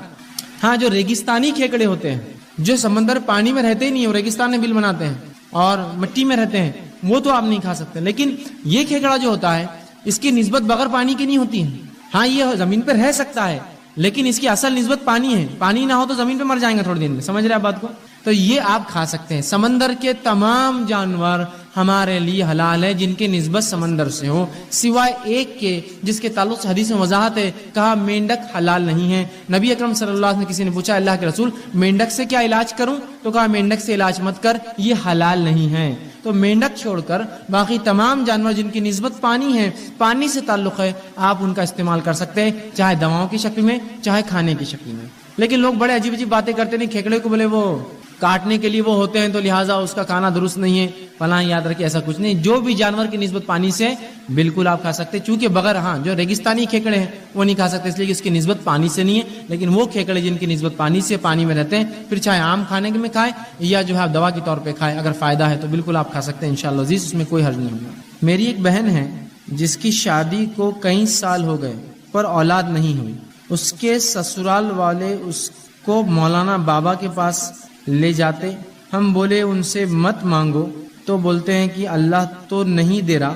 ہاں جو ریگستانی کھیکڑے ہوتے ہیں، جو سمندر پانی میں رہتے ہی نہیں، وہ ریگستان میں بل بناتے ہیں اور مٹی میں رہتے ہیں، وہ تو آپ نہیں کھا سکتے. لیکن یہ کھیکڑا جو ہوتا ہے اس کی نسبت بغیر پانی کی نہیں ہوتی ہے. ہاں یہ زمین پہ رہ سکتا ہے لیکن اس کی اصل نسبت پانی ہے، پانی نہ ہو تو زمین پہ مر جائیں گے تھوڑے دن میں، سمجھ رہے آپ بات کو. تو یہ آپ کھا سکتے ہیں۔ سمندر کے تمام جانور ہمارے لیے حلال ہے جن کی نسبت سمندر سے ہو، سوائے ایک کے جس کے تعلق سے حدیث میں وضاحت ہے، کہا مینڈک حلال نہیں ہے۔ نبی اکرم صلی اللہ علیہ وسلم نے کسی نے پوچھا اللہ کے رسول مینڈک سے کیا علاج کروں؟ تو کہا مینڈک سے علاج مت کر، یہ حلال نہیں ہے۔ تو مینڈک چھوڑ کر باقی تمام جانور جن کی نسبت پانی ہے، پانی سے تعلق ہے، آپ ان کا استعمال کر سکتے ہیں، چاہے دواؤں کی شکل میں چاہے کھانے کی شکل میں۔ لیکن لوگ بڑے عجیب عجیب باتیں کرتے ہیں، کھیکڑے کو بولے وہ کاٹنے کے لیے وہ ہوتے ہیں تو لہٰذا اس کا کھانا درست نہیں ہے، فلاں یاد رکھے ایسا کچھ نہیں۔ جو بھی جانور کی نسبت پانی سے بالکل آپ کھا سکتے، چونکہ بغیر جو ریگستانی کھیکڑے ہیں وہ نہیں کھا سکتے اس لیے کہ اس کی نسبت پانی سے نہیں ہے، لیکن وہ کھیکڑے جن کی نسبت پانی سے، پانی میں رہتے ہیں، پھر چاہے عام کھانے میں کھائے یا جو ہے آپ دوا کے طور پہ کھائے، اگر فائدہ ہے تو بالکل آپ کھا سکتے ہیں انشاءاللہ عزیز، اس میں کوئی حرج نہیں ہوگا۔ میری ایک بہن ہے جس کی شادی کو کئی سال ہو گئے پر اولاد نہیں ہوئی، اس کے سسرال والے اس کو مولانا بابا کے پاس لے جاتے، ہم بولے ان سے مت مانگو تو بولتے ہیں کہ اللہ تو نہیں دے رہا،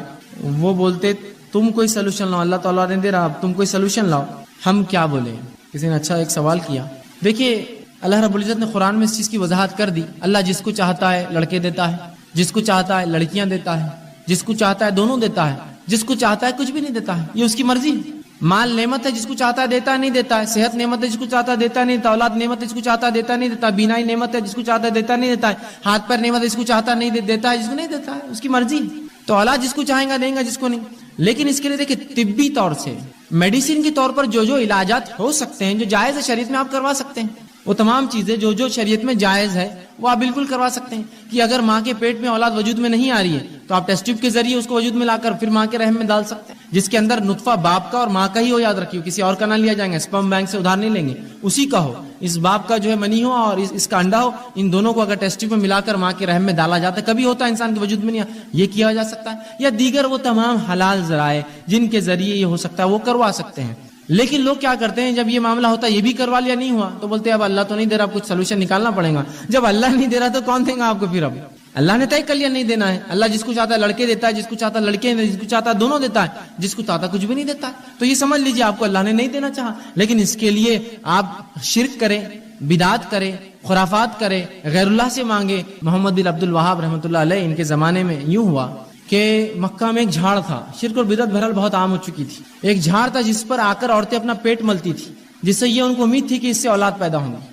وہ بولتے تم کوئی سلوشن لاؤ، اللہ تعالیٰ نہیں دے رہا، اب تم کوئی سلوشن لاؤ، ہم کیا بولے؟ کسی نے اچھا ایک سوال کیا۔ دیکھیے اللہ رب العزت نے قرآن میں اس چیز کی وضاحت کر دی، اللہ جس کو چاہتا ہے لڑکے دیتا ہے، جس کو چاہتا ہے لڑکیاں دیتا ہے، جس کو چاہتا ہے دونوں دیتا ہے، جس کو چاہتا ہے کچھ بھی نہیں دیتا ہے، یہ اس کی مرضی ہے۔ مال نعمت ہے، جس کو چاہتا ہے دیتا ہے نہیں دیتا ہے، صحت نعمت ہے، جس کو چاہتا ہے دیتا نہیں دیتا، اولاد نعمت ہے، جس کو چاہتا ہے دیتا نہیں دیتا، بینائی نعمت ہے، جس کو چاہتا ہے دیتا نہیں دیتا ہے، ہاتھ پیر نعمت ہے، جس کو چاہتا نہیں دیتا ہے، جس کو نہیں دیتا ہے، اس کی مرضی۔ تو اولاد جس کو چاہیں گا دیں گا، جس کو نہیں۔ لیکن اس کے لیے دیکھیں طبی طور سے، میڈیسن کے طور پر جو علاجات ہو سکتے ہیں، جو جائز ہے شریعت میں، آپ کروا سکتے ہیں۔ وہ تمام چیزیں جو شریعت میں جائز ہے وہ آپ بالکل کروا سکتے ہیں کہ اگر ماں کے پیٹ میں اولاد وجود میں نہیں آ رہی ہے تو آپ ٹیسٹ ٹیوب کے ذریعے اس کو وجود میں لا کر پھر ماں کے رحم میں ڈال سکتے ہیں، جس کے اندر نطفہ باپ کا اور ماں کا ہی ہو، یاد رکھیے کسی اور کا نہ لیا جائیں گے، اسپرم بینک سے ادھار نہیں لیں گے، اسی کا ہو، اس باپ کا جو ہے منی ہو اور اس کا انڈا ہو، ان دونوں کو اگر ٹیسٹ ٹیوب میں ملا کر ماں کے رحم میں ڈالا جاتا ہے، کبھی ہوتا ہے انسان کے وجود میں نہیں، یہ کیا جا سکتا ہے، یا دیگر وہ تمام حلال ذرائع جن کے ذریعے یہ ہو سکتا ہے وہ کروا سکتے ہیں۔ لیکن لوگ کیا کرتے ہیں، جب یہ معاملہ ہوتا ہے یہ بھی کروا لیا نہیں ہوا تو بولتے ہیں اب اللہ تو نہیں دے رہا، کچھ سلوشن نکالنا پڑے گا۔ جب اللہ نہیں دے رہا تو کون دے گا آپ کو؟ پھر اب اللہ نے طے کر لیا نہیں دینا ہے، اللہ جس کو چاہتا ہے لڑکے دیتا ہے، جس کو چاہتا ہے لڑکے، جس کو چاہتا ہے دونوں دیتا ہے، جس کو چاہتا ہے کچھ بھی نہیں دیتا ہے، تو یہ سمجھ لیجیے آپ کو اللہ نے نہیں دینا چاہا۔ لیکن اس کے لیے آپ شرک کریں، بدعت کریں، خرافات کریں، غیر اللہ سے مانگے۔ محمد بن عبد الوہاب رحمۃ اللہ علیہ ان کے زمانے میں یوں ہوا کہ مکہ میں ایک جھاڑ تھا، شرک اور بدعت بہرحال بہت عام ہو چکی تھی، ایک جھاڑ تھا جس پر آ کر عورتیں اپنا پیٹ ملتی تھی، جس سے یہ ان کو امید تھی کہ اس سے اولاد پیدا ہوں گی۔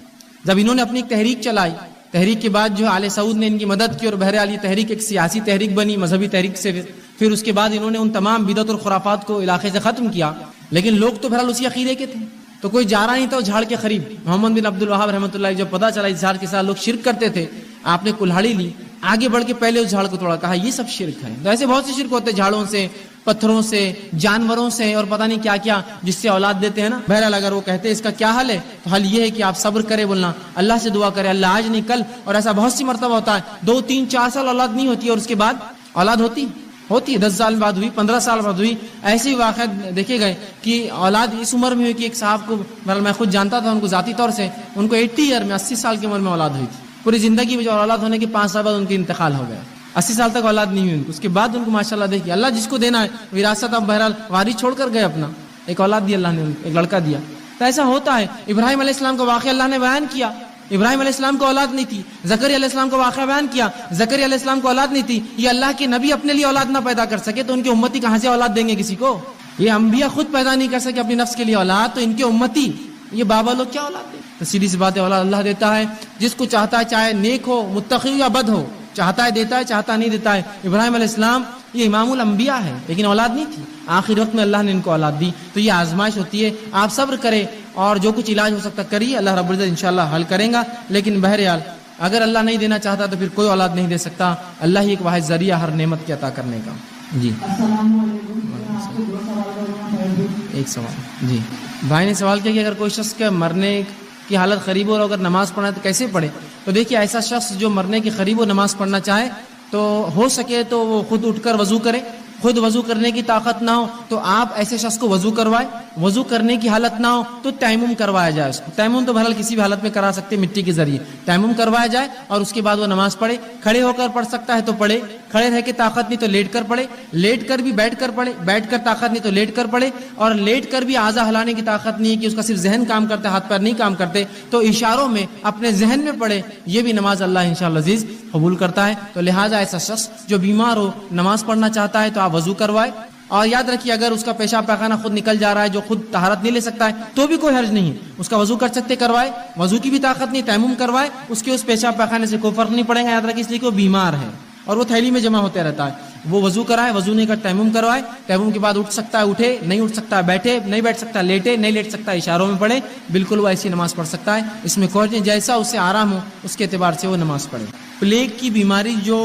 جب انہوں نے اپنی ایک تحریک چلائی، تحریک کے بعد جو آل سعود نے ان کی مدد کی اور بہرحال یہ تحریک ایک سیاسی تحریک بنی، مذہبی تحریک سے پھر اس کے بعد انہوں نے ان تمام بدعت اور خرافات کو علاقے سے ختم کیا، لیکن لوگ تو بہرحال اسی عقیدے کے تھے، تو کوئی جا رہا نہیں تھا اس جھاڑ کے قریب۔ محمد بن عبد الوہاب رحمۃ اللہ جب پتہ چلا اس جھاڑ کے ساتھ لوگ شرک کرتے تھے، آپ نے کلہاڑی لی، آگے بڑھ کے پہلے اس جھاڑ کو توڑا، کہا یہ سب شرک ہے۔ تو ایسے بہت سے شرک ہوتے ہیں، جھاڑوں سے، پتھروں سے، جانوروں سے اور پتہ نہیں کیا کیا، جس سے اولاد دیتے ہیں نا۔ بہرحال اگر وہ کہتے ہیں اس کا کیا حل ہے تو حل یہ ہے کہ آپ صبر کرے، بولنا اللہ سے دعا کرے، اللہ آج نہیں کل، اور ایسا بہت سی مرتبہ ہوتا ہے 2 3 4 سال اولاد نہیں ہوتی اور اس کے بعد اولاد ہوتی ہے، 10 سال بعد ہوئی، 15 سال بعد ہوئی۔ ایسے ہی واقعات دیکھے گئے کہ اولاد اس عمر میں ہوئی کہ ایک صاحب کو میں خود جانتا تھا ان کو ذاتی طور سے، ان کو 80 ایئر میں 80 سال کی عمر میں اولاد ہوئی تھی، پوری زندگی میں جو اولاد ہونے کے 5 سال بعد ان کی انتقال ہو گیا، 80 سال تک اولاد نہیں ہوئی، اس کے بعد ان کو ماشاءاللہ دیکھیے اللہ جس کو دینا ہے وراثت، اب بہرحال وارث چھوڑ کر گئے، اپنا ایک اولاد دی اللہ نے، ایک لڑکا دیا۔ تو ایسا ہوتا ہے۔ ابراہیم علیہ السلام کا واقعہ اللہ نے بیان کیا، ابراہیم علیہ السلام کو اولاد نہیں تھی۔ زکریا علیہ السلام کا واقعہ بیان کیا، زکریا علیہ السلام کو اولاد نہیں تھی۔ یہ اللہ کے نبی اپنے لیے اولاد نہ پیدا کر سکے تو ان کے امتی کہاں سے اولاد دیں گے کسی کو؟ یہ انبیاء خود پیدا نہیں کر سکے اپنی نفس کے لیے اولاد، تو ان کے امتی یہ بابا لوگ کیا اولاد دیں؟ تو سیدھی سی بات ہے، اولاد اللہ دیتا ہے جس کو چاہتا ہے، چاہے نیک ہو، متقی ہو یا بد ہو، چاہتا ہے دیتا ہے، چاہتا نہیں دیتا ہے۔ ابراہیم علیہ السلام یہ امام الانبیاء ہے لیکن اولاد نہیں تھی، آخر وقت میں اللہ نے ان کو اولاد دی۔ تو یہ آزمائش ہوتی ہے، آپ صبر کریں اور جو کچھ علاج ہو سکتا کریے، اللہ رب العزت انشاءاللہ حل کریں گا۔ لیکن بہرحال اگر اللہ نہیں دینا چاہتا تو پھر کوئی اولاد نہیں دے سکتا، اللہ ہی ایک واحد ذریعہ ہر نعمت کی عطا کرنے کا۔ جی السلام علیکم، آپ کو 2 سوال کرنا ہے۔ ایک سوال، جی بھائی نے سوال کیا کہ اگر کوئی شخص کے مرنے کی حالت قریب ہو اور اگر نماز پڑھنا ہے تو کیسے پڑھے؟ تو دیکھیے ایسا شخص جو مرنے کے قریب ہو نماز پڑھنا چاہے تو ہو سکے تو وہ خود اٹھ کر وضو کرے، خود وضو کرنے کی طاقت نہ ہو تو آپ ایسے شخص کو وضو کروائے، وضو کرنے کی حالت نہ ہو تو تیمم کروایا جائے اس کو. تیمم تو بہرحال کسی بھی حالت میں کرا سکتے مٹی کے ذریعے. تیمم کروایا جائے اور اس کے بعد وہ نماز پڑھے. کھڑے ہو کر پڑھ سکتا ہے تو پڑھے، کھڑے رہ کے طاقت نہیں تو لیٹ کر پڑھے، لیٹ کر بھی بیٹھ کر پڑھے، بیٹھ کر طاقت نہیں تو لیٹ کر پڑھے، اور لیٹ کر بھی اعضاء ہلانے کی طاقت نہیں ہے کہ اس کا صرف ذہن کام کرتا ہے، ہاتھ پیر نہیں کام کرتے، تو اشاروں میں اپنے ذہن میں پڑھے. یہ بھی نماز اللہ انشاءاللہ عزیز قبول کرتا ہے. تو لہٰذا ایسا شخص جو بیمار ہو نماز پڑھنا چاہتا ہے تو آپ وضو کروائے. اور یاد رکھیے اگر اس کا پیشاب پیخانہ خود نکل جا رہا ہے، جو خود طہارت نہیں لے سکتا ہے، تو بھی کوئی حرج نہیں ہے، اس کا وضو کر سکتے کروائے. وضو کی بھی طاقت نہیں، تیمم کروائے، اس کے اس پیشاب پیخانے سے کوئی فرق نہیں پڑے گا. یاد رکھیے اس لیے کہ وہ بیمار ہے اور وہ تھیلی میں جمع ہوتے رہتا ہے. وہ وضو کرائے، وضو نہیں کر تیمم کروائے. تیمم کے بعد اٹھ سکتا ہے اٹھے، نہیں اٹھ سکتا بیٹھے، نہیں بیٹھ سکتا لیٹے، نہیں لیٹ سکتا اشاروں میں پڑھے. بالکل وہ ایسی نماز پڑھ سکتا ہے، اس میں کوئی نہیں، جیسا اس سے آرام ہو اس کے اعتبار سے وہ نماز پڑھے. پلیگ کی بیماری جو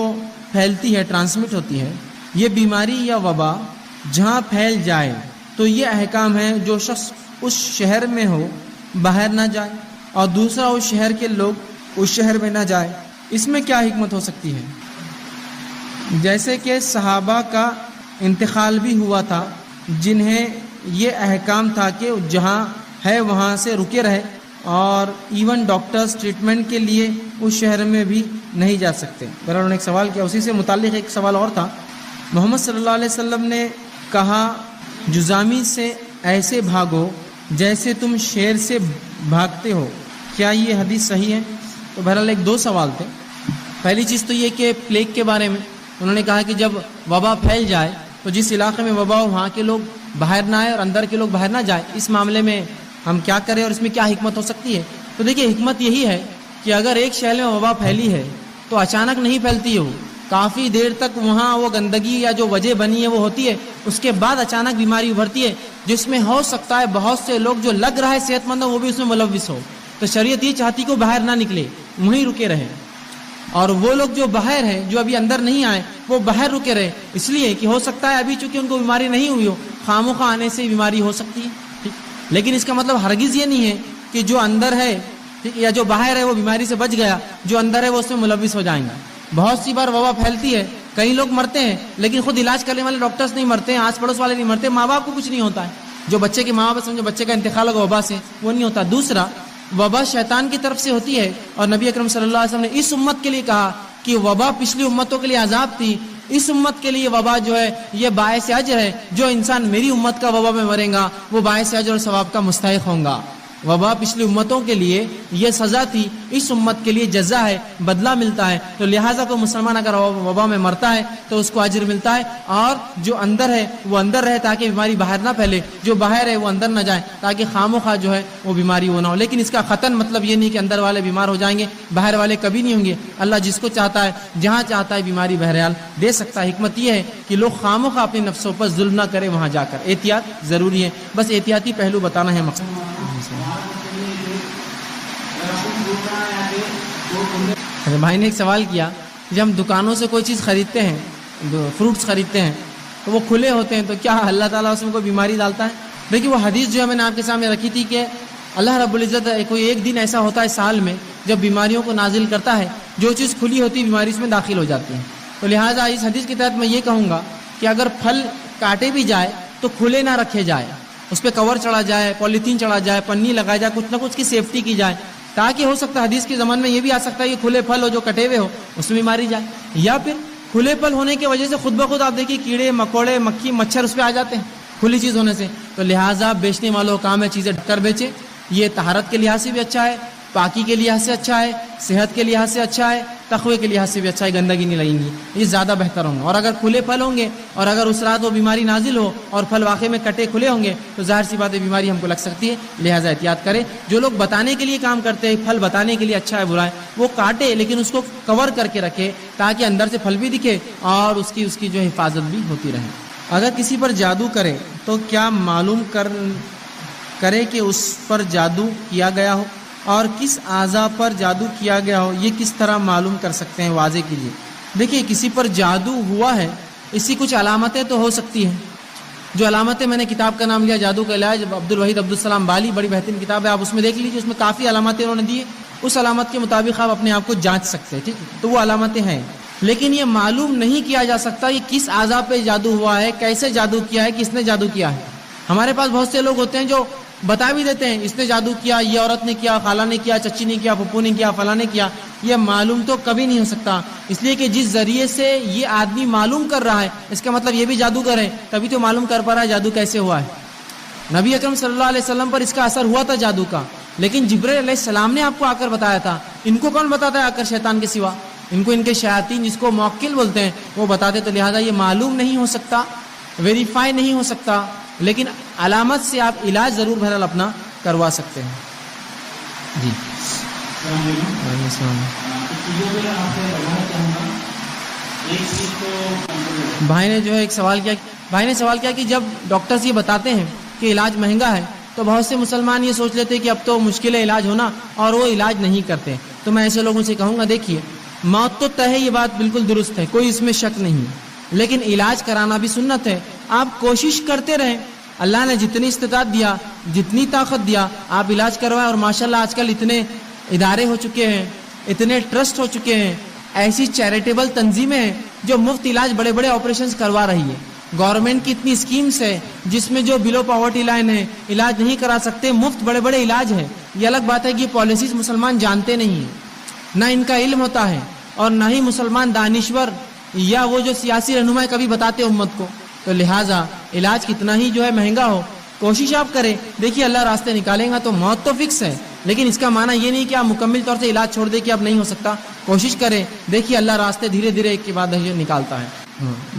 پھیلتی ہے، ٹرانسمٹ ہوتی ہے، یہ بیماری یا وبا جہاں پھیل جائے تو یہ احکام ہے جو شخص اس شہر میں ہو باہر نہ جائے اور دوسرا اس شہر کے لوگ اس شہر میں نہ جائے. اس میں کیا حکمت ہو سکتی ہے؟ جیسے کہ صحابہ کا انتقال بھی ہوا تھا جنہیں یہ احکام تھا کہ جہاں ہے وہاں سے رکے رہے، اور ایون ڈاکٹرز ٹریٹمنٹ کے لیے اس شہر میں بھی نہیں جا سکتے. بہرحال انہوں نے ایک سوال کیا، اسی سے متعلق ایک سوال اور تھا. محمد صلی اللہ علیہ وسلم نے کہا جزامی سے ایسے بھاگو جیسے تم شیر سے بھاگتے ہو، کیا یہ حدیث صحیح ہے؟ تو بہرحال ایک دو سوال تھے. پہلی چیز تو یہ کہ پلیگ کے بارے میں انہوں نے کہا کہ جب وبا پھیل جائے تو جس علاقے میں وبا ہو وہاں کے لوگ باہر نہ آئے اور اندر کے لوگ باہر نہ جائیں. اس معاملے میں ہم کیا کریں اور اس میں کیا حکمت ہو سکتی ہے؟ تو دیکھیے حکمت یہی ہے کہ اگر ایک شہر میں وبا پھیلی ہے تو اچانک نہیں پھیلتی ہے، وہ کافی دیر تک وہاں وہ گندگی یا جو وجہ بنی ہے وہ ہوتی ہے، اس کے بعد اچانک بیماری ابھرتی ہے جس میں ہو سکتا ہے بہت سے لوگ جو لگ رہا ہے صحت مند ہو وہ بھی اس میں ملوث ہو. تو شریعت یہ چاہتی کہ وہ باہر نہ نکلے، وہیں رکے رہے، اور وہ لوگ جو باہر ہیں جو ابھی اندر نہیں آئے وہ باہر رکے رہے، اس لیے کہ ہو سکتا ہے ابھی چونکہ ان کو بیماری نہیں ہوئی ہو، خاموخواہ آنے سے بیماری ہو سکتی ہے. لیکن اس کا مطلب ہرگز یہ نہیں ہے کہ جو اندر ہے یا جو باہر ہے وہ بیماری سے بچ گیا، جو اندر ہے وہ اس میں ملوث ہو جائیں گے. بہت سی بار وبا پھیلتی ہے، کئی لوگ مرتے ہیں لیکن خود علاج کرنے والے ڈاکٹرز نہیں مرتے ہیں، آس پڑوس والے نہیں مرتے، ماں باپ کو کچھ نہیں ہوتا ہے. جو بچے کے ماں باپ سمجھو بچے کا انتقال ہوگا وبا سے، وہ نہیں ہوتا. دوسرا، وبا شیطان کی طرف سے ہوتی ہے، اور نبی اکرم صلی اللہ علیہ وسلم نے اس امت کے لیے کہا کہ وبا پچھلی امتوں کے لیے عذاب تھی، اس امت کے لیے وبا جو ہے یہ باعث اجر ہے. جو انسان میری امت کا وبا میں مرے گا وہ باعث اجر اور ثواب کا مستحق ہوں گا. وبا پچھلی امتوں کے لیے یہ سزا تھی، اس امت کے لیے جزا ہے، بدلہ ملتا ہے. تو لہٰذا کوئی مسلمان اگر وبا میں مرتا ہے تو اس کو اجر ملتا ہے، اور جو اندر ہے وہ اندر رہے تاکہ بیماری باہر نہ پھیلے، جو باہر ہے وہ اندر نہ جائے تاکہ خاموخواہ جو ہے وہ بیماری وہ نہ ہو. لیکن اس کا قطعاً مطلب یہ نہیں کہ اندر والے بیمار ہو جائیں گے، باہر والے کبھی نہیں ہوں گے. اللہ جس کو چاہتا ہے جہاں چاہتا ہے بیماری بہرحال دے سکتا ہے. حکمت یہ ہے کہ لوگ خاموخواہ اپنے نفسوں پر ظلم نہ کرے، وہاں جا کر احتیاط ضروری ہے. بس احتیاطی پہلو بتانا ہے مقصد. بھائی نے ایک سوال کیا، جب ہم دکانوں سے کوئی چیز خریدتے ہیں، فروٹس خریدتے ہیں تو وہ کھلے ہوتے ہیں، تو کیا اللہ تعالیٰ اس میں کوئی بیماری ڈالتا ہے؟ دیکھیے وہ حدیث جو ہے میں نے آپ کے سامنے رکھی تھی کہ اللہ رب العزت کوئی ایک دن ایسا ہوتا ہے سال میں جب بیماریوں کو نازل کرتا ہے، جو چیز کھلی ہوتی ہے بیماری اس میں داخل ہو جاتی ہے. تو لہٰذا اس حدیث کے تحت میں یہ کہوں گا کہ اگر پھل کاٹے بھی جائے تو کھلے نہ رکھے جائے، اس پہ کور چڑھا جائے، پولیتھین چڑھا جائے، پنی لگایا جائے، کچھ نہ کچھ کی سیفٹی کی جائے، تاکہ ہو سکتا ہے حدیث کے زمان میں یہ بھی آ سکتا ہے کہ کھلے پھل ہو جو کٹے ہوئے ہو اس میں بیماری جائے، یا پھر کھلے پھل ہونے کی وجہ سے خود بخود آپ دیکھیے کیڑے مکوڑے مکھی مچھر اس پہ آ جاتے ہیں کھلی چیز ہونے سے. تو لہٰذا بیچنے والوں کا کام ہے چیزیں ڈھک کر بیچے. یہ طہارت کے لحاظ سے بھی اچھا ہے، پاکی کے لحاظ سے اچھا ہے، صحت کے لحاظ سے اچھا ہے، تقوی کے لحاظ سے بھی اچھا ہے، گندگی نہیں لگیں گی، یہ زیادہ بہتر ہوں گے. اور اگر کھلے پھل ہوں گے اور اگر اس رات وہ بیماری نازل ہو اور پھل واقعی میں کٹے کھلے ہوں گے تو ظاہر سی بات ہے بیماری ہم کو لگ سکتی ہے. لہٰذا احتیاط کرے. جو لوگ بتانے کے لیے کام کرتے ہیں، پھل بتانے کے لیے اچھا ہے برا ہے، وہ کاٹے لیکن اس کو کور کر کے رکھے تاکہ اندر سے پھل بھی دکھے اور اس کی جو حفاظت بھی ہوتی رہے. اگر کسی پر جادو کرے تو کیا معلوم کرے کہ اس پر جادو کیا گیا ہو، اور کس اعضاء پر جادو کیا گیا ہو، یہ کس طرح معلوم کر سکتے ہیں؟ واضح کیجیے. دیکھیے کسی پر جادو ہوا ہے، اس کی کچھ علامتیں تو ہو سکتی ہیں. جو علامتیں میں نے کتاب کا نام لیا جادو کا علاج، عبدالوحید عبدالسلام بالی، بڑی بہترین کتاب ہے، آپ اس میں دیکھ لیجیے، اس میں کافی علامتیں انہوں نے دی ہے. اس علامت کے مطابق آپ اپنے آپ کو جانچ سکتے ہیں. ٹھیک ہے، تو وہ علامتیں ہیں. لیکن یہ معلوم نہیں کیا جا سکتا یہ کس اعضاء پہ جادو ہوا ہے, کیسے جادو کیا ہے, کس نے جادو کیا ہے. ہمارے پاس بہت سے لوگ ہوتے ہیں جو بتا بھی دیتے ہیں اس نے جادو کیا, یہ عورت نے کیا, خالہ نے کیا, چچی نے کیا, پھپھو نے کیا, فلاں نے کیا. یہ معلوم تو کبھی نہیں ہو سکتا, اس لیے کہ جس ذریعے سے یہ آدمی معلوم کر رہا ہے اس کا مطلب یہ بھی جادوگر ہے, تبھی تو معلوم کر پا رہا ہے جادو کیسے ہوا ہے. نبی اکرم صلی اللہ علیہ وسلم پر اس کا اثر ہوا تھا جادو کا, لیکن جبرائیل علیہ السلام نے آپ کو آ کر بتایا تھا. ان کو کون بتاتا ہے آ کر شیطان کے سوا؟ ان کو ان کے شیاطین جس کو موکل بولتے ہیں وہ بتاتے. تو لہٰذا یہ معلوم نہیں ہو سکتا, ویریفائی نہیں ہو سکتا, لیکن علامت سے آپ علاج ضرور بہرحال اپنا کروا سکتے ہیں. جی وعلیکم السلام. بھائی نے جو ہے ایک سوال کیا, بھائی نے سوال کیا کہ جب ڈاکٹرز یہ بتاتے ہیں کہ علاج مہنگا ہے تو بہت سے مسلمان یہ سوچ لیتے ہیں کہ اب تو مشکل ہے علاج ہونا, اور وہ علاج نہیں کرتے. تو میں ایسے لوگوں سے کہوں گا دیکھیے موت تو طے ہے, یہ بات بالکل درست ہے, کوئی اس میں شک نہیں, لیکن علاج کرانا بھی سنت ہے. آپ کوشش کرتے رہیں, اللہ نے جتنی استطاعت دیا, جتنی طاقت دیا, آپ علاج کروائیں. اور ماشاءاللہ آج کل اتنے ادارے ہو چکے ہیں, اتنے ٹرسٹ ہو چکے ہیں, ایسی چیریٹیبل تنظیمیں ہیں جو مفت علاج بڑے بڑے آپریشنز کروا رہی ہے. گورنمنٹ کی اتنی اسکیمز ہے جس میں جو بلو پاورٹی لائن ہے, علاج نہیں کرا سکتے, مفت بڑے بڑے علاج ہے. یہ الگ بات ہے کہ یہ پالیسیز مسلمان جانتے نہیں ہیں, نہ ان کا علم ہوتا ہے, اور نہ ہی مسلمان دانشور یا وہ جو سیاسی رہنما کبھی بتاتے امت کو. تو لہٰذا علاج کتنا ہی جو ہے مہنگا ہو, کوشش آپ کریں. دیکھیے اللہ راستے نکالیں گا. تو موت تو فکس ہے, لیکن اس کا معنی یہ نہیں کہ آپ مکمل طور سے علاج چھوڑ دیں کہ اب نہیں ہو سکتا. کوشش کریں, دیکھیے اللہ راستے دھیرے دھیرے ایک کے بعد نکالتا ہے.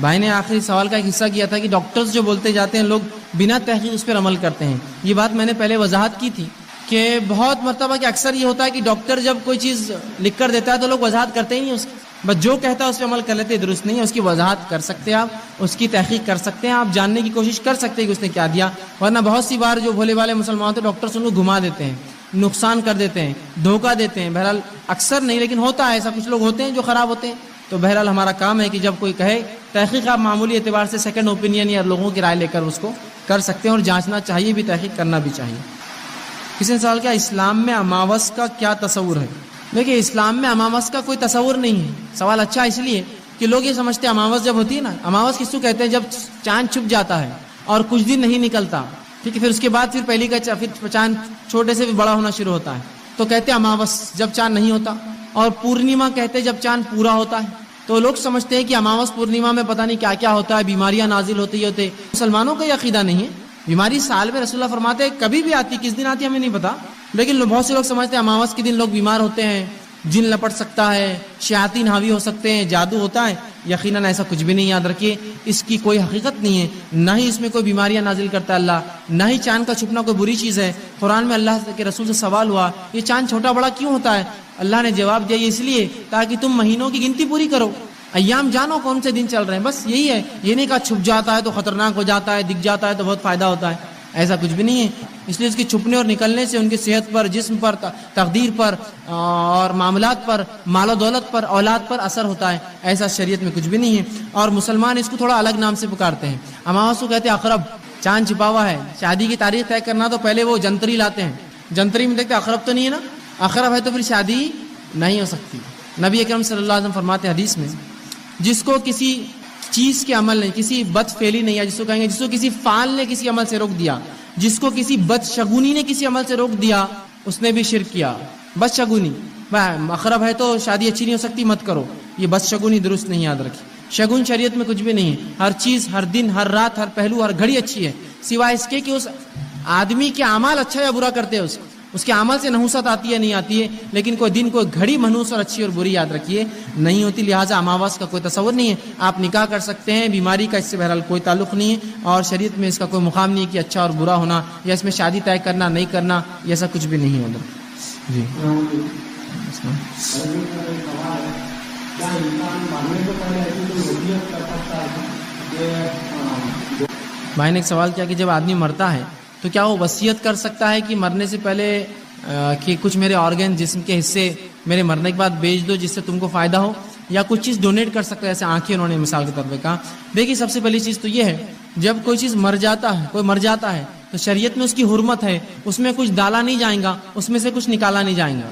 بھائی نے آخری سوال کا ایک حصہ کیا تھا کہ ڈاکٹرز جو بولتے جاتے ہیں لوگ بنا تحقیق اس پر عمل کرتے ہیں. یہ بات میں نے پہلے وضاحت کی تھی کہ بہت مرتبہ کہ اکثر یہ ہوتا ہے کہ ڈاکٹر جب کوئی چیز لکھ کر دیتا ہے تو لوگ وضاحت کرتے ہی نہیں اس کی, بس جو کہتا ہے اس پہ عمل کر لیتے. درست نہیں ہے, اس کی وضاحت کر سکتے ہیں آپ, اس کی تحقیق کر سکتے ہیں آپ, جاننے کی کوشش کر سکتے ہیں کہ اس نے کیا دیا. ورنہ بہت سی بار جو بھولے والے مسلمان ہوتے ہیں ڈاکٹرس ان کو گھما دیتے ہیں, نقصان کر دیتے ہیں, دھوکہ دیتے ہیں. بہرحال اکثر نہیں لیکن ہوتا ہے ایسا, کچھ لوگ ہوتے ہیں جو خراب ہوتے ہیں. تو بہرحال ہمارا کام ہے کہ جب کوئی کہے تحقیق آپ معمولی اعتبار سے سیکنڈ اوپینین یا لوگوں کی رائے لے کر اس کو کر سکتے ہیں, اور جانچنا چاہیے بھی, تحقیق کرنا بھی چاہیے. کسی نے سوال کیا اسلام میں اماوس کا کیا تصور ہے؟ دیکھیے اسلام میں اماوس کا کوئی تصور نہیں ہے. سوال اچھا اس لیے کہ لوگ یہ سمجھتے ہیں اماوس جب ہوتی ہے نا, اماوس کس کو کہتے ہیں جب چاند چھپ جاتا ہے اور کچھ دن نہیں نکلتا, ٹھیک ہے, پھر اس کے بعد پھر پہلی کا پھر چاند چھوٹے سے بھی بڑا ہونا شروع ہوتا ہے, تو کہتے ہیں اماوس جب چاند نہیں ہوتا. اور پورنیما کہتے ہیں جب چاند پورا ہوتا ہے. تو لوگ سمجھتے ہیں کہ اماوس پورنیما میں پتہ نہیں کیا کیا ہوتا ہے, بیماریاں نازل ہوتی ہوتے. مسلمانوں کا یہ عقیدہ نہیں ہے. بیماری سال میں رسول اللہ فرماتے ہیں کبھی بھی آتی, کس دن آتی ہمیں نہیں پتا, لیکن بہت سے لوگ سمجھتے ہیں اماوس کے دن لوگ بیمار ہوتے ہیں, جن لپٹ سکتا ہے, شیاطین حاوی ہو سکتے ہیں, جادو ہوتا ہے. یقیناً ایسا کچھ بھی نہیں. یاد رکھیے اس کی کوئی حقیقت نہیں ہے, نہ ہی اس میں کوئی بیماریاں نازل کرتا ہے اللہ, نہ ہی چاند کا چھپنا کوئی بری چیز ہے. قرآن میں اللہ کے رسول سے سوال ہوا یہ چاند چھوٹا بڑا کیوں ہوتا ہے؟ اللہ نے جواب دیا یہ اس لیے تاکہ تم مہینوں کی گنتی پوری کرو, ایام جانو کون سے دن چل رہے ہیں, بس یہی ہے. یہ نہیں کہا چھپ جاتا ہے تو خطرناک ہو جاتا ہے, دکھ جاتا ہے تو بہت فائدہ ہوتا ہے, ایسا کچھ بھی نہیں ہے. اس لیے اس کے چھپنے اور نکلنے سے ان کی صحت پر, جسم پر, تقدیر پر اور معاملات پر, مال و دولت پر, اولاد پر اثر ہوتا ہے. ایسا شریعت میں کچھ بھی نہیں ہے. اور مسلمان اس کو تھوڑا الگ نام سے پکارتے ہیں. اماوس کو کہتے ہیں اقرب, چاند چھپا ہوا ہے. شادی کی تاریخ طے کرنا تو پہلے وہ جنتری لاتے ہیں, جنتری میں دیکھتے اقرب تو نہیں ہے نا, اقرب ہے تو پھر شادی نہیں ہو سکتی. نبی اکرم صلی اللہ علیہ وسلم فرماتے حدیث میں جس کو کسی چیز کے عمل نے, کسی بد فعلی نہیں, یا جس کو کہیں گے جس کو کسی فعال نے کسی عمل سے روک دیا, جس کو کسی بد شگونی نے کسی عمل سے روک دیا, اس نے بھی شرک کیا. بد شگونی, اقرب ہے تو شادی اچھی نہیں ہو سکتی مت کرو, یہ بد شگونی درست نہیں. یاد رکھیے شگون شریعت میں کچھ بھی نہیں ہے. ہر چیز, ہر دن, ہر رات, ہر پہلو, ہر گھڑی اچھی ہے, سوائے اس کے کہ اس آدمی کے اعمال اچھا یا برا کرتے ہیں, اس کے عمل سے نحوست آتی ہے نہیں آتی ہے, لیکن کوئی دن کوئی گھڑی منحوس اور اچھی اور بری یاد رکھیے نہیں ہوتی. لہٰذا اماوس کا کوئی تصور نہیں ہے. آپ نکاح کر سکتے ہیں, بیماری کا اس سے بہرحال کوئی تعلق نہیں ہے, اور شریعت میں اس کا کوئی مقام نہیں ہے کہ اچھا اور برا ہونا, یا اس میں شادی طے کرنا نہیں کرنا, یہ ایسا کچھ بھی نہیں ہوتا. جی بھائی نے ایک سوال کیا کہ جب آدمی مرتا ہے تو کیا وہ وصیت کر سکتا ہے کہ مرنے سے پہلے کہ کچھ میرے آرگن جسم کے حصے میرے مرنے کے بعد بیچ دو جس سے تم کو فائدہ ہو, یا کچھ چیز ڈونیٹ کر سکتا ہے, جیسے آنکھیں انہوں نے مثال کے طور پہ کہا. دیکھیے سب سے پہلی چیز تو یہ ہے جب کوئی چیز مر جاتا ہے, کوئی مر جاتا ہے تو شریعت میں اس کی حرمت ہے, اس میں کچھ ڈالا نہیں جائے گا, اس میں سے کچھ نکالا نہیں جائے گا.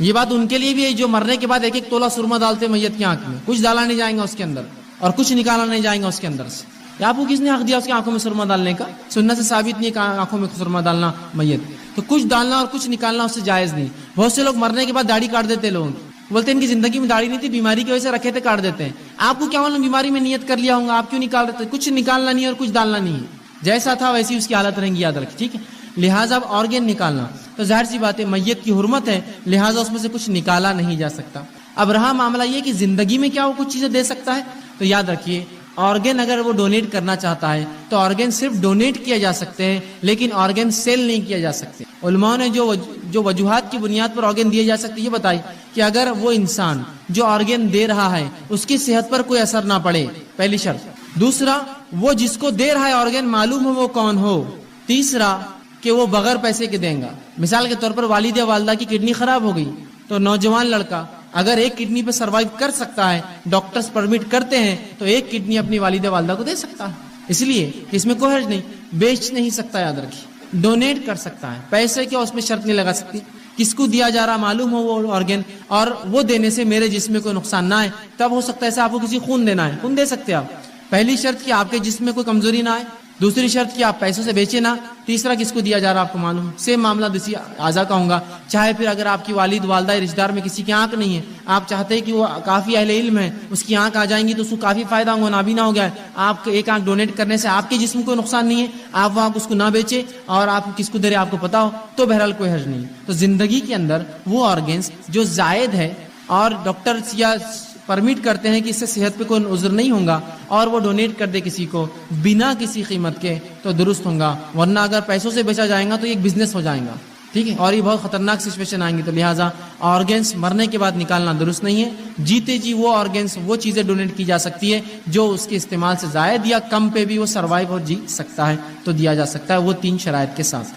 یہ بات ان کے لیے بھی ہے جو مرنے کے بعد ایک ایک تولہ سرما ڈالتے میت کی آنکھ میں، کچھ ڈالا نہیں جائیں گا اس کے اندر اور کچھ نکالا نہیں جائیں گا اس کے اندر سے. آپ کو کس نے حق دیا اس کی آنکھوں میں سرما ڈالنے کا؟ سنت سے ثابت نہیں ہے آنکھوں میں سرما ڈالنا میت. تو کچھ ڈالنا اور کچھ نکالنا اس سے جائز نہیں. بہت سے لوگ مرنے کے بعد داڑھی کاٹ دیتے لوگ، بولتے ہیں ان کی زندگی میں داڑھی نہیں تھی، بیماری کی وجہ سے رکھے تھے کاٹ دیتے ہیں. آپ کو کیا معلوم بیماری میں نیت کر لیا ہوگا، آپ کیوں نکال دیتے؟ کچھ نکالنا نہیں اور کچھ ڈالنا نہیں ہے، جیسا تھا ویسی اس کی حالت رہیں گی، یاد رکھیں ٹھیک ہے. لہٰذا اب آرگن نکالنا تو ظاہر سی بات ہے میت کی حرمت ہے، لہٰذا اس میں سے کچھ نکالا نہیں جا سکتا. اب رہا معاملہ یہ کہ زندگی میں کیا وہ کچھ چیزیں دے سکتا ہے، تو یاد رکھیے آرگن اگر وہ ڈونیٹ کرنا چاہتا ہے تو آرگن صرف ڈونیٹ کیا جا سکتے ہیں، لیکن آرگن سیل نہیں کیا جا سکتے. علماء نے جو وجوہات کی بنیاد پر آرگن دیے جا سکتے یہ بتائی کہ اگر وہ انسان جو آرگن دے رہا ہے اس کی صحت پر کوئی اثر نہ پڑے، پہلی شرط. دوسرا، وہ جس کو دے رہا ہے آرگن معلوم ہو وہ کون ہو. تیسرا، کہ وہ بغیر پیسے کے دیں گا. مثال کے طور پر والد یا والدہ کی کڈنی خراب ہو گئی تو نوجوان لڑکا اگر ایک کڈنی پہ سروائیو کر سکتا ہے، ڈاکٹرز پرمٹ کرتے ہیں تو ایک کڈنی اپنی والدہ والدہ کو دے سکتا ہے. اس لیے کہ اس میں کوئی حرج نہیں، بیچ نہیں سکتا، یاد رکھیے ڈونیٹ کر سکتا ہے. پیسے کیا اس میں شرط نہیں لگا سکتی، کس کو دیا جا رہا معلوم ہو وہ آرگن، اور وہ دینے سے میرے جسم میں کوئی نقصان نہ آئے. تب ہو سکتا ہے ایسا آپ کو کسی خون دینا ہے، خون دے سکتے آپ. پہلی شرط کہ آپ کے جسم میں کوئی کمزوری نہ آئے، دوسری شرط کہ آپ پیسوں سے بیچے نہ، تیسرا کس کو دیا جا رہا آپ کو معلوم. سیم معاملہ دوسری اعضاء کا ہوگا. چاہے پھر اگر آپ کی والد والدہ رشتہ دار میں کسی کی آنکھ نہیں ہے، آپ چاہتے ہیں کہ وہ کافی اہل علم ہے، اس کی آنکھ آ جائیں گی تو اس کو کافی فائدہ ہوگا، نابینا ہو گیا ہے، آپ ایک آنکھ ڈونیٹ کرنے سے آپ کے جسم کو نقصان نہیں ہے، آپ وہ آنکھ اس کو نہ بیچے اور آپ کس کو دے رہے آپ کو پتا ہو، تو بہرحال کوئی حرج نہیں. تو زندگی کے اندر وہ آرگنز جو زائد ہے اور ڈاکٹر یا پرمٹ کرتے ہیں کہ اس سے صحت پہ کوئی عذر نہیں ہوگا اور وہ ڈونیٹ کر دے کسی کو بنا کسی قیمت کے تو درست ہوگا. ورنہ اگر پیسوں سے بیچا جائے گا تو یہ ایک بزنس ہو جائے گا، ٹھیک ہے، اور یہ بہت خطرناک سچویشن آئیں گی. تو لہٰذا آرگنس مرنے کے بعد نکالنا درست نہیں ہے. جیتے جی وہ آرگنس وہ چیزیں ڈونیٹ کی جا سکتی ہے جو اس کے استعمال سے زائد یا کم پہ بھی وہ سروائیو اور جی سکتا ہے تو دیا جا سکتا ہے، وہ 3 شرائط کے ساتھ.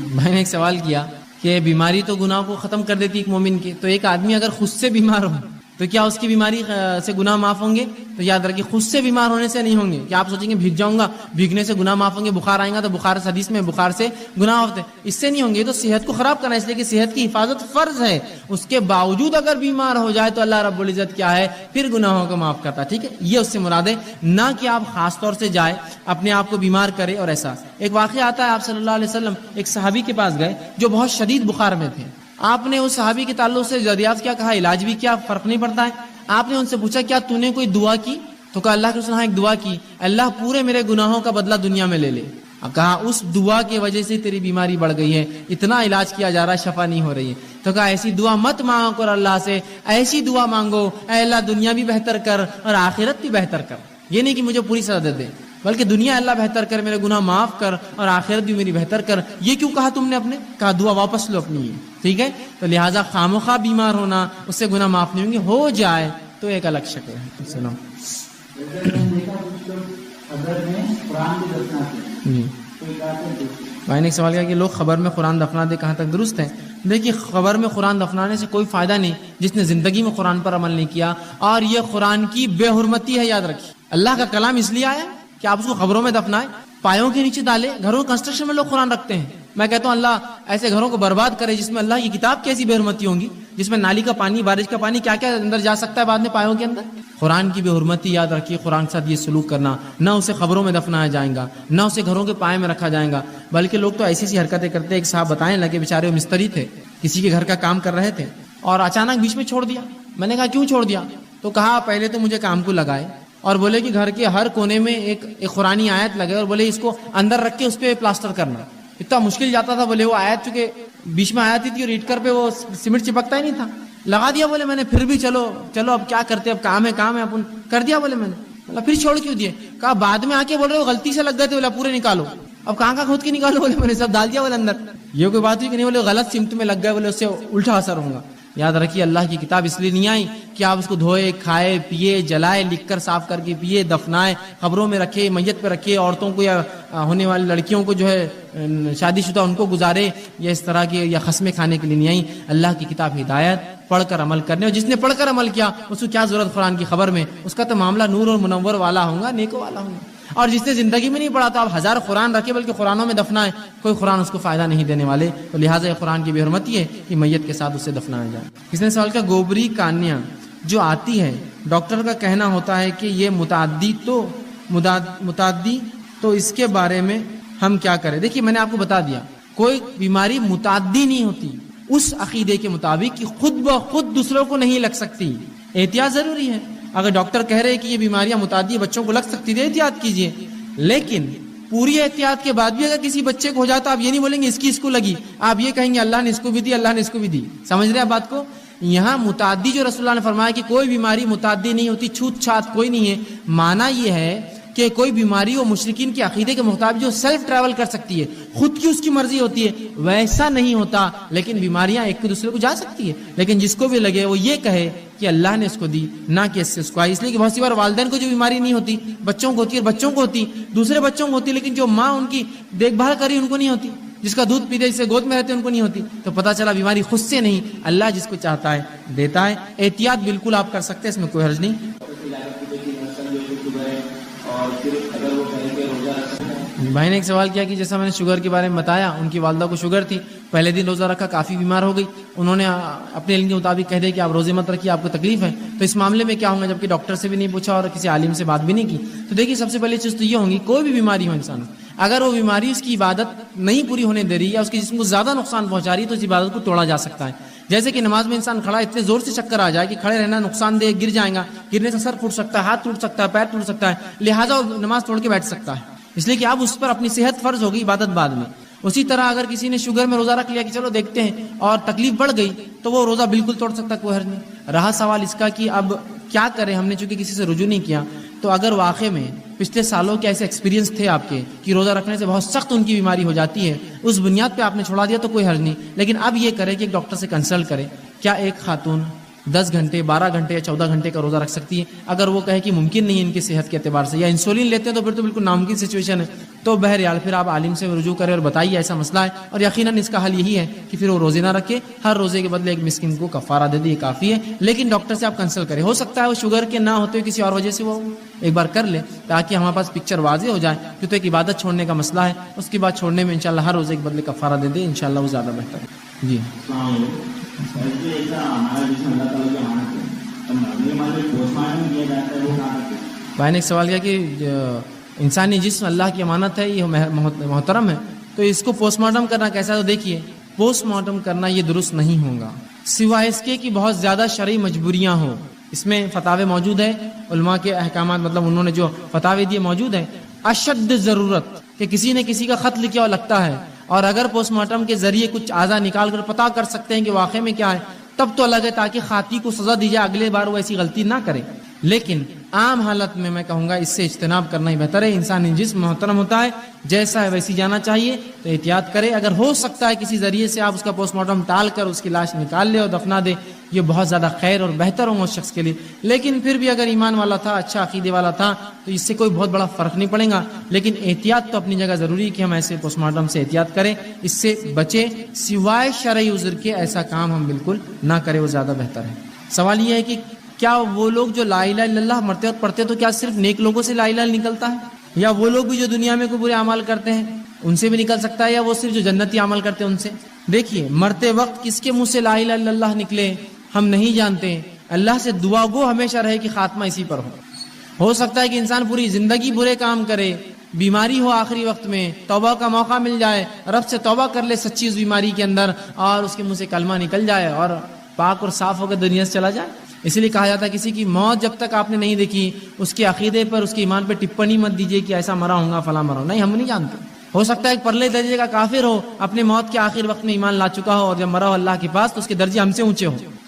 میں نے ایک سوال کیا کہ بیماری تو گناہ کو ختم کر دیتی ایک مومن کی، تو ایک آدمی اگر خود سے بیمار ہو تو کیا اس کی بیماری سے گناہ معاف ہوں گے؟ تو یاد رکھیے خود سے بیمار ہونے سے نہیں ہوں گے. کہ آپ سوچیں گے بھیگ جاؤں گا، بھیگنے سے گناہ معاف ہوں گے، بخار آئے گا تو بخار حدیث میں بخار سے گناہ ہوتے، اس سے نہیں ہوں گے. یہ تو صحت کو خراب کرنا ہے، اس لیے کہ صحت کی حفاظت فرض ہے. اس کے باوجود اگر بیمار ہو جائے تو اللہ رب العزت کیا ہے پھر گناہوں کو معاف کرتا ہے. ٹھیک ہے، یہ اس سے مراد ہے، نہ کہ آپ خاص طور سے جائے اپنے آپ کو بیمار کرے. اور ایسا ایک واقعہ آتا ہے، آپ صلی اللہ علیہ وسلم ایک صحابی کے پاس گئے جو بہت شدید بخار میں تھے. آپ نے اس صحابی کے تعلق سے دریافت کیا، کہا علاج بھی کیا، فرق نہیں پڑتا ہے. آپ نے ان سے پوچھا کیا تو نے کوئی دعا کی؟ تو کہا اللہ کے رسول ہاں ایک دعا کی، اللہ پورے میرے گناہوں کا بدلہ دنیا میں لے لے. اب کہا اس دعا کی وجہ سے تیری بیماری بڑھ گئی ہے، اتنا علاج کیا جا رہا ہے، شفا نہیں ہو رہی ہے. تو کہا ایسی دعا مت مانگو کر اللہ سے، ایسی دعا مانگو اے اللہ دنیا بھی بہتر کر اور آخرت بھی بہتر کر. یہ نہیں کہ مجھے پوری سزا دے دے، بلکہ دنیا اللہ بہتر کر، میرے گناہ معاف کر اور آخرت بھی میری بہتر کر. یہ کیوں کہا تم نے اپنے؟ کہا دعا واپس لو اپنی. ٹھیک ہے، تو لہٰذا خامخواہ بیمار ہونا اس سے گناہ معاف نہیں ہوں گے، ہو جائے تو ایک الگ شکل ہے. سلام. بھائی نے ایک سوال کیا کہ لوگ خبر میں قرآن دفنا دے، کہاں تک درست ہے؟ دیکھیے خبر میں قرآن دفنانے سے کوئی فائدہ نہیں جس نے زندگی میں قرآن پر عمل نہیں کیا، اور یہ قرآن کی بے حرمتی ہے. یاد رکھیے اللہ کا کلام اس لیے آیا کہ آپ اس کو خبروں میں دفنائے، پایوں کے نیچے ڈالے. گھروں کنسٹرکشن میں لوگ قرآن رکھتے ہیں. میں کہتا ہوں اللہ ایسے گھروں کو برباد کرے جس میں اللہ کی کتاب کی ایسی بے حرمتی ہوں گی، جس میں نالی کا پانی، بارش کا پانی، کیا کیا اندر جا سکتا ہے بعد میں پایوں کے اندر. قرآن کی بے حرمتی، یاد رکھیے قرآن کے ساتھ یہ سلوک کرنا، نہ اسے خبروں میں دفنایا جائے گا، نہ اسے گھروں کے پائے میں رکھا جائے گا. بلکہ لوگ تو ایسی ایسی حرکتیں کرتے. ایک صاحب بتائیں لگے بیچارے وہ مستری تھے، کسی کے گھر کا کام کر رہے تھے اور اچانک بیچ میں چھوڑ دیا. میں نے کہا کیوں چھوڑ دیا؟ تو کہا پہلے تو مجھے کام کو لگائے اور بولے کہ گھر کے ہر کونے میں ایک قرآنی آیت لگے اور بولے اس کو اندر رکھ کے اس پہ پلاسٹر کرنا. اتنا مشکل جاتا تھا. بولے وہ آیت چونکہ بیچ میں آیت تھی اور اینٹ کر پہ وہ سیمنٹ چپکتا ہی نہیں تھا، لگا دیا. بولے میں نے پھر بھی چلو اب کیا کرتے، اب کام ہے اپن کر دیا. بولے میں نے پھر چھوڑ کیوں دیے؟ کہا بعد میں آ کے بول رہے غلطی سے لگ گئے تھے. بولا پورے نکالو. اب کہاں کھود کے نکالو؟ بولے میں نے سب ڈال دیا بولے اندر. یہ کوئی بات ہوئی کہ نہیں؟ بولے غلط سمت میں لگ گئے، بولے اس سے الٹا اثر ہوگا. یاد رکھیے اللہ کی کتاب اس لیے نہیں آئی کہ آپ اس کو دھوئے، کھائے، پیے، جلائے، لکھ کر صاف کر کے پیے، دفنائے، قبروں میں رکھے، میت پہ رکھے، عورتوں کو یا ہونے والی لڑکیوں کو جو ہے شادی شدہ ان کو گزارے، یا اس طرح کے یا خصمیں کھانے کے لیے نہیں آئی. اللہ کی کتاب ہدایت پڑھ کر عمل کرنے، اور جس نے پڑھ کر عمل کیا اس کو کیا ضرورت قرآن کی خبر میں؟ اس کا تو معاملہ نور اور منور والا ہوگا، نیکو والا ہوگا. اور جس نے زندگی میں نہیں پڑھا تو آپ 1000 قرآن رکھے بلکہ قرآنوں میں دفنائیں، کوئی قرآن اس کو فائدہ نہیں دینے والے، تو لہٰذا یہ قرآن کی بے حرمتی ہے کہ میت کے ساتھ اسے دفنایا جائے۔ اس نے سوال کیا گوبری کانیاں جو آتی ہے ڈاکٹر کا کہنا ہوتا ہے کہ یہ متعدی تو اس کے بارے میں ہم کیا کریں؟ دیکھیے میں نے آپ کو بتا دیا کوئی بیماری متعدی نہیں ہوتی اس عقیدے کے مطابق کہ خود بخود دوسروں کو نہیں لگ سکتی، احتیاط ضروری ہے۔ اگر ڈاکٹر کہہ رہے کہ یہ بیماریاں متعدی بچوں کو لگ سکتی ہے احتیاط کیجیے، لیکن پوری احتیاط کے بعد بھی اگر کسی بچے کو ہو جاتا آپ یہ نہیں بولیں گے اس کو لگی، آپ یہ کہیں گے اللہ نے اس کو بھی دی، اللہ نے اس کو بھی دی۔ سمجھ رہے ہیں بات کو؟ یہاں متعدی جو رسول اللہ نے فرمایا کہ کوئی بیماری متعدی نہیں ہوتی، چھوت چھات کوئی نہیں ہے، معنی یہ ہے کہ کوئی بیماری وہ مشرکین کے عقیدے کے مطابق جو سیلف ٹریول کر سکتی ہے، خود کی اس کی مرضی ہوتی ہے، ویسا نہیں ہوتا، لیکن بیماریاں ایک دوسرے کو جا سکتی ہے، لیکن جس کو بھی لگے وہ یہ کہے کہ اللہ نے اس کو دی، نہ کہ اس سے اس کو آئی۔ اس لیے کہ بہت سی بار والدین کو جو بیماری نہیں ہوتی بچوں کو ہوتی ہے، بچوں کو ہوتی دوسرے بچوں کو ہوتی، لیکن جو ماں ان کی دیکھ بھال کری ان کو نہیں ہوتی، جس کا دودھ پیتے جسے گود میں رہتے ان کو نہیں ہوتی، تو پتہ چلا بیماری خود سے نہیں، اللہ جس کو چاہتا ہے دیتا ہے۔ احتیاط بالکل آپ کر سکتے ہیں، اس میں کوئی حرج نہیں۔ بھائی نے ایک سوال کیا کہ جیسا میں نے شوگر کے بارے میں بتایا، ان کی والدہ کو شوگر تھی، پہلے دن روزہ رکھا، کافی بیمار ہو گئی، انہوں نے اپنے علم کے مطابق کہہ دیا کہ آپ روزے مت رکھیے، آپ کو تکلیف ہے، تو اس معاملے میں کیا ہوں گا؟ جبکہ ڈاکٹر سے بھی نہیں پوچھا اور کسی عالم سے بات بھی نہیں کی۔ تو دیکھیے سب سے پہلی چیز تو یہ ہوگی کوئی بھی بیماری ہو انسان، اگر وہ بیماری اس کی عبادت نہیں پوری ہونے دے رہی یا اس کے جسم کو زیادہ نقصان پہنچا رہی ہے تو اس عبادت کو توڑا جا سکتا ہے۔ جیسے کہ نماز میں انسان کھڑا اتنے زور سے چکر آ جائے کہ کھڑے رہنا نقصان دہ، گر جائے گا، گرنے سے سر پھوٹ سکتا ہے، ہاتھ ٹوٹ سکتا ہے، پیر ٹوٹ سکتا ہے، لہٰذا وہ نماز توڑ کے بیٹھ سکتا ہے، اس لیے کہ اب اس پر اپنی صحت فرض ہوگی، عبادت بعد میں۔ اسی طرح اگر کسی نے شوگر میں روزہ رکھ لیا کہ چلو دیکھتے ہیں اور تکلیف بڑھ گئی تو وہ روزہ بالکل توڑ سکتا ہے، کوئی حرج نہیں۔ رہا سوال اس کا کہ اب کیا کریں، ہم نے چونکہ کسی سے رجوع نہیں کیا، تو اگر واقع میں پچھلے سالوں کے ایسے ایکسپیرینس تھے آپ کے کہ روزہ رکھنے سے بہت سخت ان کی بیماری ہو جاتی ہے، اس بنیاد پہ آپ نے چھوڑا دیا تو کوئی حرج نہیں، لیکن اب یہ کرے کہ ایک ڈاکٹر سے کنسلٹ کرے، کیا ایک خاتون 10 گھنٹے 12 گھنٹے یا 14 گھنٹے کا روزہ رکھ سکتی ہے؟ اگر وہ کہے کہ ممکن نہیں ہے ان کی صحت کے اعتبار سے، یا انسولین لیتے ہیں تو پھر تو بالکل ناممکن سچویشن ہے، تو بہرحال پھر آپ عالم سے رجوع کریں اور بتائیے ایسا مسئلہ ہے، اور یقیناً اس کا حل یہی ہے کہ پھر وہ روزے نہ رکھے، ہر روزے کے بدلے ایک مسکین کو کفارہ دے دے، یہ کافی ہے، لیکن ڈاکٹر سے آپ کنسلٹ کریں۔ ہو سکتا ہے وہ شوگر کے نہ ہوتے ہوئے کسی اور وجہ سے وہ ایک بار کر لے تاکہ ہمارے پاس پکچر واضح ہو جائے، تو ایک عبادت چھوڑنے کا مسئلہ ہے، اس کے بعد چھوڑنے میں انشاءاللہ ہر روزے کے بدلے کفارہ دے دے، انشاءاللہ وہ زیادہ بہتر ہے۔ جی بھائی نے ایک سوال کیا کہ انسانی جسم اللہ کی امانت ہے، یہ محترم ہے، تو اس کو پوسٹ مارٹم کرنا کیسا؟ تو دیکھیے پوسٹ مارٹم کرنا یہ درست نہیں ہوگا، سوائے اس کے کہ بہت زیادہ شرعی مجبوریاں ہوں۔ اس میں فتاوے موجود ہے، علماء کے احکامات مطلب انہوں نے جو فتاوے دیے موجود ہیں، اشد ضرورت کہ کسی نے کسی کا خط لکھا ہوا لگتا ہے اور اگر پوسٹ مارٹم کے ذریعے کچھ اعضاء نکال کر پتہ کر سکتے ہیں کہ واقعے میں کیا ہے تب تو الگ ہے، تاکہ خاطی کو سزا دی جائے، اگلے بار وہ ایسی غلطی نہ کرے، لیکن عام حالت میں کہوں گا اس سے اجتناب کرنا ہی بہتر ہے۔ انسانی جسم محترم ہوتا ہے، جیسا ہے ویسی جانا چاہیے، تو احتیاط کرے۔ اگر ہو سکتا ہے کسی ذریعے سے آپ اس کا پوسٹ مارٹم ٹال کر اس کی لاش نکال لے اور دفنا دے، یہ بہت زیادہ خیر اور بہتر ہوں اس شخص کے لیے، لیکن پھر بھی اگر ایمان والا تھا، اچھا عقیدے والا تھا، تو اس سے کوئی بہت بڑا فرق نہیں پڑے گا، لیکن احتیاط تو اپنی جگہ ضروری ہے کہ ہم ایسے پوسٹ مارٹم سے احتیاط کریں، اس سے بچے، سوائے شرعی عذر کے ایسا کام ہم بالکل نہ کریں، وہ زیادہ بہتر ہے۔ سوال یہ ہے کہ کیا وہ لوگ جو لا الہ الا اللہ مرتے وقت پڑھتے تو کیا صرف نیک لوگوں سے لا الہ نکلتا ہے، یا وہ لوگ بھی جو دنیا میں کوئی برے اعمال کرتے ہیں ان سے بھی نکل سکتا ہے، یا وہ صرف جو جنتی عمل کرتے ہیں ان سے؟ دیکھیے مرتے وقت کس کے منہ سے لا الہ الا اللہ نکلے ہم نہیں جانتے، اللہ سے دعا گو ہمیشہ رہے کہ خاتمہ اسی پر ہو سکتا ہے کہ انسان پوری زندگی برے کام کرے، بیماری ہو آخری وقت میں توبہ کا موقع مل جائے، رب سے توبہ کر لے سچی اس بیماری کے اندر، اور اس کے منہ سے کلمہ نکل جائے اور پاک اور صاف ہو کر دنیا سے چلا جائے۔ اس لیے کہا جاتا ہے کسی کی موت جب تک آپ نے نہیں دیکھی اس کے عقیدے پر، اس کے ایمان پر ٹپنی مت دیجیے کہ ایسا مرا ہوں گا فلاں مرا ہوں، نہیں، ہم نہیں جانتے۔ ہو سکتا ہے ایک پرلے درجے کا کافر ہو، اپنے موت کے آخر وقت میں ایمان لا چکا ہو، اور جب مرا ہو اللہ کے پاس تو اس کے درجے ہم سے اونچے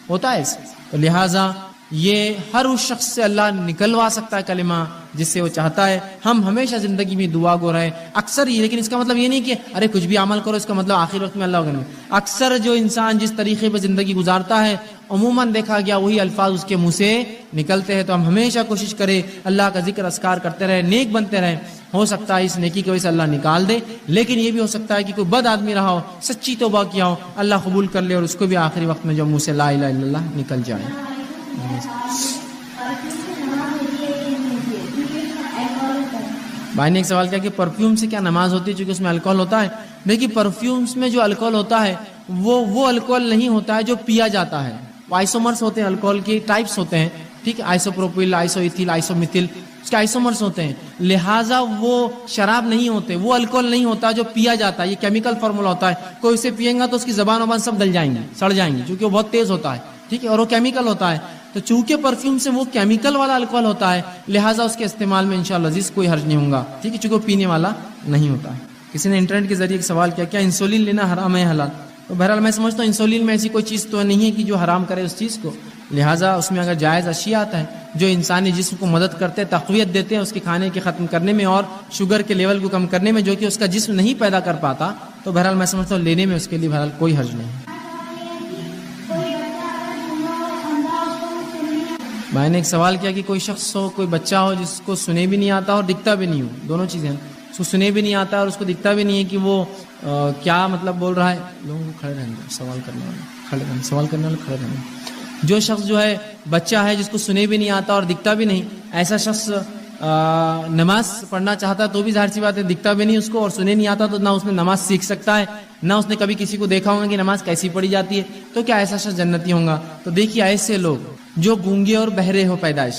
ہوتا ہے اس، تو لہٰذا یہ ہر اس شخص سے اللہ نکلوا سکتا ہے کلمہ جس سے وہ چاہتا ہے۔ ہم ہمیشہ زندگی میں دعا گو رہے اکثر ہی، لیکن اس کا مطلب یہ نہیں کہ ارے کچھ بھی عمل کرو، اس کا مطلب آخر وقت میں اللہ ہوگا، نہیں۔ اکثر جو انسان جس طریقے پہ زندگی گزارتا ہے عموماً دیکھا گیا وہی الفاظ اس کے منہ سے نکلتے ہیں، تو ہم ہمیشہ کوشش کریں اللہ کا ذکر اذکار کرتے رہے، نیک بنتے رہے، ہو سکتا ہے اس نیکی کی وجہ سے اللہ نکال دے، لیکن یہ بھی ہو سکتا ہے کہ کوئی بد آدمی رہا ہو، سچی توبہ کیا ہو، اللہ قبول کر لے اور اس کو بھی آخری وقت میں جو منہ سے لا الہ الا اللہ نکل جائے۔ بھائی نے ایک سوال کیا کہ پرفیوم سے کیا نماز ہوتی ہے چونکہ اس میں الکوہل ہوتا ہے؟ دیکھیے پرفیومس میں جو الکوہل ہوتا ہے وہ الکوہل نہیں ہوتا ہے جو پیا جاتا ہے. آئسومرس ہوتے ہیں، الکوہل کے ٹائپس ہوتے ہیں، ٹھیک ہے، آئسو پروپیل، آئسو ایتھیل، آئسو میتھل، اس کے آئسومرس ہوتے ہیں. لہٰذا وہ شراب نہیں ہوتے، وہ الکوہل نہیں ہوتا جو پیا جاتا ہے. یہ کیمیکل فارمولا ہوتا ہے، کوئی اسے پیے گا تو اس کی زبان وبان سب گل جائیں گی، سڑ جائیں گی، کیونکہ وہ بہت تیز ہوتا ہے، ٹھیک ہے، اور وہ کیمیکل ہوتا ہے. تو چونکہ پرفیوم سے وہ کیمیکل والا الکوہل ہوتا ہے، لہٰذا اس کے استعمال میں انشاءاللہ عزیز کوئی حرج نہیں ہوگا، ٹھیک ہے، چونکہ وہ پینے والا نہیں ہوتا ہے. کسی نے انٹرنیٹ کے ذریعے ایک سوال کیا کیا انسولین لینا حرام ہے حلال؟ تو بہرحال میں سمجھتا ہوں انسولین میں ایسی کوئی چیز تو نہیں ہے کہ جو حرام کرے اس چیز کو، لہٰذا اس میں اگر جائز اشیاء آتا ہے جو انسانی جسم کو مدد کرتے ہیں، تقویت دیتے ہیں اس کے کھانے کے ختم کرنے میں اور شوگر کے لیول کو کم کرنے میں، جو کہ اس کا جسم نہیں پیدا کر پاتا، تو بہرحال میں سمجھتا ہوں لینے میں اس کے لیے بہرحال کوئی حرج نہیں. میں نے ایک سوال کیا کہ کوئی شخص ہو، کوئی بچہ ہو جس کو سنے بھی نہیں آتا اور دکھتا بھی نہیں ہو، دونوں چیزیں ہیں، اس کو سنے بھی نہیں آتا اور اس کو دکھتا بھی نہیں ہے کہ وہ کیا مطلب بول رہا ہے. لوگوں کو کھڑے رہنے دو، سوال کرنے والے کھڑے رہنے، سوال کرنے والے کھڑے رہنے. جو شخص جو ہے بچہ ہے جس کو سنے بھی نہیں آتا اور دکھتا بھی نہیں، ایسا شخص نماز پڑھنا چاہتا ہے تو بھی ظاہر سی بات ہے دکھتا بھی نہیں اس کو اور سنے نہیں آتا، تو نہ اس میں نماز سیکھ سکتا ہے، نہ اس نے کبھی کسی کو دیکھا ہوگا کہ نماز کیسی پڑھی جاتی ہے، تو کیا ایسا شخص جنتی ہوگا؟ تو دیکھیے ایسے لوگ جو گونگے اور بہرے ہو پیدائش،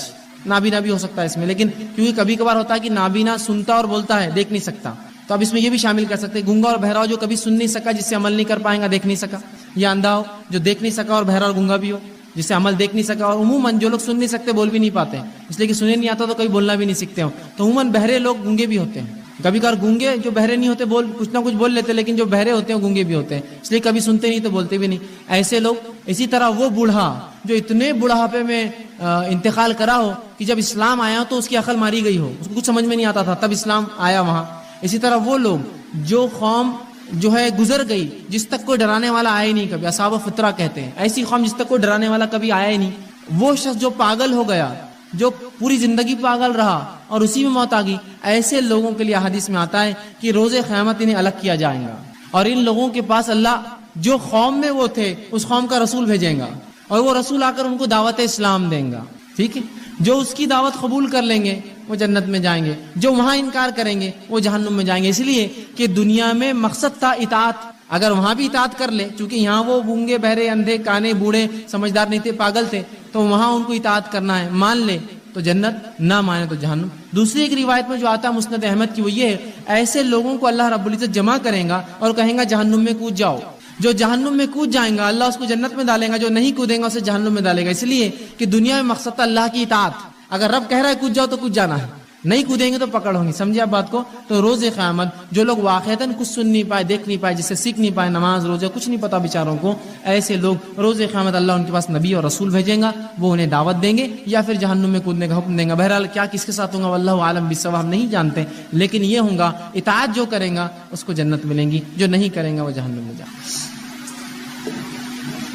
نابینا بھی ہو سکتا ہے اس میں، لیکن کیونکہ کبھی کبھار ہوتا ہے کہ نابینا سنتا اور بولتا ہے، دیکھ نہیں سکتا، تو اب اس میں یہ بھی شامل کر سکتے ہیں گونگا اور بہرا ہو جو کبھی سن نہیں سکا، جس سے عمل نہیں کر پائے گا، دیکھ نہیں سکا، یا اندھا ہو جو دیکھ نہیں سکا اور بہرا اور گونگا بھی ہو جس سے عمل دیکھ نہیں سکا. اور عموماً جو لوگ سن نہیں سکتے بول بھی نہیں پاتے ہیں، اس لیے کہ سنے نہیں آتا تو کبھی بولنا بھی نہیں سیکھتے ہوں، تو عموماً بہرے لوگ گونگے بھی ہوتے ہیں. کبھی کبھار گونگے جو بہرے نہیں ہوتے کچھ نہ کچھ بول لیتے، لیکن جو بہرے ہوتے ہیں وہ گونگے بھی ہوتے ہیں، اس لیے کبھی سنتے نہیں تو بولتے بھی نہیں. ایسے لوگ. اسی طرح وہ بوڑھا جو اتنے بڑھاپے میں انتقال کرا ہو کہ جب اسلام آیا تو اس کی عقل ماری گئی ہو، اس کو کچھ سمجھ میں نہیں آتا تھا، تب اسلام آیا وہاں. اسی طرح وہ لوگ جو قوم جو ہے گزر گئی جس تک کوئی ڈرانے والا آیا ہی نہیں، کبھی اصحاب فطرہ کہتے ہیں، ایسی قوم جس تک کوئی ڈرانے والا کبھی آیا ہی نہیں. وہ شخص جو پاگل ہو گیا، جو پوری زندگی پاگل رہا اور اسی میں موت آ گئی، ایسے لوگوں کے لیے حدیث میں آتا ہے کہ روز قیامت انہیں الگ کیا جائے گا، اور ان لوگوں کے پاس اللہ جو قوم میں وہ تھے اس قوم کا رسول بھیجیں گا، اور وہ رسول آ کر ان کو دعوت اسلام دیں گا، ٹھیک ہے. جو اس کی دعوت قبول کر لیں گے وہ جنت میں جائیں گے، جو وہاں انکار کریں گے وہ جہنم میں جائیں گے. اس لیے کہ دنیا میں مقصد تھا اطاعت، اگر وہاں بھی اطاعت کر لے، چونکہ یہاں وہ گونگے بہرے اندھے کانے بوڑھے سمجھدار نہیں تھے، پاگل تھے، تو وہاں ان کو اطاعت کرنا ہے، مان لے تو جنت، نہ مانے تو جہنم. دوسری ایک روایت میں جو آتا ہے مسند احمد کی، وہ یہ ہے ایسے لوگوں کو اللہ رب العزت جمع کریں گا اور کہیں گا جہنم میں کود جاؤ. جو جہنم میں کود جائیں گا اللہ اس کو جنت میں ڈالیں گا، جو نہیں کودیں گا اسے جہنم میں ڈالے گا. اس لیے کہ دنیا میں مقصد تھا اللہ کی اطاعت، اگر رب کہہ رہا ہے کود جاؤ تو کود جانا ہے، نہیں کودیں گے تو پکڑ ہوں گی. سمجھے آپ بات کو؟ تو روز قیامت جو لوگ واقعتاً کچھ سن نہیں پائے، دیکھ نہیں پائے، جس سے سیکھ نہیں پائے، نماز روزہ کچھ نہیں پتا بیچاروں کو، ایسے لوگ روز قیامت اللہ ان کے پاس نبی اور رسول بھیجیں گا، وہ انہیں دعوت دیں گے یا پھر جہنم میں کودنے کا حکم دیں گا. بہرحال کیا کس کے ساتھ ہوگا واللہ عالم بالصواب، ہم نہیں جانتے، لیکن یہ ہوگا اطاعت جو کرے گا اس کو جنت ملیں گی، جو نہیں کرے گا وہ جہنم میں جائے گا.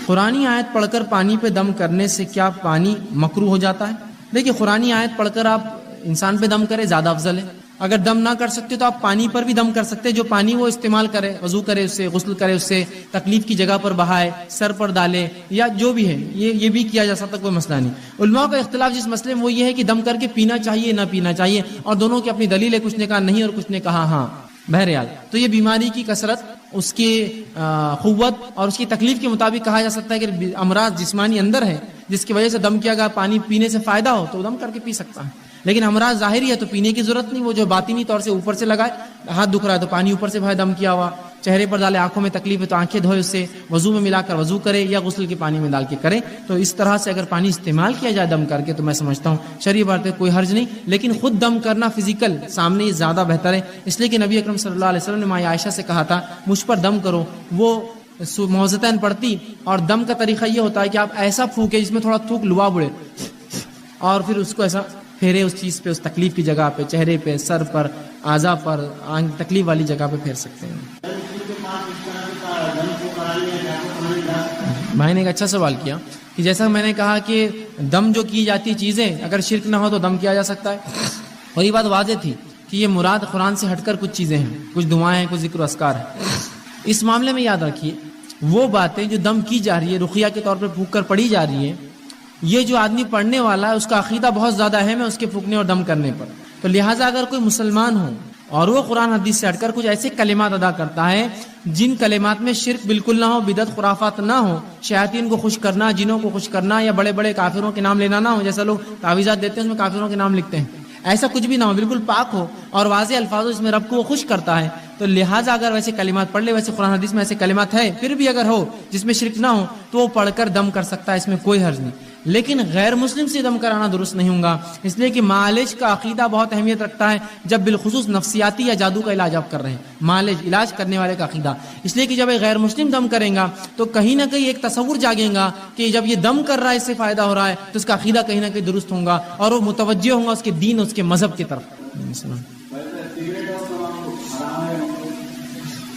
قرآنی آیت پڑھ کر پانی پہ دم کرنے سے کیا پانی مکروہ ہو جاتا ہے؟ دیکھیے قرآنی آیت پڑھ کر آپ انسان پہ دم کرے زیادہ افضل ہے. اگر دم نہ کر سکتے تو آپ پانی پر بھی دم کر سکتے، جو پانی وہ استعمال کرے، وضو کرے اس سے، غسل کرے اس سے، تکلیف کی جگہ پر بہائے، سر پر ڈالے، یا جو بھی ہے یہ بھی کیا جا سکتا، کوئی مسئلہ نہیں. علماء کا اختلاف جس مسئلے میں وہ یہ ہے کہ دم کر کے پینا چاہیے نہ پینا چاہیے، اور دونوں کی اپنی دلیل ہے، کچھ نے کہا نہیں اور کچھ نے کہا ہاں. بہرحال تو یہ بیماری کی کثرت، اس کی قوت اور اس کی تکلیف کے مطابق کہا جا سکتا ہے کہ امراض جسمانی اندر ہے جس کی وجہ سے دم کیا گیا، پانی پینے سے فائدہ ہو تو دم کر کے پی سکتا ہے. لیکن امراض ظاہری ہے تو پینے کی ضرورت نہیں. وہ جو باطنی طور سے اوپر سے لگائے، ہاتھ دکھ رہا ہے تو پانی اوپر سے بھائی دم کیا ہوا، چہرے پر ڈالے، آنکھوں میں تکلیف ہے تو آنکھیں دھوئے، اس سے وضو میں ملا کر وضو کرے یا غسل کے پانی میں ڈال کے کرے. تو اس طرح سے اگر پانی استعمال کیا جائے دم کر کے تو میں سمجھتا ہوں شرعی بات ہے، کوئی حرج نہیں. لیکن خود دم کرنا فزیکل سامنے یہ زیادہ بہتر ہے، اس لیے کہ نبی اکرم صلی اللہ علیہ وسلم نے ماں عائشہ سے کہا تھا مجھ پر دم کرو. وہ معوذتین پڑھتی، اور دم کا طریقہ یہ ہوتا ہے کہ آپ ایسا پھونکے جس میں تھوڑا تھوک لوا بڑے، اور پھر اس کو ایسا پھیرے اس چیز پہ، اس تکلیف کی جگہ پہ، چہرے پہ، سر پر، اعضاء پر، تکلیف والی جگہ پہ پھیر سکتے ہیں. بھائی نے ایک اچھا سوال کیا کہ جیسا میں نے کہا کہ دم جو کی جاتی چیزیں اگر شرک نہ ہو تو دم کیا جا سکتا ہے، اور یہ بات واضح تھی کہ یہ مراد قرآن سے ہٹ کر کچھ چیزیں ہیں، کچھ دعائیں ہیں، کچھ ذکر و اذکار ہے. اس معاملے میں یاد رکھیے وہ باتیں جو دم کی جا رہی ہے، رقیہ کے طور پہ پھونک کر پڑھی جا رہی ہے، یہ جو آدمی پڑھنے والا ہے اس کا عقیدہ بہت زیادہ اہم ہے اس کے پھونکنے اور دم کرنے پر. تو لہٰذا اگر کوئی مسلمان ہو اور وہ قرآن حدیث سے ہٹ کر کچھ ایسے کلمات ادا کرتا ہے جن کلمات میں شرک بالکل نہ ہو، بدعت خرافات نہ ہو، شیاطین کو خوش کرنا، جنوں کو خوش کرنا یا بڑے بڑے کافروں کے نام لینا نہ ہو، جیسا لوگ تعویذات دیتے ہیں اس میں کافروں کے نام لکھتے ہیں، ایسا کچھ بھی نہ ہو، بالکل پاک ہو اور واضح الفاظ اس میں رب کو وہ خوش کرتا ہے، تو لہٰذا اگر ویسے کلمات پڑھ لے، ویسے قرآن حدیث میں ایسے کلمات ہے پھر بھی اگر ہو جس میں شرک نہ ہو تو وہ پڑھ کر دم کر سکتا ہے، اس میں کوئی حرج نہیں. لیکن غیر مسلم سے دم کرانا درست نہیں ہوگا، اس لیے کہ معالج کا عقیدہ بہت اہمیت رکھتا ہے جب بالخصوص نفسیاتی یا جادو کا علاج آپ کر رہے ہیں، معالج علاج کرنے والے کا عقیدہ، اس لیے کہ جب ایک غیر مسلم دم کرے گا تو کہیں نہ کہیں ایک تصور جاگے گا کہ جب یہ دم کر رہا ہے اس سے فائدہ ہو رہا ہے تو اس کا عقیدہ کہیں نہ کہیں درست ہوگا اور وہ متوجہ ہوگا اس کے دین، اس کے مذہب کی طرف.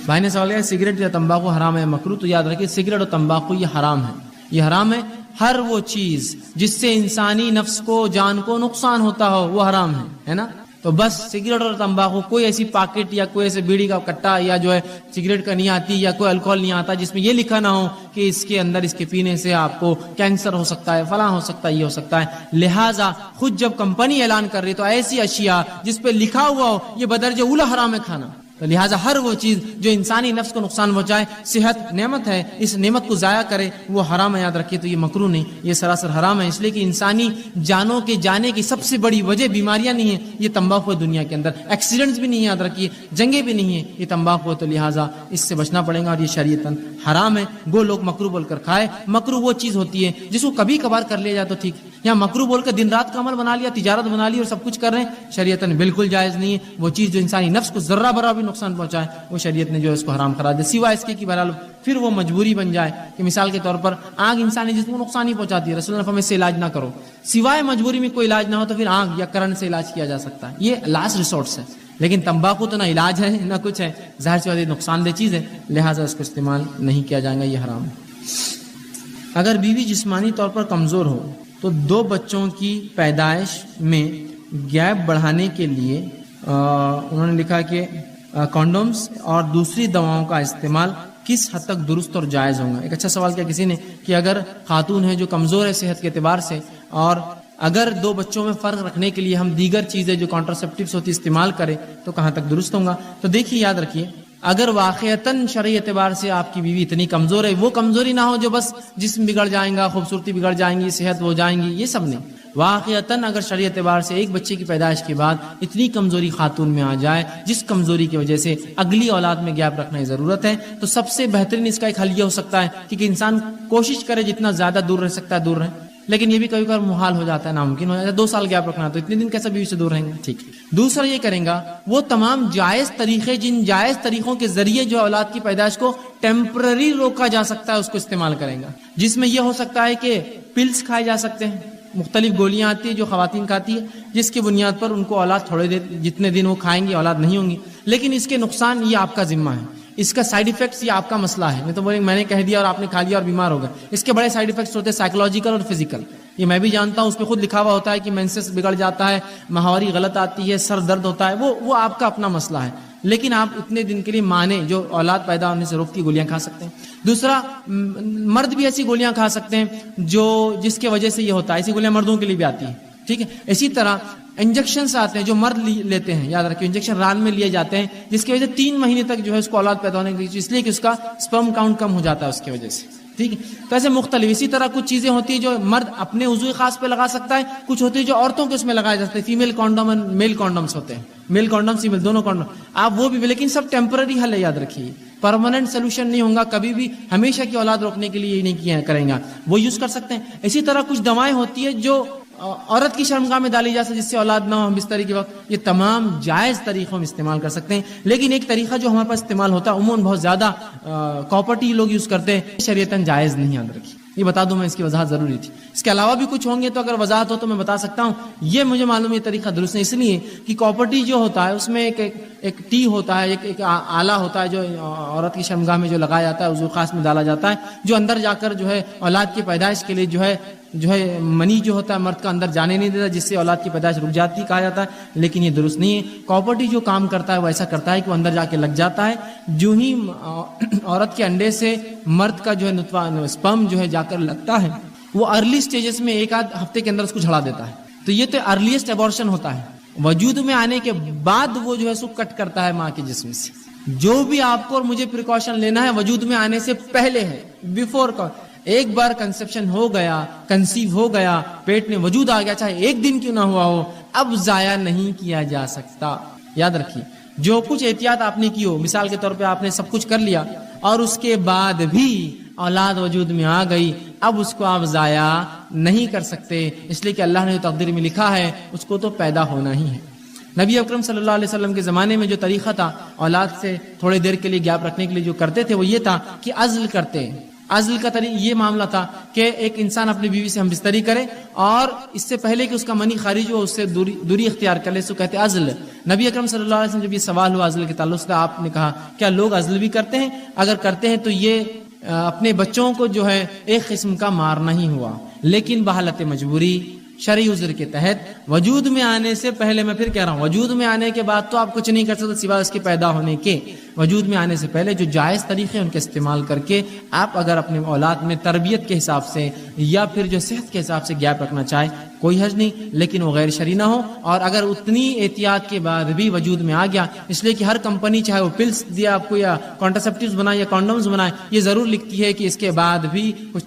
بھائی نے سوال کیا سگریٹ یا تمباکو حرام ہے مکروہ؟ تو یاد رکھیے سگریٹ اور تمباکو یہ حرام ہے، یہ حرام ہے. ہر وہ چیز جس سے انسانی نفس کو، جان کو نقصان ہوتا ہو وہ حرام ہے نا. تو بس سگریٹ اور تمباکو، کوئی ایسی پاکٹ یا کوئی ایسے بیڑی کا کٹا یا جو ہے سگریٹ کا نہیں آتی یا کوئی الکوہول نہیں آتا جس میں یہ لکھا نہ ہو کہ اس کے اندر اس کے پینے سے آپ کو کینسر ہو سکتا ہے، فلاں ہو سکتا ہے، یہ ہو سکتا ہے. لہٰذا خود جب کمپنی اعلان کر رہی تو ایسی اشیاء جس پہ لکھا ہوا ہو یہ بدرجہ اولی حرام ہے کھانا. تو لہٰذا ہر وہ چیز جو انسانی نفس کو نقصان پہنچائے، صحت نعمت ہے، اس نعمت کو ضائع کرے وہ حرام ہے. یاد رکھیے تو یہ مکروہ نہیں، یہ سراسر حرام ہے، اس لیے کہ انسانی جانوں کے جانے کی سب سے بڑی وجہ بیماریاں نہیں ہیں، یہ تمباکو ہے. دنیا کے اندر ایکسیڈنٹس بھی نہیں ہیں، یاد رکھیے جنگیں بھی نہیں ہیں، یہ تمباکو ہے. تو لہٰذا اس سے بچنا پڑے گا اور یہ شریعتاً حرام ہے. وہ لوگ مکروہ بول کر کھائے، مکروہ وہ چیز ہوتی ہے جس کو کبھی کبھار کر لیا جائے تو ٹھیک، یا مکروہ بول کر دن رات کا عمل بنا لیا، تجارت بنا لی اور سب کچھ کر رہے ہیں، شریعتاً بالکل جائز نہیں ہے. وہ چیز جو انسانی نفس کو ذرہ برابر بھی نقصان پہنچائے وہ شریعت نے جو ہے اس کو حرام قرار دیا، سوائے اس کے کہ بہرحال پھر وہ مجبوری بن جائے کہ مثال کے طور پر آگ انسانی جسم کو نقصان ہی پہنچاتی ہے، رسول اللہ نے فرمایا اس سے علاج نہ کرو، سوائے مجبوری میں کوئی علاج نہ ہو تو پھر آگ یا کرنٹ سے علاج کیا جا سکتا ہے، یہ لاسٹ ریسورس ہے. لیکن تمباکو تو نہ علاج ہے نہ کچھ ہے، ظاہر سی بات ہے نقصان دہ چیز ہے، لہٰذا اس کو استعمال نہیں کیا جائے گا، یہ حرام ہے. اگر بیوی جسمانی طور پر کمزور ہو تو 2 بچوں کی پیدائش میں گیپ بڑھانے کے لیے انہوں نے لکھا کہ کانڈومز اور دوسری دواؤں کا استعمال کس حد تک درست اور جائز ہوگا. ایک اچھا سوال کیا کسی نے کہ اگر خاتون ہے جو کمزور ہے صحت کے اعتبار سے اور اگر 2 بچوں میں فرق رکھنے کے لیے ہم دیگر چیزیں جو کانٹراسیپٹیوز ہوتی استعمال کریں تو کہاں تک درست ہوگا. تو دیکھیے یاد رکھیے اگر واقعتاً شرعی اعتبار سے آپ کی بیوی اتنی کمزور ہے، وہ کمزوری نہ ہو جو بس جسم بگڑ جائیں گا، خوبصورتی بگڑ جائیں گی، صحت ہو جائیں گی، یہ سب نہیں. واقعتاً اگر شرعی اعتبار سے ایک بچے کی پیدائش کے بعد اتنی کمزوری خاتون میں آ جائے جس کمزوری کی وجہ سے اگلی اولاد میں گیپ رکھنے کی ضرورت ہے، تو سب سے بہترین اس کا ایک حل یہ ہو سکتا ہے کہ انسان کوشش کرے جتنا زیادہ دور رہ سکتا ہے دور رہے. لیکن یہ بھی کبھی کبھار محال ہو جاتا ہے، ناممکن ہو جاتا ہے. 2 سال گیپ رکھنا تو اتنے دن کیسے بیوی سے دور رہیں گے؟ ٹھیک. دوسرا یہ کریں گا وہ تمام جائز طریقے، جن جائز طریقوں کے ذریعے جو اولاد کی پیدائش کو ٹیمپرری روکا جا سکتا ہے اس کو استعمال کریں گا، جس میں یہ ہو سکتا ہے کہ پلس کھائے جا سکتے ہیں، مختلف گولیاں آتی ہیں جو خواتین کھاتی ہے جس کی بنیاد پر ان کو اولاد تھوڑے دیر جتنے دن وہ کھائیں گے اولاد نہیں ہوں گی، لیکن اس کے نقصان یہ آپ کا ذمہ ہے، اس کا سائیڈ ایفیکٹس یہ آپ کا مسئلہ ہے. نہیں تو میں نے کہہ دیا اور آپ نے کھا لیا اور بیمار ہو گئے. اس کے بڑے سائیڈ ایفیکٹس ہوتے ہیں سائیکولوجیکل اور فزیکل، یہ میں بھی جانتا ہوں. اس پہ خود لکھا ہوا ہوتا ہے کہ مینسس بگڑ جاتا ہے، ماہواری غلط آتی ہے، سر درد ہوتا ہے، وہ آپ کا اپنا مسئلہ ہے. لیکن آپ اتنے دن کے لیے مانے جو اولاد پیدا ہونے سے روکتی گولیاں کھا سکتے ہیں. دوسرا مرد بھی ایسی گولیاں کھا سکتے ہیں جو جس کی وجہ سے یہ ہوتا ہے، ایسی گولیاں مردوں کے لیے بھی آتی ہیں. ٹھیک ہے. اسی طرح انجیکشنز آتے ہیں جو مرد لیتے ہیں، یاد رکھیں انجیکشن ران میں لیے جاتے ہیں جس کی وجہ سے 3 مہینے تک جو ہے اس کو اولاد پیدا ہونے کی، اس لیے کہ اس کا سپرم کاؤنٹ کم ہو جاتا ہے اس کی وجہ سے. ٹھیک ہے. تو ایسے مختلف اسی طرح کچھ چیزیں ہوتی ہیں جو مرد اپنے عضو خاص پہ لگا سکتا ہے، کچھ ہوتی ہے جو عورتوں کے اس میں لگائے جاتے ہیں. فیمیل کانڈوم اور میل کانڈومس ہوتے ہیں، میل کانڈوم فیمیل دونوں کانڈوم، آپ وہ بھی، لیکن سب ٹیمپرری حل ہے. یاد رکھیے پرماننٹ سولوشن نہیں ہوگا کبھی بھی، ہمیشہ کی اولاد روکنے کے لیے یہ نہیں کریں گا، وہ یوز کر سکتے ہیں. اسی طرح کچھ دوائیں ہوتی ہے جو عورت کی شرمگاہ میں ڈالی جا سکتی جس سے اولاد نہ ہو بستری کے وقت. یہ تمام جائز طریقوں میں استعمال کر سکتے ہیں. لیکن ایک طریقہ جو ہمارے پاس استعمال ہوتا ہے عموماً بہت زیادہ کاپرٹی لوگ یوز کرتے ہیں، شریعتاً جائز نہیں. یاد رکھیے یہ بتا دوں میں، اس کی وضاحت ضروری تھی. اس کے علاوہ بھی کچھ ہوں گے تو اگر وضاحت ہو تو میں بتا سکتا ہوں. یہ مجھے معلوم ہے یہ طریقہ درست نہیں، اس لیے کہ کاپرٹی جو ہوتا ہے اس میں ایک ٹی ہوتا ہے، ایک آلہ ہوتا ہے جو عورت کی شرمگاہ میں جو لگایا جاتا ہے، عضو خاص میں ڈالا جاتا ہے، جو اندر جا کر جو ہے اولاد کی پیدائش کے لیے جو ہے منی جو ہوتا ہے مرد کا اندر جانے نہیں دیتا، جس سے اولاد کی پیدائش رک جاتی کہا جاتا ہے. لیکن یہ درست نہیں ہے. کاپرٹی جو کام کرتا ہے وہ ایسا کرتا ہے کہ وہ اندر جا کے لگ جاتا ہے، جو ہی عورت کے انڈے سے مرد کا جو ہے نطفہ سپرم جو ہے جا کر لگتا ہے، وہ ارلی سٹیجز میں 1 آدھ ہفتے کے اندر اس کو جھڑا دیتا ہے. تو یہ تو ارلیسٹ ابورشن ہوتا ہے. وجود میں آنے کے بعد وہ جو ہے سو کٹ کرتا ہے ماں کے جسم سے. جو بھی آپ کو اور مجھے پریکاشن لینا ہے وجود میں آنے سے پہلے ہے, بیفور کا. ایک بار کنسیپشن ہو گیا, کنسیو ہو گیا, پیٹ میں وجود آ گیا, چاہے ایک دن کیوں نہ ہوا ہو, اب ضائع نہیں کیا جا سکتا. یاد رکھیے, جو کچھ احتیاط آپ نے کی ہو, مثال کے طور پہ آپ نے سب کچھ کر لیا اور اس کے بعد بھی اولاد وجود میں آ گئی, اب اس کو آپ ضائع نہیں کر سکتے, اس لیے کہ اللہ نے جو تقدیر میں لکھا ہے اس کو تو پیدا ہونا ہی ہے. نبی اکرم صلی اللہ علیہ وسلم کے زمانے میں جو طریقہ تھا اولاد سے تھوڑے دیر کے لیے گیپ رکھنے کے لیے جو کرتے تھے وہ یہ تھا کہ عزل کرتے. عزل کا یہ معاملہ تھا کہ ایک انسان اپنی بیوی سے ہم بستری کرے اور اس سے پہلے کہ اس کا منی خارج ہو اس سے دوری اختیار کر لے, سو کہتے عزل. نبی اکرم صلی اللہ علیہ وسلم جب یہ سوال ہوا عزل کے تعلق سے, آپ نے کہا کیا لوگ عزل بھی کرتے ہیں؟ اگر کرتے ہیں تو یہ اپنے بچوں کو جو ہے ایک قسم کا مارنا ہی ہوا, لیکن بحالت مجبوری شرعی عذر کے تحت وجود میں آنے سے پہلے, میں پھر کہہ رہا ہوں وجود میں آنے کے بعد تو آپ کچھ نہیں کر سکتے سوائے اس کے پیدا ہونے کے. وجود میں آنے سے پہلے جو جائز طریقے ان کے استعمال کر کے آپ اگر اپنے اولاد میں تربیت کے حساب سے یا پھر جو صحت کے حساب سے گیپ رکھنا چاہے کوئی حرج نہیں, لیکن وہ غیر شرعی نہ ہو. اور اگر اتنی احتیاط کے بعد بھی وجود میں آ گیا, اس لیے کہ ہر کمپنی چاہے وہ پلس دیا آپ کو یا کانٹرسیپٹیوز بنائے یا کانڈومز بنائے, یہ ضرور لکھتی ہے کہ اس کے بعد بھی کچھ